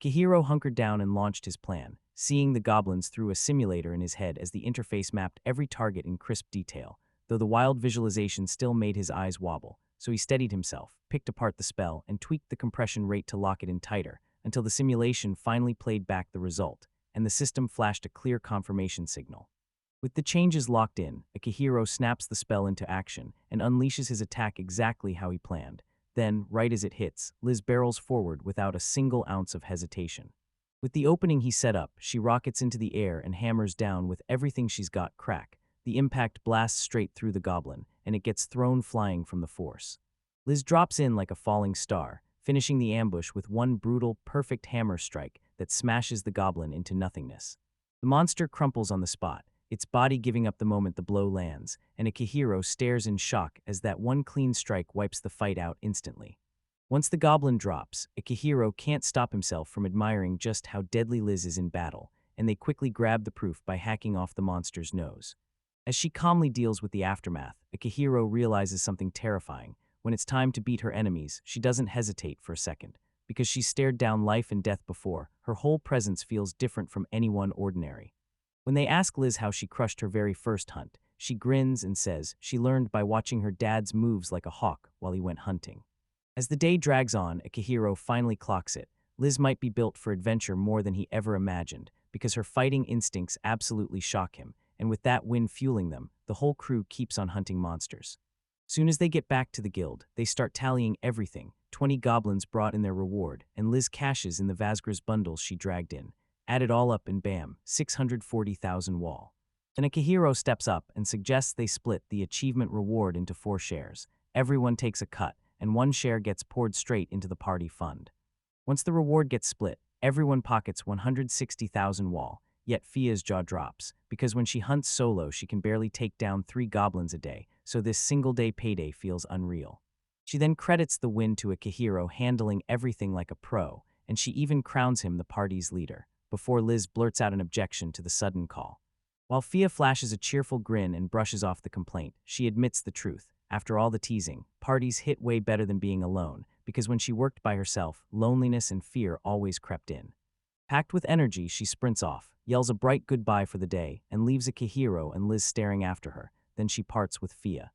Akihiro hunkered down and launched his plan, seeing the goblins through a simulator in his head as the interface mapped every target in crisp detail, though the wild visualization still made his eyes wobble, so he steadied himself, picked apart the spell, and tweaked the compression rate to lock it in tighter, until the simulation finally played back the result, and the system flashed a clear confirmation signal. With the changes locked in, Akihiro snaps the spell into action and unleashes his attack exactly how he planned. Then, right as it hits, Liz barrels forward without a single ounce of hesitation. With the opening he set up, she rockets into the air and hammers down with everything she's got crack. The impact blasts straight through the goblin, and it gets thrown flying from the force. Liz drops in like a falling star, finishing the ambush with one brutal, perfect hammer strike that smashes the goblin into nothingness. The monster crumples on the spot, its body giving up the moment the blow lands, and Akihiro stares in shock as that one clean strike wipes the fight out instantly. Once the goblin drops, Akihiro can't stop himself from admiring just how deadly Liz is in battle, and they quickly grab the proof by hacking off the monster's nose. As she calmly deals with the aftermath, Akihiro realizes something terrifying. When it's time to beat her enemies, she doesn't hesitate for a second. Because she's stared down life and death before, her whole presence feels different from anyone ordinary. When they ask Liz how she crushed her very first hunt, she grins and says she learned by watching her dad's moves like a hawk while he went hunting. As the day drags on, Akihiro finally clocks it. Liz might be built for adventure more than he ever imagined, because her fighting instincts absolutely shock him, and with that wind fueling them, the whole crew keeps on hunting monsters. Soon as they get back to the guild, they start tallying everything. 20 goblins brought in their reward, and Liz cashes in the Vasgra's bundles she dragged in. Add it all up and bam, 640,000 wall. Then Akihiro steps up and suggests they split the achievement reward into 4 shares. Everyone takes a cut, and 1 share gets poured straight into the party fund. Once the reward gets split, everyone pockets 160,000 wall, yet Fia's jaw drops, because when she hunts solo she can barely take down 3 goblins a day, so this single-day payday feels unreal. She then credits the win to Akihiro handling everything like a pro, and she even crowns him the party's leader, before Liz blurts out an objection to the sudden call. While Fia flashes a cheerful grin and brushes off the complaint, she admits the truth. After all the teasing, parties hit way better than being alone, because when she worked by herself, loneliness and fear always crept in. Packed with energy, she sprints off, yells a bright goodbye for the day, and leaves Akihiro and Liz staring after her. Then she parts with Fia.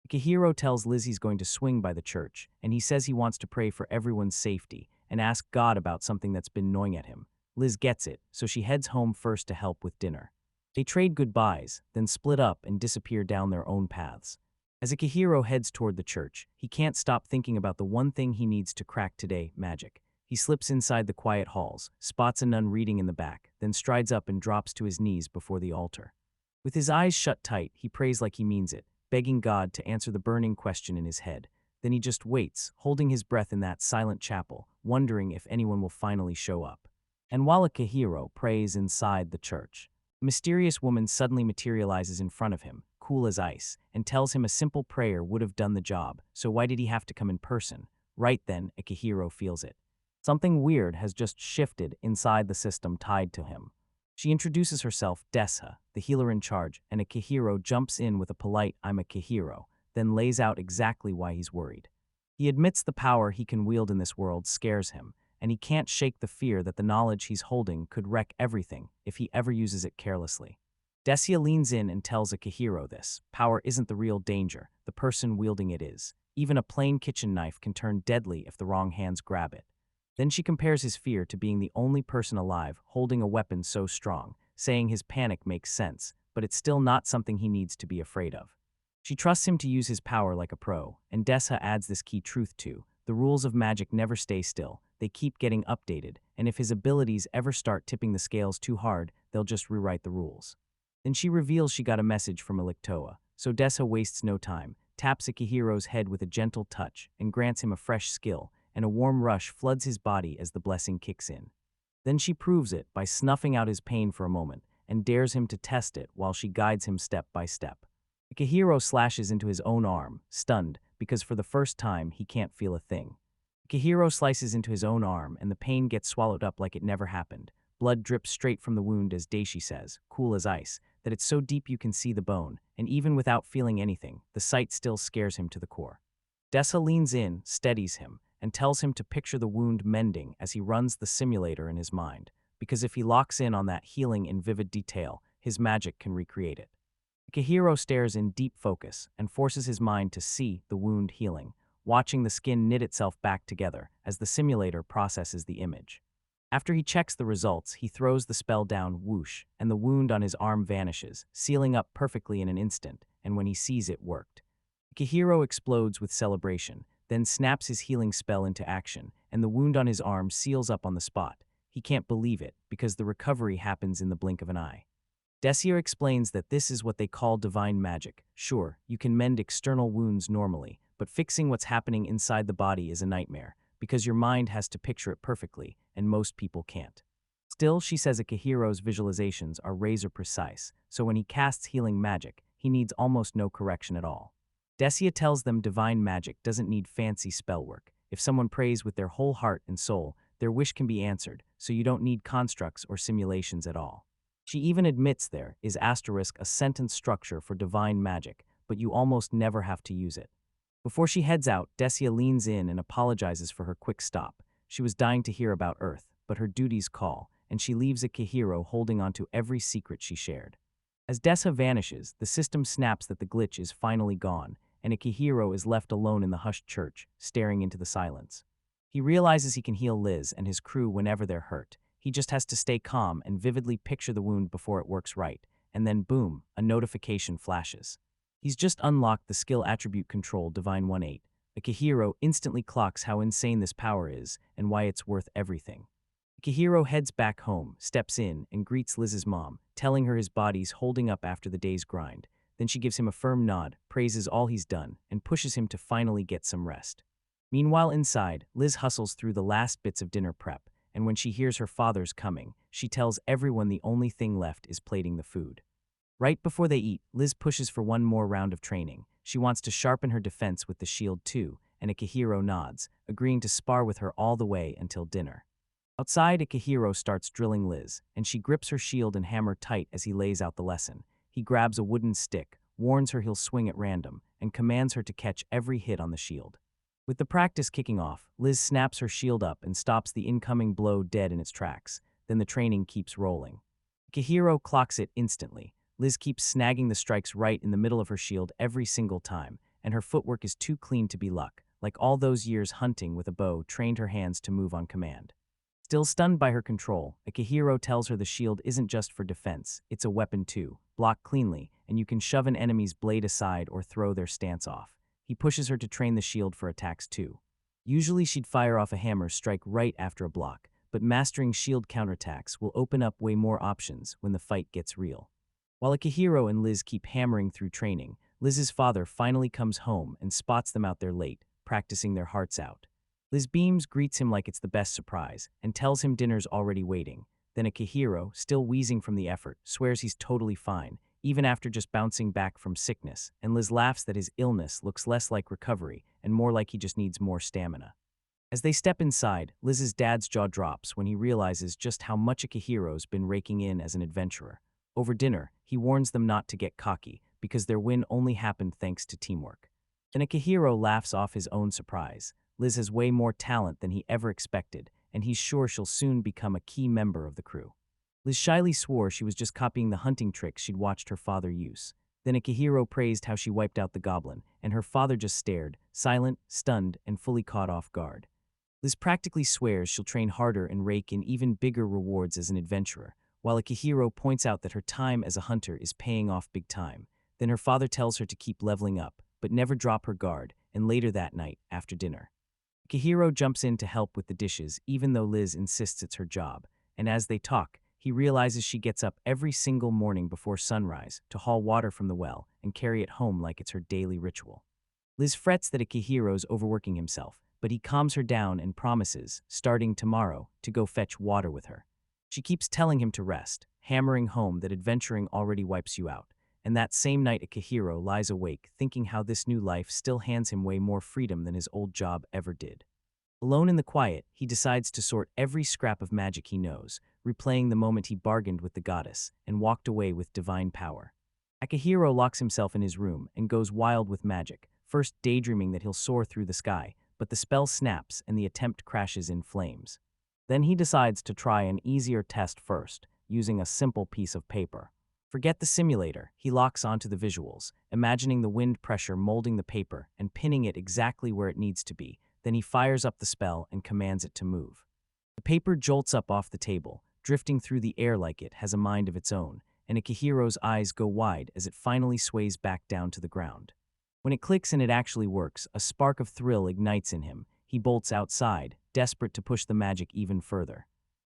Akihiro tells Liz he's going to swing by the church, and he says he wants to pray for everyone's safety and ask God about something that's been gnawing at him. Liz gets it, so she heads home first to help with dinner. They trade goodbyes, then split up and disappear down their own paths. As Akihiro heads toward the church, he can't stop thinking about the one thing he needs to crack today: magic. He slips inside the quiet halls, spots a nun reading in the back, then strides up and drops to his knees before the altar. With his eyes shut tight, he prays like he means it, begging God to answer the burning question in his head. Then he just waits, holding his breath in that silent chapel, wondering if anyone will finally show up. And while Akihiro prays inside the church, a mysterious woman suddenly materializes in front of him, cool as ice, and tells him a simple prayer would have done the job, so why did he have to come in person? Right then, Akihiro feels it. Something weird has just shifted inside the system tied to him. She introduces herself, Desha, the healer in charge, and Akihiro jumps in with a polite "I'm Akihiro," then lays out exactly why he's worried. He admits the power he can wield in this world scares him, and he can't shake the fear that the knowledge he's holding could wreck everything if he ever uses it carelessly. Desha leans in and tells Akihiro this: power isn't the real danger, the person wielding it is. Even a plain kitchen knife can turn deadly if the wrong hands grab it. Then she compares his fear to being the only person alive holding a weapon so strong, saying his panic makes sense, but it's still not something he needs to be afraid of. She trusts him to use his power like a pro, and Desha adds this key truth too: the rules of magic never stay still, they keep getting updated, and if his abilities ever start tipping the scales too hard, they'll just rewrite the rules. Then she reveals she got a message from Elictoa, so Desha wastes no time, taps Akihiro's head with a gentle touch, and grants him a fresh skill, and a warm rush floods his body as the blessing kicks in. Then she proves it by snuffing out his pain for a moment, and dares him to test it while she guides him step by step. Akihiro slashes into his own arm, stunned, because for the first time he can't feel a thing. Akihiro slices into his own arm, and the pain gets swallowed up like it never happened. Blood drips straight from the wound as Daishi says, cool as ice, that it's so deep you can see the bone, and even without feeling anything, the sight still scares him to the core. Desha leans in, steadies him, and tells him to picture the wound mending as he runs the simulator in his mind, because if he locks in on that healing in vivid detail, his magic can recreate it. Akihiro stares in deep focus and forces his mind to see the wound healing, watching the skin knit itself back together as the simulator processes the image. After he checks the results, he throws the spell down, whoosh, and the wound on his arm vanishes, sealing up perfectly in an instant, and when he sees it worked. Akihiro explodes with celebration, then snaps his healing spell into action, and the wound on his arm seals up on the spot. He can't believe it, because the recovery happens in the blink of an eye. Desha explains that this is what they call divine magic. Sure, you can mend external wounds normally, but fixing what's happening inside the body is a nightmare, because your mind has to picture it perfectly, and most people can't. Still, she says Akihiro's visualizations are razor precise, so when he casts healing magic, he needs almost no correction at all. Desia tells them divine magic doesn't need fancy spell work. If someone prays with their whole heart and soul, their wish can be answered, so you don't need constructs or simulations at all. She even admits there is a sentence structure for divine magic, but you almost never have to use it. Before she heads out, Desia leans in and apologizes for her quick stop. She was dying to hear about Earth, but her duties call, and she leaves Akihiro holding onto every secret she shared. As Desia vanishes, the system snaps that the glitch is finally gone, and Akihiro is left alone in the hushed church, staring into the silence. He realizes he can heal Liz and his crew whenever they're hurt. He just has to stay calm and vividly picture the wound before it works right, and then boom, a notification flashes. He's just unlocked the skill attribute control Divine 1-8. Akihiro instantly clocks how insane this power is and why it's worth everything. Akihiro heads back home, steps in, and greets Liz's mom, telling her his body's holding up after the day's grind. Then she gives him a firm nod, praises all he's done, and pushes him to finally get some rest. Meanwhile inside, Liz hustles through the last bits of dinner prep, and when she hears her father's coming, she tells everyone the only thing left is plating the food. Right before they eat, Liz pushes for one more round of training. She wants to sharpen her defense with the shield too, and Akihiro nods, agreeing to spar with her all the way until dinner. Outside, Akihiro starts drilling Liz, and she grips her shield and hammer tight as he lays out the lesson. He grabs a wooden stick, warns her he'll swing at random, and commands her to catch every hit on the shield. With the practice kicking off, Liz snaps her shield up and stops the incoming blow dead in its tracks. Then the training keeps rolling. Akihiro clocks it instantly. Liz keeps snagging the strikes right in the middle of her shield every single time, and her footwork is too clean to be luck. Like all those years hunting with a bow trained her hands to move on command. Still stunned by her control, Akihiro tells her the shield isn't just for defense, it's a weapon too. Block cleanly, and you can shove an enemy's blade aside or throw their stance off. He pushes her to train the shield for attacks too. Usually she'd fire off a hammer strike right after a block, but mastering shield counterattacks will open up way more options when the fight gets real. While Akihiro and Liz keep hammering through training, Liz's father finally comes home and spots them out there late, practicing their hearts out. Liz beams, greets him like it's the best surprise, and tells him dinner's already waiting. Then Akihiro, still wheezing from the effort, swears he's totally fine, even after just bouncing back from sickness, and Liz laughs that his illness looks less like recovery and more like he just needs more stamina. As they step inside, Liz's dad's jaw drops when he realizes just how much Akihiro's been raking in as an adventurer. Over dinner, he warns them not to get cocky, because their win only happened thanks to teamwork. Then Akihiro laughs off his own surprise. Liz has way more talent than he ever expected, and he's sure she'll soon become a key member of the crew. Liz shyly swore she was just copying the hunting tricks she'd watched her father use. Then Akihiro praised how she wiped out the goblin, and her father just stared, silent, stunned, and fully caught off guard. Liz practically swears she'll train harder and rake in even bigger rewards as an adventurer, while Akihiro points out that her time as a hunter is paying off big time. Then her father tells her to keep leveling up, but never drop her guard, and later that night, after dinner, Akihiro jumps in to help with the dishes even though Liz insists it's her job, and as they talk, he realizes she gets up every single morning before sunrise to haul water from the well and carry it home like it's her daily ritual. Liz frets that Akihiro's overworking himself, but he calms her down and promises, starting tomorrow, to go fetch water with her. She keeps telling him to rest, hammering home that adventuring already wipes you out, and that same night Akihiro lies awake thinking how this new life still hands him way more freedom than his old job ever did. Alone in the quiet, he decides to sort every scrap of magic he knows, replaying the moment he bargained with the goddess and walked away with divine power. Akihiro locks himself in his room and goes wild with magic, first daydreaming that he'll soar through the sky, but the spell snaps and the attempt crashes in flames. Then he decides to try an easier test first, using a simple piece of paper. Forget the simulator, he locks onto the visuals, imagining the wind pressure molding the paper and pinning it exactly where it needs to be. Then he fires up the spell and commands it to move. The paper jolts up off the table, drifting through the air like it has a mind of its own, and Akihiro's eyes go wide as it finally sways back down to the ground. When it clicks and it actually works, a spark of thrill ignites in him. He bolts outside, desperate to push the magic even further.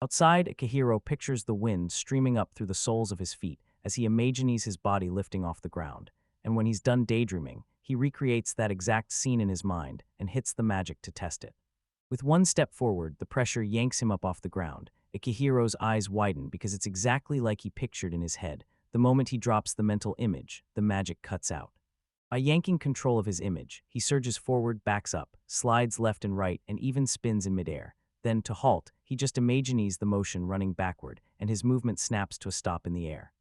Outside, Akihiro pictures the wind streaming up through the soles of his feet as he imagines his body lifting off the ground, and when he's done daydreaming, he recreates that exact scene in his mind and hits the magic to test it. With one step forward, the pressure yanks him up off the ground, Akihiro's eyes widen because it's exactly like he pictured in his head. The moment he drops the mental image, the magic cuts out. By yanking control of his image, he surges forward, backs up, slides left and right, and even spins in midair. Then, to halt, he just imagines the motion running backward, and his movement snaps to a stop in the air.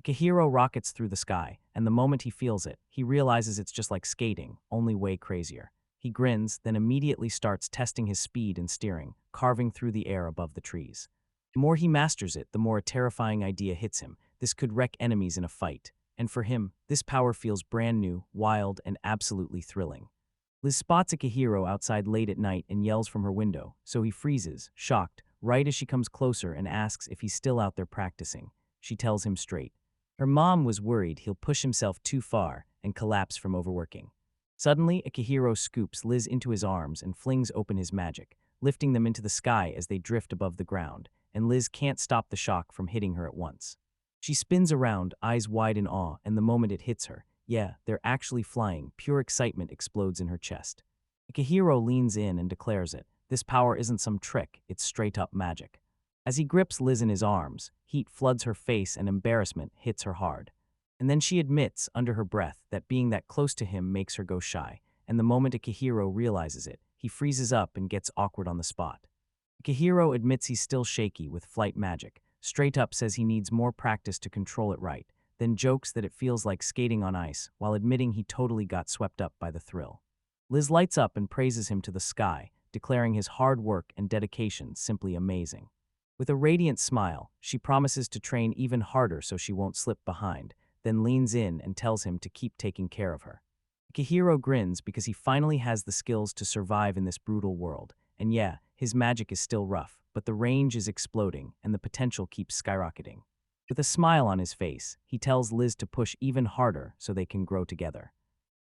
Akihiro rockets through the sky, and the moment he feels it, he realizes it's just like skating, only way crazier. He grins, then immediately starts testing his speed and steering, carving through the air above the trees. The more he masters it, the more a terrifying idea hits him. This could wreck enemies in a fight. And for him, this power feels brand new, wild, and absolutely thrilling. Liz spots Akihiro outside late at night and yells from her window, so he freezes, shocked, right as she comes closer and asks if he's still out there practicing. She tells him straight. Her mom was worried he'll push himself too far and collapse from overworking. Suddenly, Akihiro scoops Liz into his arms and flings open his magic, lifting them into the sky as they drift above the ground, and Liz can't stop the shock from hitting her at once. She spins around, eyes wide in awe, and the moment it hits her, yeah, they're actually flying, pure excitement explodes in her chest. Akihiro leans in and declares it. This power isn't some trick, it's straight-up magic. As he grips Liz in his arms, heat floods her face and embarrassment hits her hard. And then she admits, under her breath, that being that close to him makes her go shy, and the moment Akihiro realizes it, he freezes up and gets awkward on the spot. Akihiro admits he's still shaky with flight magic, straight up says he needs more practice to control it right, then jokes that it feels like skating on ice while admitting he totally got swept up by the thrill. Liz lights up and praises him to the sky, declaring his hard work and dedication simply amazing. With a radiant smile, she promises to train even harder so she won't slip behind, then leans in and tells him to keep taking care of her. Akihiro grins because he finally has the skills to survive in this brutal world, and yeah, his magic is still rough, but the range is exploding and the potential keeps skyrocketing. With a smile on his face, he tells Liz to push even harder so they can grow together.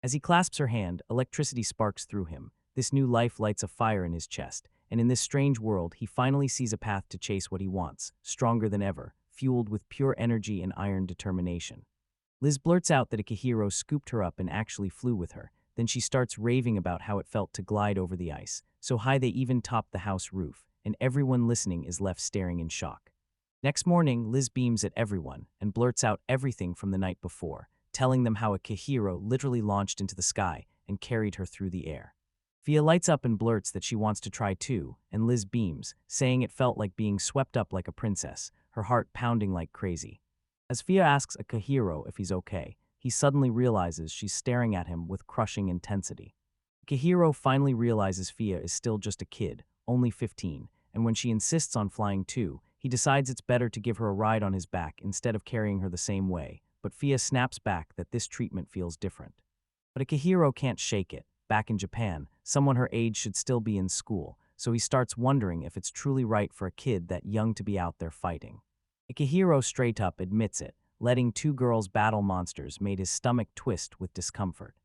As he clasps her hand, electricity sparks through him. This new life lights a fire in his chest, and in this strange world, he finally sees a path to chase what he wants, stronger than ever, fueled with pure energy and iron determination. Liz blurts out that Akihiro scooped her up and actually flew with her. Then she starts raving about how it felt to glide over the ice, so high they even topped the house roof, and everyone listening is left staring in shock. Next morning, Liz beams at everyone and blurts out everything from the night before, telling them how Akihiro literally launched into the sky and carried her through the air. Fia lights up and blurts that she wants to try too, and Liz beams, saying it felt like being swept up like a princess, her heart pounding like crazy. As Fia asks Akihiro if he's okay, he suddenly realizes she's staring at him with crushing intensity. Akihiro finally realizes Fia is still just a kid, only 15, and when she insists on flying too, he decides it's better to give her a ride on his back instead of carrying her the same way, but Fia snaps back that this treatment feels different. But Akihiro can't shake it. Back in Japan, someone her age should still be in school, so he starts wondering if it's truly right for a kid that young to be out there fighting. Akihiro straight up admits it. Letting two girls battle monsters made his stomach twist with discomfort.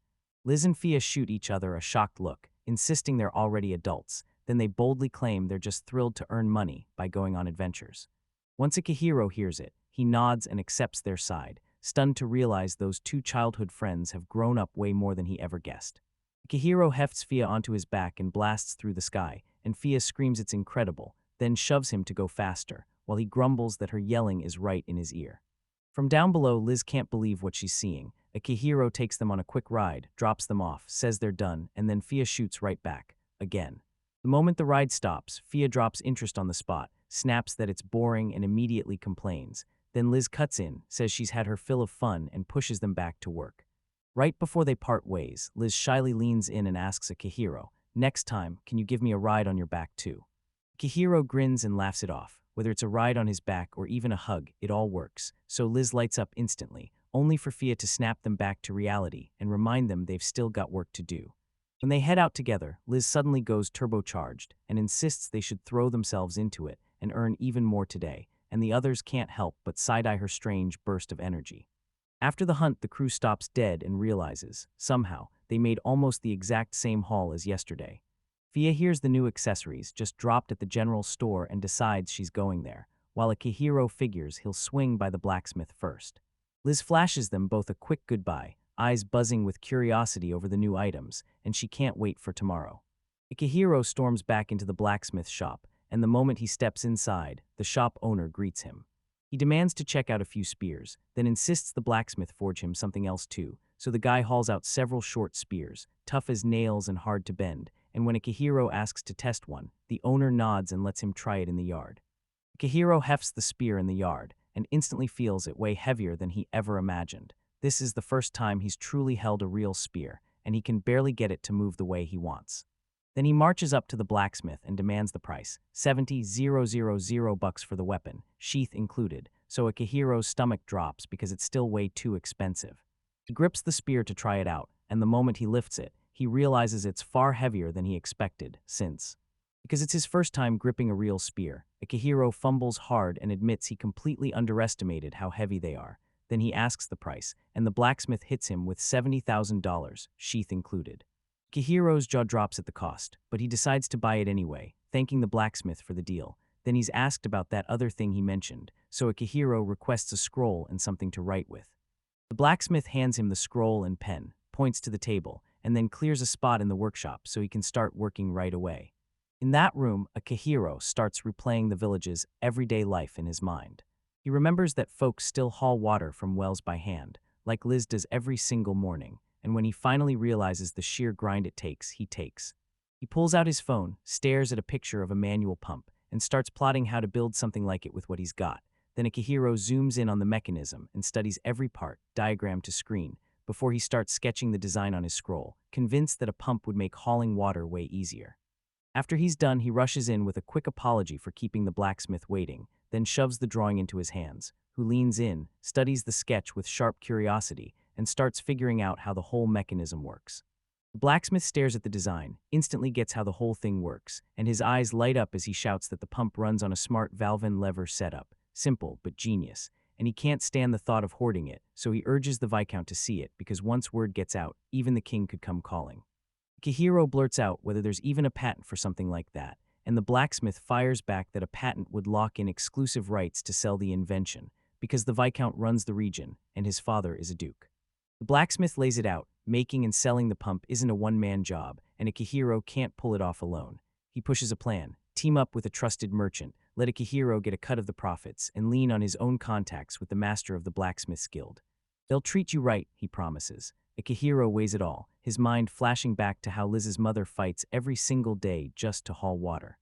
Liz and Fia shoot each other a shocked look, insisting they're already adults. Then they boldly claim they're just thrilled to earn money by going on adventures. Once Akihiro hears it, he nods and accepts their side, stunned to realize those two childhood friends have grown up way more than he ever guessed. Akihiro hefts Fia onto his back and blasts through the sky, and Fia screams it's incredible, then shoves him to go faster, while he grumbles that her yelling is right in his ear. From down below, Liz can't believe what she's seeing. Akihiro takes them on a quick ride, drops them off, says they're done, and then Fia shoots right back, again. The moment the ride stops, Fia drops interest on the spot, snaps that it's boring and immediately complains. Then Liz cuts in, says she's had her fill of fun and pushes them back to work. Right before they part ways, Liz shyly leans in and asks Akihiro, "Next time, can you give me a ride on your back too?" Akihiro grins and laughs it off. Whether it's a ride on his back or even a hug, it all works, so Liz lights up instantly, only for Fia to snap them back to reality and remind them they've still got work to do. When they head out together, Liz suddenly goes turbocharged and insists they should throw themselves into it and earn even more today, and the others can't help but side-eye her strange burst of energy. After the hunt, the crew stops dead and realizes, somehow, they made almost the exact same haul as yesterday. Fia hears the new accessories just dropped at the general store and decides she's going there, while Akihiro figures he'll swing by the blacksmith first. Liz flashes them both a quick goodbye, eyes buzzing with curiosity over the new items, and she can't wait for tomorrow. Akihiro storms back into the blacksmith shop, and the moment he steps inside, the shop owner greets him. He demands to check out a few spears, then insists the blacksmith forge him something else too, so the guy hauls out several short spears, tough as nails and hard to bend, and when Akihiro asks to test one, the owner nods and lets him try it in the yard. Akihiro hefts the spear in the yard, and instantly feels it weigh heavier than he ever imagined. This is the first time he's truly held a real spear, and he can barely get it to move the way he wants. Then he marches up to the blacksmith and demands the price, 70,000 bucks for the weapon, sheath included, so Akihiro's stomach drops because it's still way too expensive. He grips the spear to try it out, and the moment he lifts it, he realizes it's far heavier than he expected, because it's his first time gripping a real spear. Akihiro fumbles hard and admits he completely underestimated how heavy they are. Then he asks the price, and the blacksmith hits him with $70,000, sheath included. Akihiro's jaw drops at the cost, but he decides to buy it anyway, thanking the blacksmith for the deal. Then he's asked about that other thing he mentioned, so Akihiro requests a scroll and something to write with. The blacksmith hands him the scroll and pen, points to the table, and then clears a spot in the workshop so he can start working right away. In that room, Akihiro starts replaying the village's everyday life in his mind. He remembers that folks still haul water from wells by hand, like Liz does every single morning, and when he finally realizes the sheer grind it takes, he pulls out his phone, stares at a picture of a manual pump, and starts plotting how to build something like it with what he's got. Then Akihiro zooms in on the mechanism and studies every part, diagram to screen, before he starts sketching the design on his scroll, convinced that a pump would make hauling water way easier. After he's done, he rushes in with a quick apology for keeping the blacksmith waiting, then shoves the drawing into his hands, who leans in, studies the sketch with sharp curiosity, and starts figuring out how the whole mechanism works. The blacksmith stares at the design, instantly gets how the whole thing works, and his eyes light up as he shouts that the pump runs on a smart valve and lever setup, simple but genius, and he can't stand the thought of hoarding it, so he urges the Viscount to see it because once word gets out, even the king could come calling. Akihiro blurts out whether there's even a patent for something like that, and the blacksmith fires back that a patent would lock in exclusive rights to sell the invention, because the Viscount runs the region, and his father is a duke. The blacksmith lays it out, making and selling the pump isn't a one-man job, and Akihiro can't pull it off alone. He pushes a plan, team up with a trusted merchant, let Akihiro get a cut of the profits, and lean on his own contacts with the master of the blacksmith's guild. They'll treat you right, he promises. Akihiro weighs it all, his mind flashing back to how Liz's mother fights every single day just to haul water.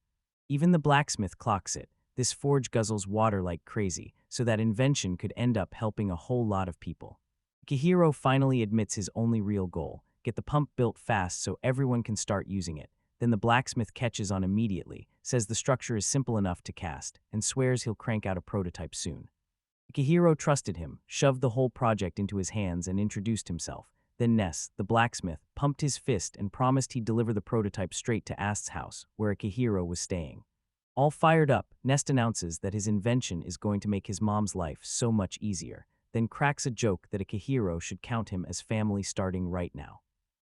Even the blacksmith clocks it. This forge guzzles water like crazy, so that invention could end up helping a whole lot of people. Akihiro finally admits his only real goal, get the pump built fast so everyone can start using it. Then the blacksmith catches on immediately, says the structure is simple enough to cast, and swears he'll crank out a prototype soon. Akihiro trusted him, shoved the whole project into his hands and introduced himself. Then Ness, the blacksmith, pumped his fist and promised he'd deliver the prototype straight to Ast's house, where Akihiro was staying. All fired up, Nest announces that his invention is going to make his mom's life so much easier, then cracks a joke that Akihiro should count him as family starting right now.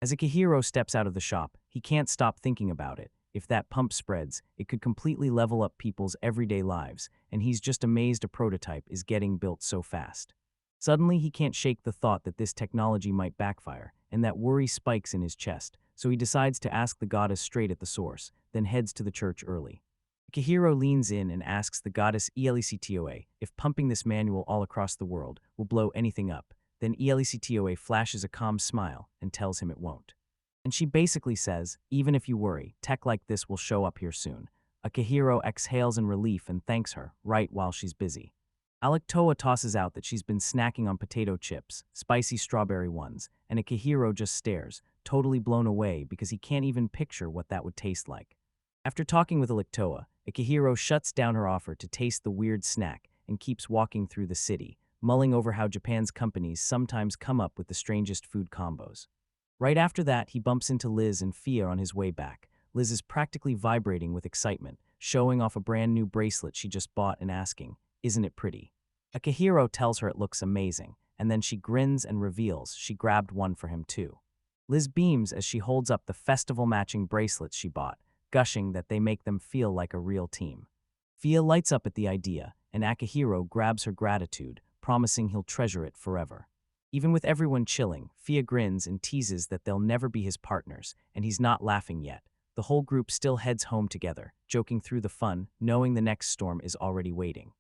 As Akihiro steps out of the shop, he can't stop thinking about it. If that pump spreads, it could completely level up people's everyday lives, and he's just amazed a prototype is getting built so fast. Suddenly, he can't shake the thought that this technology might backfire, and that worry spikes in his chest, so he decides to ask the goddess straight at the source, then heads to the church early. Akihiro leans in and asks the goddess Elictoa if pumping this manual all across the world will blow anything up. Then Elictoa flashes a calm smile and tells him it won't. And she basically says, even if you worry, tech like this will show up here soon. Akihiro exhales in relief and thanks her, right while she's busy. Alictoa tosses out that she's been snacking on potato chips, spicy strawberry ones, and Akihiro just stares, totally blown away because he can't even picture what that would taste like. After talking with Alictoa, Akihiro shuts down her offer to taste the weird snack and keeps walking through the city, mulling over how Japan's companies sometimes come up with the strangest food combos. Right after that, he bumps into Liz and Fia on his way back. Liz is practically vibrating with excitement, showing off a brand new bracelet she just bought and asking, "Isn't it pretty?" Akihiro tells her it looks amazing, and then she grins and reveals she grabbed one for him too. Liz beams as she holds up the festival-matching bracelets she bought, gushing that they make them feel like a real team. Fia lights up at the idea, and Akihiro grabs her gratitude, promising he'll treasure it forever. Even with everyone chilling, Fia grins and teases that they'll never be his partners, and he's not laughing yet. The whole group still heads home together, joking through the fun, knowing the next storm is already waiting.